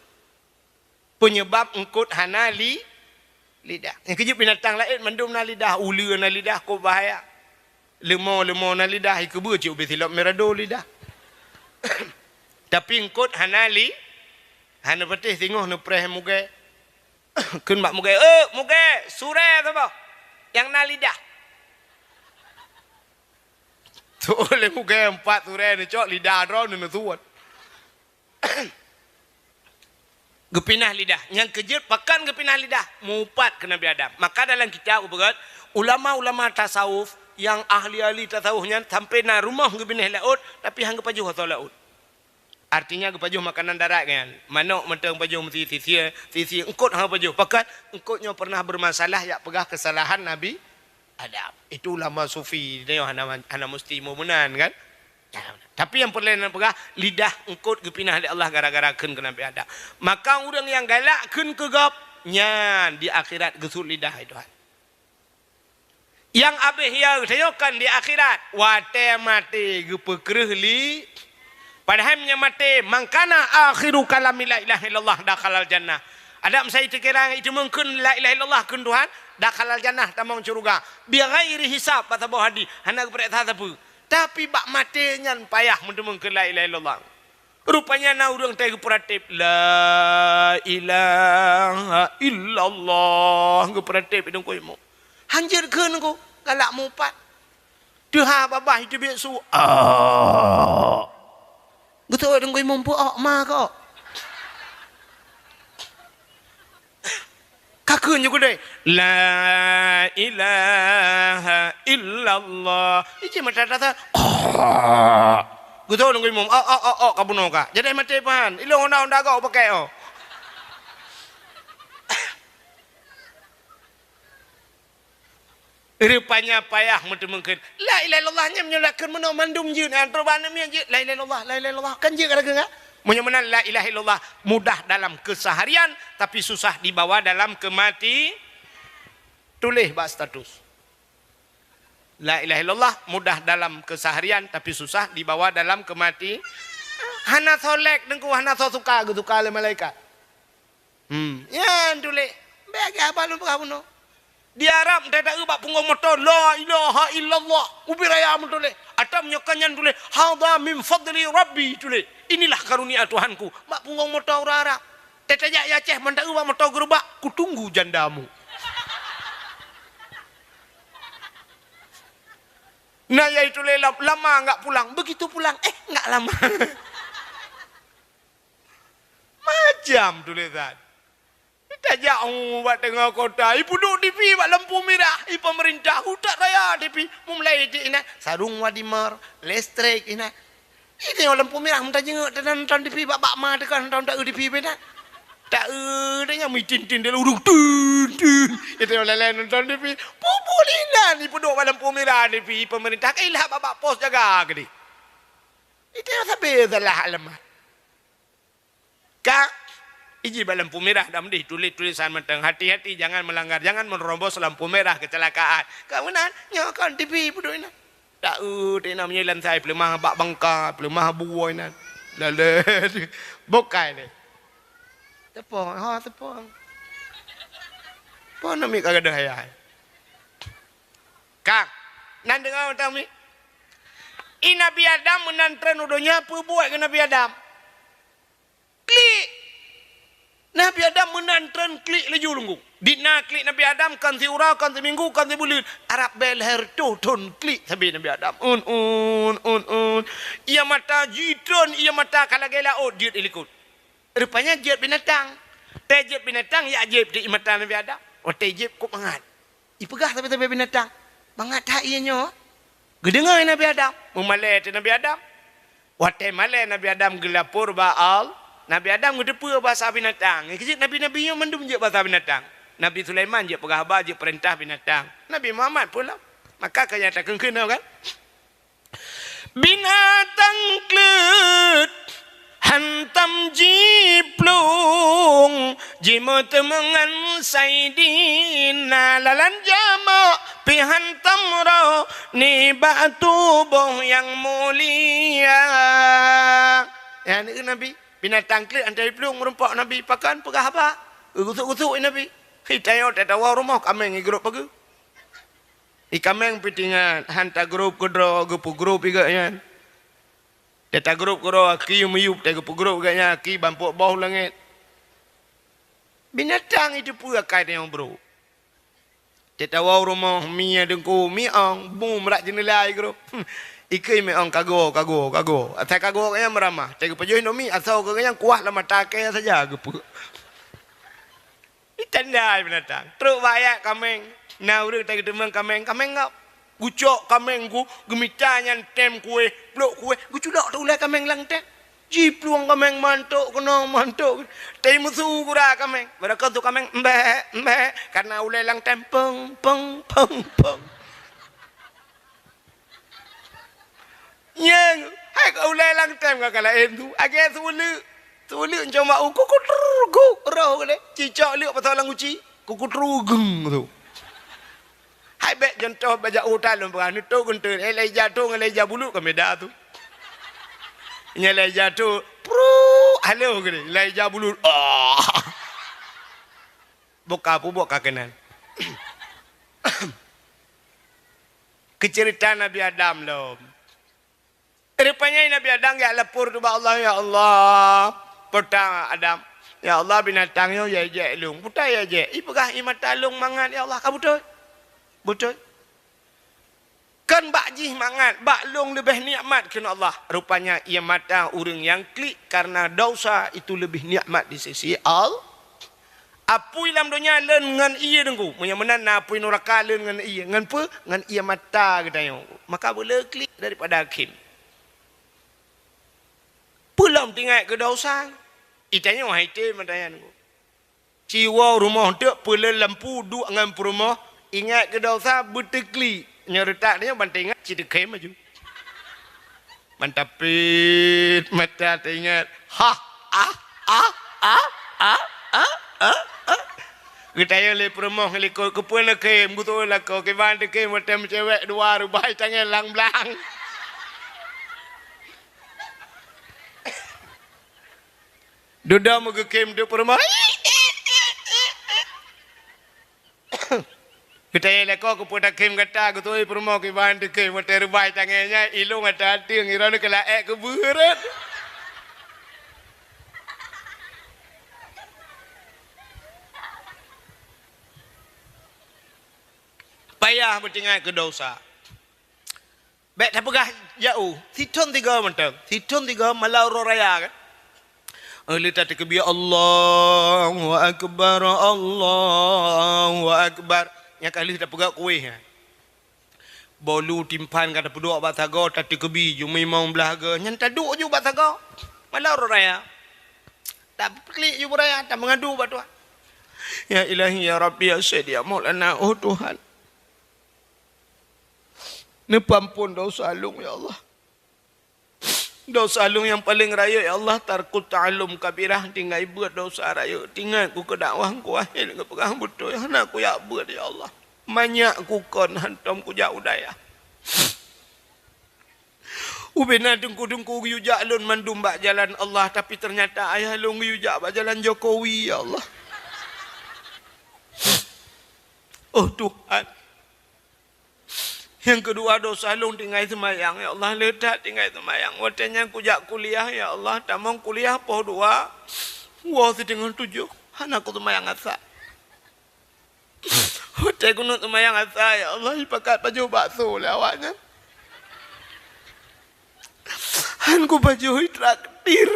penyebab engkot hana lidah yang kerja binatang lain mendum na lidah ula na lidah kau bahaya lemau na lidah ikebur cik ubi silap merado lidah. Tapi engkot hana hana petih tengok nu preh muge. Kun mak muge sure tu apa? Yang na lidah. Tu oleh muge 4 sure ni cok lidah ro nu tuan. Gepinah lidah. Yang kejut pakan gepinah lidah. Mupat ke Nabi Adam. Maka dalam kitab uberat ulama-ulama tasawuf yang ahli-ahli tasawufnya sampai na rumah ke binah laut tapi hang pajuh atau laut. Artinya ke pajuh makanan darat kan. Manuk mentang pajuh mesti sisi engkut hang pajuh. Pakat engkutnya pernah bermasalah yak pegah kesalahan Nabi Adam. Itu ulama sufi dia hana mesti mu'minan kan. Tapi yang perlu nak pegah lidah engkut ke pinah oleh Allah gara-gara keun ke Nabi Adam. Maka orang yang galak keun ke gap nyan di akhirat gesut lidah itu. Yang abih ya tayokan di akhirat wate mati gepekreh li padahal mati mangkana akhiru kalami la ilaha illallah dakhalal jannah. Ada saya kira itu mungkin la ilaha illallah kun Tuhan dakhalal jannah tamang surga bi ghairi hisab kata bawah hadi hana kepercayaan apa. Tapi bak mati nyan payah mungkin la ilaha illallah. Rupanya na urang teh geperatip la ilaha illallah geperatip idung koy mo. Hanjir keun ko galak mupat. Tuha babah itu biasa. Betul dong kau mampu ma kau. Kakun juga deh. La ilaha illallah. Ini macam kata. Betul dong kau mampu. Kamu noka. Jadi mati pan. Ilong onda kau pakai oh. Rupanya payah mungkin. La ilaha illallahnya menyolakkan mana mandum je antara mana je la ilaha illallah kan je kata enggak. Menyamanan la ilaha illallah mudah dalam keseharian tapi susah dibawa dalam kemati. Tulis bak status. La ilaha illallah mudah dalam keseharian tapi susah dibawa dalam kemati. Hana solek dengku hana suka gitu kali malaikat. Ya tulis. Bagi apa lu kamu no? Di Arab tidak ubah punggung motor la ilaha illallah ubiraya mutule atau menyokannya tule hadza min fadli rabbi tule inilah karunia Tuhanku mak punggung motor Arab tetejak ya ceh mendak ubah motor gerobak kutunggu jandamu. Nah ya itu lama enggak pulang begitu pulang enggak lama. Macam tulisan kita jauh buat tengah kota. Ibu duduk TV buat lampu merah. Ibu pemerintah hutak raya TV. Mulai di ini sarung wadimar, listrik ini. Ini lampu merah minta jenguk dan nonton TV buat bakma tekan nonton tak TV beda. Tak dia mitin-tin dia urut tun. Itu lain nonton TV. Populinan ibu duduk buat lampu merah TV pemerintah kailah bapak pos jaga gede. Itu sampai salah alamat. Kak iji lampu merah dam deh tulisan menteng hati-hati jangan melanggar jangan menerobos lampu merah kecelakaan kamu nak nyokan TV bodoh ini tak dia namanya lan saya pelemah bak bangka pelemah buah ini lalu bokai ni tepung tepung nami kagak ada hayai kak nan dengar tahu ni Nabi Adam menantren udonya apa buat ke Nabi Adam klik Nabi Adam menantren klik leju lunggu. Dina klik Nabi Adam kan si ura kan si minggu kan si bulan. Arab belher ton klik sabi Nabi Adam. Ia mata jidron ia mata kalagela oh jid ilikut. Rupanya jid binatang. Tejib binatang ya jib di mata Nabi Adam. Oh tejib kok mangat. Ipegah tapi binatang. Mangat tak ianya. Gedengar Nabi Adam. Memalai Nabi Adam. Wate malai Nabi Adam gelapur ba'al. Nabi Adam ngedepa bahasa binatang. Kecil Nabi-Nabi yang mendum je bahasa binatang. Nabi Sulaiman je pegahbar je perintah binatang. Nabi Muhammad pula. Maka kaya tak kena kan? Binatang klet hantam jiplung jimut mengan saidina lalan jama pihantam roh ni batu boh yang mulia. Ya ni Nabi binatang klik antai pelung merempak Nabi pakan pegah apa? Gusuk-gusuk Nabi. Hitayo tetawa rumah kameng grup pagi. Kameng pitingan hantar grup kedro gepu grup juga ya. Teta grup kedro ki meyup tega grup gaknya ki bampuk bau langit. Binatang itu pula kait yang bro. Tetawa rumah mia dengku miang bum rak jenela grup. Ikai me ong kago. Atai kago kaya meramah. Tega pajoy no mi asal kaya kuat lama take saja gepu. Itandai binatang. Teruk bayak kameng. Nah urang tega demang kameng ngap. Gucok kameng ku, gemita nyantem kue, peluk kue, gucudak tu ulai kameng lang tem. Jipluang kameng mantuk, kena mantuk. Tapi musuh kura kameng. Mereka tu kameng, mbak, karena ulai lang tem, peng. Yang, hai kau ulai lang tem kakala tu. Agak sulit cuma kukutruggu, roh kale. Cicak liuk pasal lang uci, kukutruggung tu. Hai bek contoh baca utalum berani tu guntur elai jatuh ngelai jabulu kami dah tu. Ngelai jatuh, halo gini, elai jabulu. Buka kenan. Kecerita Nabi Adam loh. Rupanya Nabi Adam ya lapor tu Allah ya Allah. Pertama Adam, ya Allah binatangnya ya je lung. Putai ya je. Ipakah imat talung mangan ya Allah kamu tu. Betul. Kan bakjih mangat, baklong lebih nikmat kena Allah. Rupanya ia mata orang yang klik karena dosa itu lebih nikmat di sisi Allah. Apui dalam dunia len dengan ia dengku. Menyamenan apui neraka len dengan ia. Dengan apa? Dengan ia mata katanya. Maka boleh klik daripada hakim. Pulang tinggal ke dosa. Itanya wahai te matanya dengku. Ciwa rumah tak pula lampu duk dengan rumah. Ingat ke dosa bertekli. Nyeretak dia bantai ingat cerita kem maju. Mantapit mata teringat. Kita yang le permoh le ko kepuna kem gutu la ko ke bande kem macam cewek dua rubai tangan lang blang. Duda mo ke kem de permoh. Kita yang lekor kepada kem kata aku tu permo ke bahan dekai motor baik tangannya ilung ada ting irana kala ke berat. Payah bertinggal ke dosa. Baik tak pegah jauh. Siton tiga mentang. Siton tiga malau raya kan. Lihat kebiya Allahu Akbar Allahu Akbar. Yang kali tak pegak kuih. Bolu timpan kata peduk bataga tadi kebi jumai mau belaga. Yang taduk je bataga. Malah raya. Tak klik je raya tak mengadu batu. Ya Ilahi ya Rabbi ya Sayyid ya Maulana oh Tuhan. Ni pampun dosa alung ya Allah. Dosa alung yang paling raya ya Allah tarkut ta'alum kabirah tinggal buat dosa raya tinggal ku ke dakwah ku akhir ke pegang betul anak ku ya buat ya Allah banyak ku kon hantam ku jauh daya ubena dengku yujak lun mandum bak jalan Allah tapi ternyata ayah lun yujak bak jalan Jokowi ya Allah. Oh Tuhan. Yang kedua dosa lung tinggal semayang ya Allah letak tinggal semayang. Waktunya kujak kuliah ya Allah tamang kuliah poh dua. Wah setengah 7 anakku semayang asa. Waktu aku nak semayang asa ya Allah pakai baju bakso lawaknya. Anku baju traktir.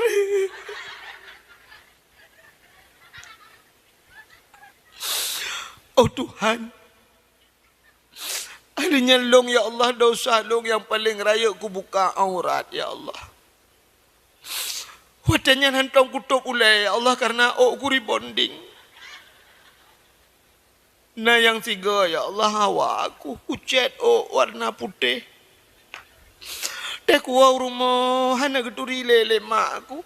Oh Tuhan. Adanya long ya Allah dosa long yang paling raya ku buka aurat ya Allah. Wadanya hantong kutuk ulai ya Allah karena ku rebonding. Nah yang tiga ya Allah hawa aku kucet warna putih. Tek wow rumah hana geturi lele mak aku.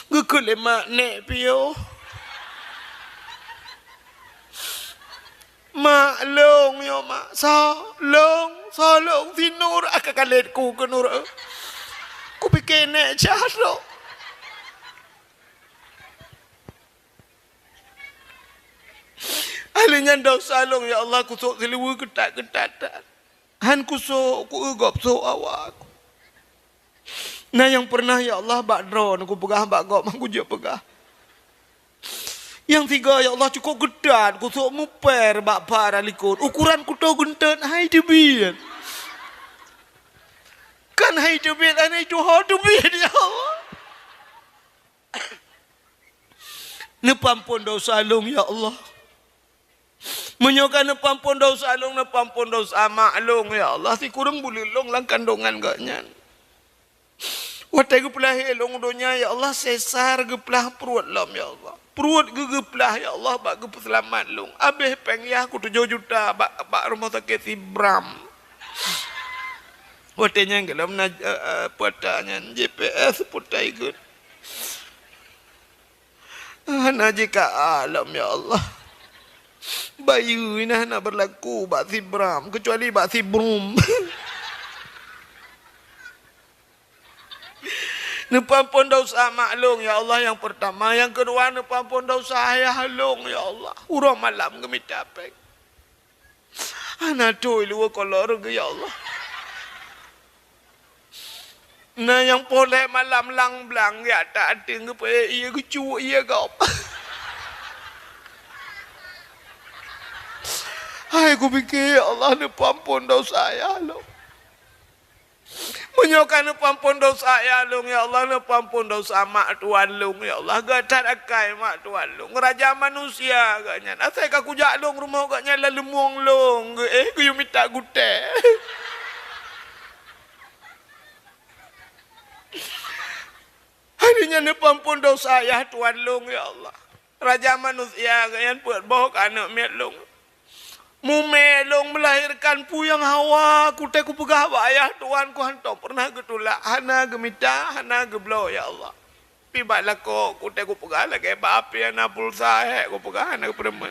Gekele mak nek pio. Mak long yo mak long sinur akakalet ku ke nur. Ku pikir nek jahat lo. Alinya dosa long ya Allah ku sok seliwu ketat. Han ku sok ku egop sok awak. Nah yang pernah ya Allah bak drone ku pegah bak gop aku je pegah. Yang tiga ya Allah cukup gedan ku sok muper bak para likut ukuran ku to gunten hai debian kan hai debian anai tu ho debian ya Allah ne pampun dosa long ya Allah Menyokan pampun dosa long na pampun dosa maklong ya Allah si kurang boleh long lang kandungan gaknya. Watai geplah long donya ya Allah sesar geplah perut lam ya Allah. Perut geplah ya Allah bak gep selamat long. Abeh pengyah ku 7 juta bak rumah sakit si Bram. Watainya dalam patanya GPS putai good. Najika alam ya Allah. Bayu ini nak berlaku bak si Bram kecuali bak si Brum. Nepampun dosa maklong ya Allah yang pertama, yang kedua nepampun dosa ayah halong ya Allah. Urang malam gemitapek. Ana tu lu kolor ge ya Allah. Nah yang poleh malam lang blang ya tak ada ke iya kecu iya kau. Hai aku fikir ya Allah ni pampun dosa saya lo. Menyokan ni pampun dosa saya lo ya Allah ni pampun dosa mak tuan lo ya Allah gatat akai mak tuan lo. Raja manusia agaknya. Asai ka kujak lo rumah agaknya lalu muang lo. Ku you minta gute. Harinya ni pampun dosa ya tuan lo ya Allah. Raja manusia agaknya buat bohong anak miat lo. Mumelong melahirkan puyang Hawa kutai ku pegah ayah tuan ku hantar pernah getulak hana gemita hana geblo ya Allah pibak lako kutai ku pegah lagi bapi hana pulsa ku pegah hana kepereman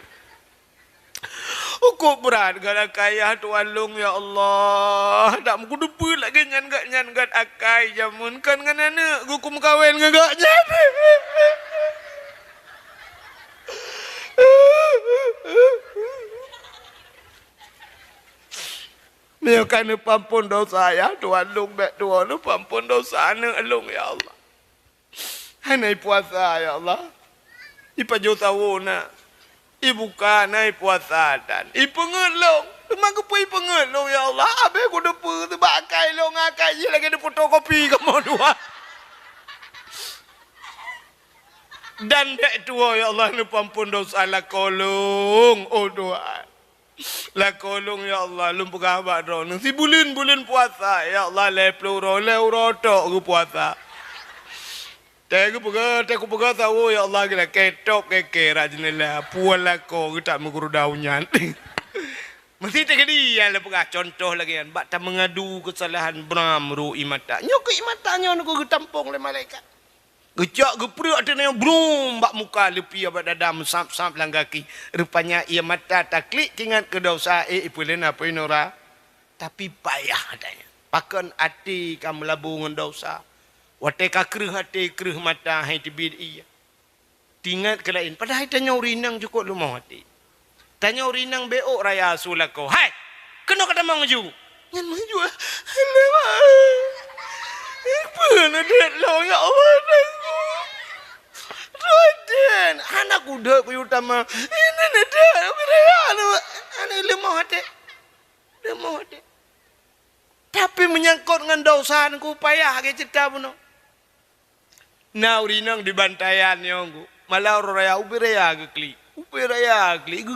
ku berat gara kaya tuan long ya Allah tak mu depu lagi nyan gat akai jamun kan nganana ku kawin ngagak nyan. Mereka ni pampun dosa ya tuan long bek tuan ni pampun dosa ni long ya Allah. Hanai puasa ya Allah. Ipa jo tawona. Ibuka nai puasa dan ipengelong. Memang ke pui pengelong ya Allah. Abe ku depu tu bakai long akai je lagi ada fotokopi kamu dua. Dan bek tua ya Allah ni pampun dosa la kolong oh doa. La kolong ya Allah lum pegawat ro si bulan puasa ya Allah le pluro tok ku puasa ku pega tahu ya Allah kira ketok keke rajinela puala ko kita menguru daunnya mesti tegedi ya le pega contoh lagi kan bak tak mengadu kesalahan Bram ru imata nyok imatanya ku tampung le malaikat gejak geprek ada yang brum bak muka lepi abad dadam sap-sap lang kaki rupanya ia mata tak klik ingat ke dosa ipulen apa inora tapi payah adanya pakan hati kamu labungan dosa wate ka kreh hati kreh mata hai tibid iya tingat ke lain padahal tanya urinang cukup lu mau hati tanya urinang beok raya sulako hai kena kata mau ngaju ngan maju lewa Ipan ada lo ya Allah aku. Roden anak udah ku utama. Ini ada anak lemah hati. Tapi menyangkut dengan dosaanku payah ke cerita puno. Nah urinang di bantayan nyongku. Malah raya ubiraya kekli.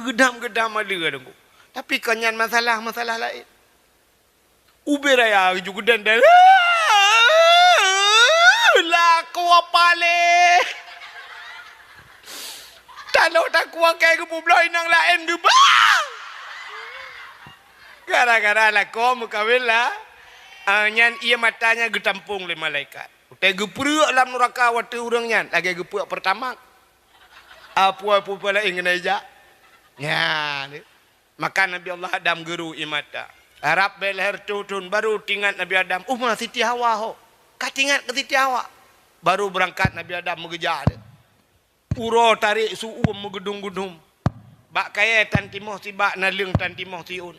Gedam-gedam ada kadangku. Tapi kanyan masalah lain. Ubiraya juga dan laku apa le? Kalau tak kuat kayak ke publai nang lain ke bang. Gara-gara laku mukawin lah. Nyan ia matanya getampung le malaikat. Utai geprek dalam neraka waktu orangnya. Lagi geprek pertama. Apa-apa pula ingin aja. Ya. Maka Nabi Allah Adam geru imata. Harap belher tutun baru tinggal Nabi Adam. Umar Siti Hawa ho. Katingat ke Siti Hawa. Baru berangkat Nabi Adam mengejar dia. Uro tarik su'um megedung-gedung. Bak kaya tan timoh si bak nalung tan timoh si un.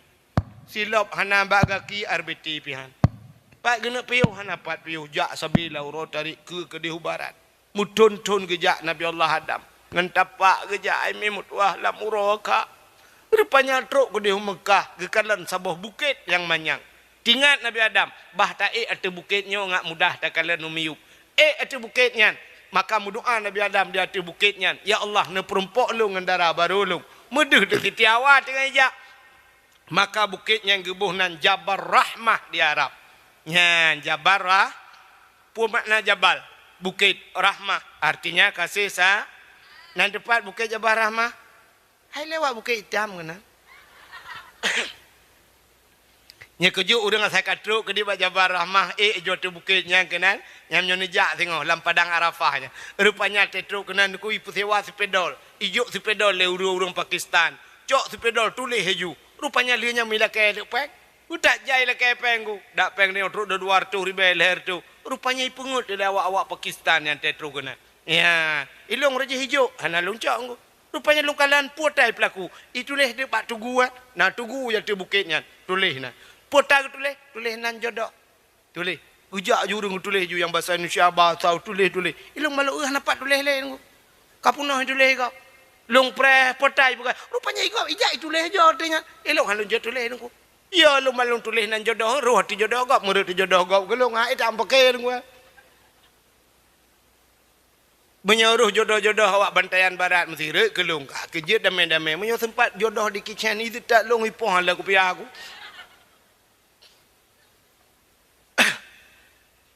Silop hana bak gaki arbeti pihan. Pak gena piuh hana pat piuh. Jak sabila uro tarik ke dihu barat. Mutun-tun gejak Nabi Allah Adam. Ngentapak gejak aimi mutwah lam uro ka. Rupanya truk ke dihu Mekah. Gekalan sabuh bukit yang manyang. Tingat Nabi Adam. Bah taik atau bukitnya ngak mudah tak kalian numiyup. Atau bukitnya. Maka berdoa Nabi Adam di atas bukitnya. Ya Allah, ne perumpok lu dengan darah baru lu. Medeh de Siti Hawa tengah ijak. Maka bukit yang gebuh nan Jabal Rahmah di Arab. Nya Jabal pun makna Jabal, bukit Rahmah, artinya kasih sa. Nan depan bukit Jabal Rahmah. Hai lewat bukit hitam kena. Nya keju urang saya katruk ke di Jabal Rahmah jo tu bukitnya kenan nyam nyonejak tengok lam padang Arafahnya. Rupanya tetruk kenan ku ipu sewa sepedol. Ijo sepedol le urang Pakistan. Cok sepedol tulis heju. Rupanya lianya mila ke peng. Udak jai la ke pengku. Dak peng ni truk do 200 ribu leher tu. Rupanya ipungut dari awak-awak Pakistan yang tetruk kenan. Ya, ilong raja hijau hana loncak ngku. Rupanya lukalan potai pelaku. Itulah dia pak tugu ah. Nah tugu yang tu bukitnya. Tulis nah. Potai tulis nan jodoh. Tulis. Ujak jurung tulis ju yang bahasa Indonesia bahasa tulis. Ilong malu nampak tulis lain ngku. Kapunah tulis kau. Long pre potai bukan. Rupanya ikau ijak tulis je artinya. Ilong halun je tulis ngku. Ya lu malu tulis nan jodoh. Roh hati jodoh kau. Murid jodoh kau. Gelong ah itu pakai ngku. Menyuruh jodoh-jodoh awak bantaian barat mesti rek kelung kejut damai-damai menyo sempat jodoh di kitchen itu tak long ipoh lah ku piah aku.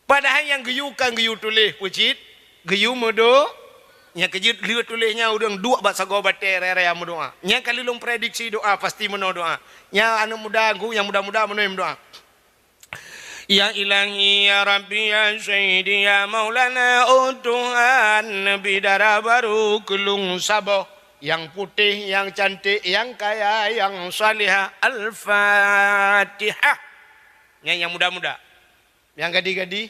Padahal yang geyukan geyu tulis pucit geyu modo nya kejut liu tulisnya urang dua bahasa go bate rere am doa nya kali long prediksi doa pasti meno doa nya anu muda aku yang muda-muda meno doa. Ya ilahi ya Rabbi ya Sayyidi ya Maulana oh Tuhan bidara baru kelung saboh yang putih yang cantik yang kaya yang salihah Al-Fatihah. Yang muda-muda yang gadi-gadi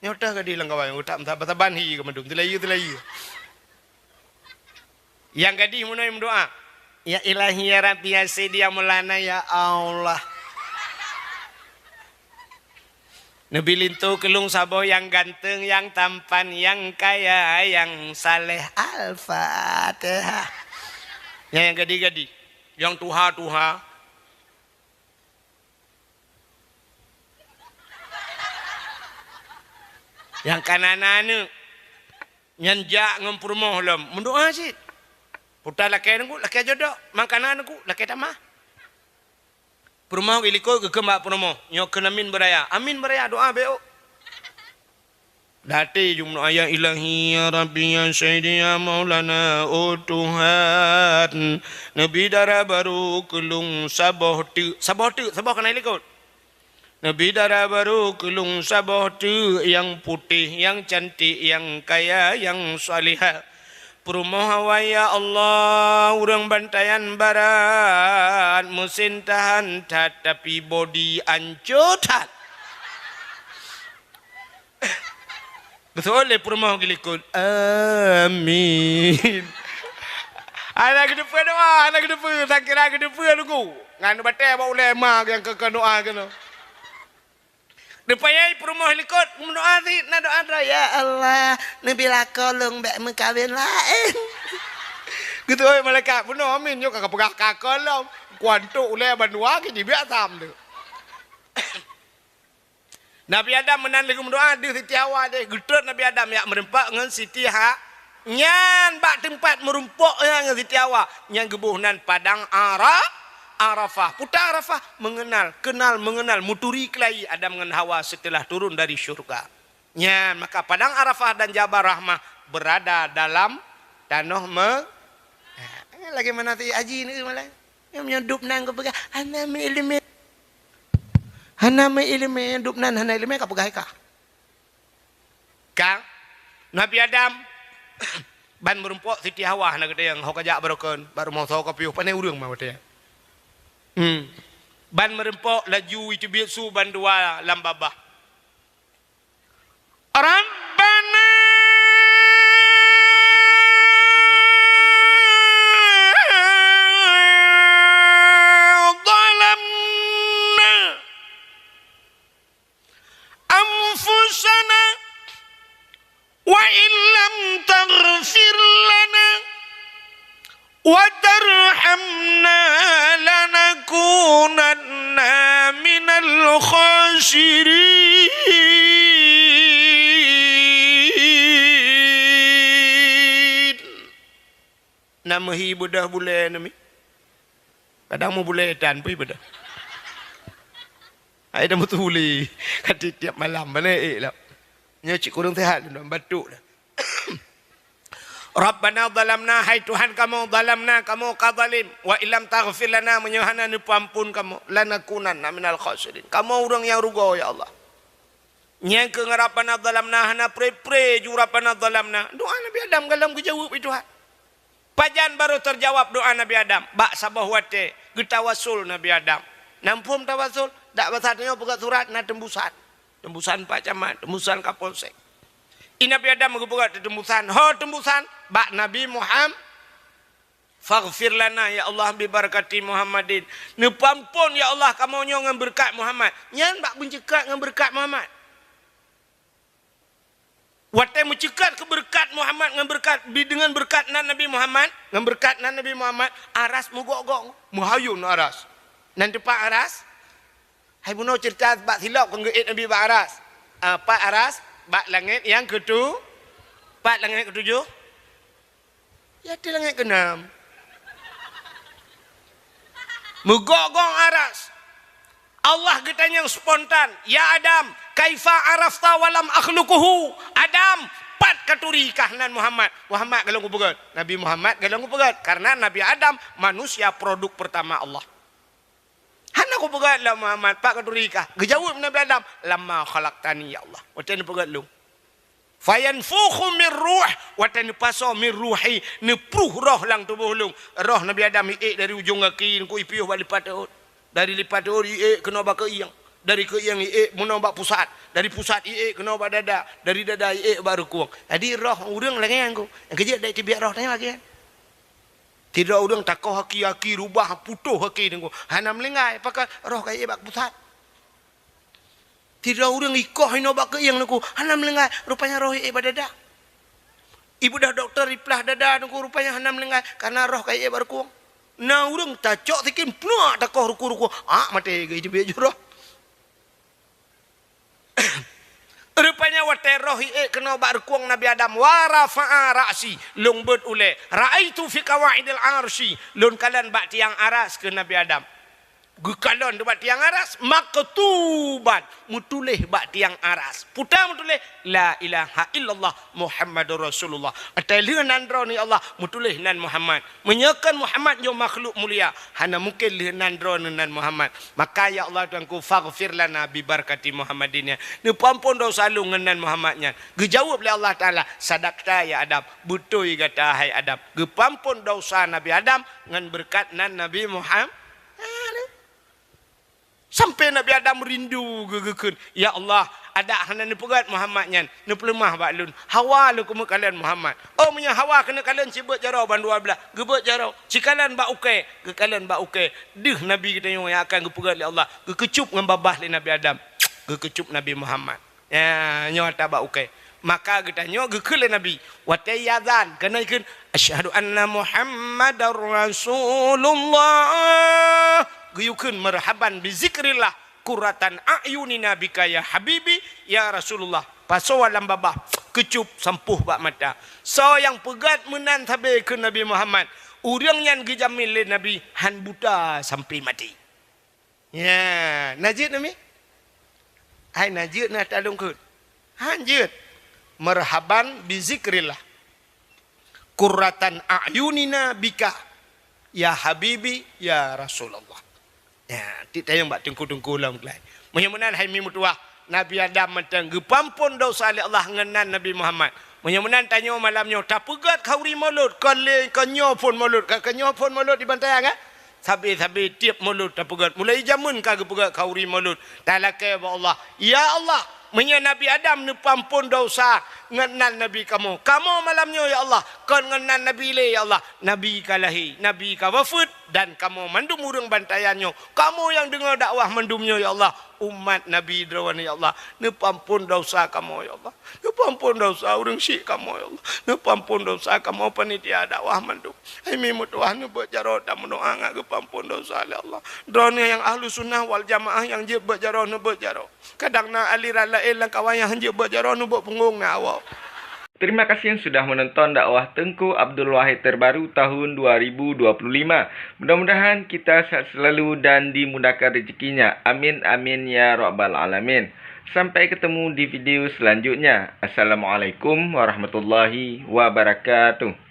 nyota gadi lang kawan utak taban hi kemedum telayu yang gadi munai doa ya ilahi ya Rabbi ya Sayyidi ya Maulana ya Allah. Nabi lintu kelung sabo yang ganteng, yang tampan, yang kaya, yang saleh Al-Fatihah. Yang gadi-gadi, yang tuha-tuha. Yang kanan-anu, yang jak ngempurmoh lem. Mendoa sih. Putar laki aku, laki jodoh. Makanan aku, laki tamah. Perumah iliko ke kemak perumah. Nyo kenamin beraya. Amin beraya doa beo. Dati jumlah ayat ilahi ya Rabbi ya Sayyidi ya Maulana oh Tuhan. Nabi darah baru kelung saboh tu. Saboh kena iliko. Nabi darah baru kelung saboh tu yang putih, yang cantik, yang kaya, yang salihah. Perumaha ya Allah urang bantaian barat mesin tahan tapi body ancotan. Betul le perumaha gilikun. Amin. Anak kedepan doa, anak kedepan tak kira kedepan aku. Ngan batai bawa ulama yang ke doa kena. Depayai perumah likut mendoa ni nak doa ya Allah nabi lakolong bek mengkawin lain. Gitu oi malaikat puno amin yo kakak pegah kakolong kuantu ule bandua ke biak tam tu. Nabi Adam menan lagi mendoa di Siti Hawa deh gedut Nabi Adam ya merempak dengan Siti Ha nyan bak tempat merumpuk yang Siti Hawa yang gebuhnan padang Arafah, putar Arafah mengenal muturi kelai Adam dengan Hawa setelah turun dari syurga. Ya, maka padang Arafah dan Jabal Rahmah berada dalam tanah lagi mana tu haji ni malah. Yang menyedup nang ke pegah hanami ilmi dup nan hana ilmi ka pegah ka. Kang Nabi Adam ban merumpuk Siti Hawa nak gede yang hokajak barokan baru mau tahu kopi panai urang mah dia. Ban merempok laju itu bisu ban dua lambabah. Rabbana zalamna anfusana wa illam taghfir lana wa tarhamna lanakunanna minal khasirin. ngamahi budah boleh nami. Kadang mau boleh dan pi budah. Ai dah mutuli. Kati tiap malam mana lah. Nya cik kurang sehat dalam batuk dah. Rabbana zalamna, hai Tuhan kamu, zalamna kamu kadzalim, wa illam taghfir lana, menyuhana ni ampun kamu, lanakunanna minal khasirin. Kamu orang yang rugo ya Allah. Nya ke Rabbana zalamna hana pre ju Rabbana zalamna. Doa Nabi Adam galam ke jawab itu Tuhan. Pajan baru terjawab doa Nabi Adam. Bak sabah wate, getawasul Nabi Adam. Nampum tawasul, dak basatnya buka surat na tembusan. Tembusan Pak Camat, tembusan Kapolsek. Ini Nabi Adam buka tembusan. Ho tembusan bak Nabi Muhammad. Faghfir lana ya Allah bi barakati Muhammadin. Ne pampun ya Allah kamu nyo ngan berkat Muhammad. Nyan bak bencekat ngan berkat Muhammad. Watai mencekat ke berkat Muhammad ngan berkat dengan berkat nan Nabi Muhammad, ngan berkat nan Nabi Muhammad, aras mugok-gok, muhayun aras. Nan depan aras. Hai buno cerita bak silap kenggeit Nabi bak aras. Pak aras bak langit yang ketujuh. Pak langit ketujuh. Ya di langit keenam. Mugok-gok aras. Allah getanya yang spontan. Ya Adam, kaifa arafta walam akhluquhu. Adam, pat katuri kahnan Muhammad. Muhammad galong kupegat. Nabi Muhammad galong kupegat. Karena Nabi Adam manusia produk pertama Allah. Hana kupegat lah Muhammad, pat katuri kah. Gejawab Nabi Adam, lama khalaqtani ya Allah. Watan pegat lu. Fayanfukhu min ruh, watan paso min ruhi, ni pruh roh lang tubuh lu. Roh Nabi Adam dari ujung kaki ku ipiuh balik patut. Dari lipat ori kena bak iyang, dari ke iyang muna bak pusat, dari pusat kena bak dada, dari dada baru kuang. Jadi roh urang lengan ku. Yang kerja dak tibiak roh tanya lagi kan. Tidak urang takoh haki rubah putuh haki dengan ku. Hana melengai pakai roh kai bak pusat. Tidak urang ikoh hino bak ke iyang ku. Hana melengai rupanya roh bak dada. Ibu dah doktor iplah dada ku rupanya hana melengai karena roh kai baru kuang. Nah urang tacok tikin penuh takoh ruku-ruku. Mati gaya je biar roh. Rupanya watai roh kena bak rukuang Nabi Adam. Warafa'a ra'si. Long bird ule. Ra'aitu fi kawaidil arsi. Long kalan bak tiang aras ke Nabi Adam. Gukalon bak tiang aras. Maktuban. Mutulih bak tiang aras. Putar mutulih. La ilaha illallah Muhammadur Rasulullah. Atai lihanan roh ni Allah. Mutulih nan Muhammad. Menyakan Muhammad jo makhluk mulia. Hana mungkin lihanan roh nan Muhammad. Maka ya Allah Tuhanku faghfir lana bi barakati Muhammadinnya. Ni pampun dosa lu nan Muhammadnya. Gejawab oleh Allah Ta'ala. Sadaqta ya Adam. Betul kata hai Adam. Gepampun dosa Nabi Adam. Ngan berkat nan Nabi Muhammad. Sampai Nabi Adam rindu gegekeun. Ya Allah, ada hana ni pegat Muhammadnya. Ni pelemah bak lun. Hawa lu kumu kalian Muhammad. Oh punya hawa kena kalian sibuk jarau ban 12. Gebek jarau. Cikalan bak ukai, ke kalian bak ukai. Deh Nabi kita yang akan gepegat oleh Allah. Gekecup ngan babah le Nabi Adam. Gekecup Nabi Muhammad. Ya, nyo ta bak ukai. Maka kita nyo gekeul le Nabi. Wa tayyazan kana ikeun asyhadu anna Muhammadar Rasulullah. Guyukun marhaban bizikrillah kuratan a'yunina bika ya habibi ya Rasulullah. Paso alam babah kecup sampuh bak mata. So yang pegat menan tabe ke Nabi Muhammad. Urang yang gejamil le Nabi han buta sampai mati. Ya, najid nami. Hai najid na talung keun. Hanjid marhaban bizikrillah kuratan a'yunina bika ya habibi ya Rasulullah. Ya, tidak yang buat tengku-tengku lah mungkin. Mudah-mudahan hai mutuah Nabi Adam mentang gepampun dosa oleh Allah ngenan Nabi Muhammad. Mudah-mudahan tanya malamnya tak pegat kauri mulut kali kenyo pun mulut kenyo pun mulut di bantai kan? Sabi tiap mulut tak pegat. Mulai jamun kagak pegat kauri mulut. Talakai Allah. Ya Allah, Menya Nabi Adam ni pampun dosa ngenan Nabi kamu. Kamu malamnya ya Allah. Kau ngenan Nabi le ya Allah. Nabi kalahi. Nabi kawafud. Dan kamu mandum urang bantayannya. Kamu yang dengar dakwah mandumnya ya Allah. Umat Nabi Drawan ya Allah. Ni pampun dosa kamu ya Allah. Ni pampun dosa urang syik kamu ya Allah. Ni pampun dosa kamu panitia dakwah mandum. Ini mutuah ni berjarah dan mendoa ngak ke pampun dosa ya Allah. Drone yang ahlu sunnah wal jamaah yang je berjarah ni berjarah. Kadang na aliran lain lang kawan yang je berjarah ni berpunggung na awak.
Terima kasih yang sudah menonton dakwah Tengku Abdul Wahid terbaru tahun 2025. Mudah-mudahan kita sehat selalu dan dimudahkan rezekinya. Amin amin ya rabbal alamin. Sampai ketemu di video selanjutnya. Assalamualaikum warahmatullahi wabarakatuh.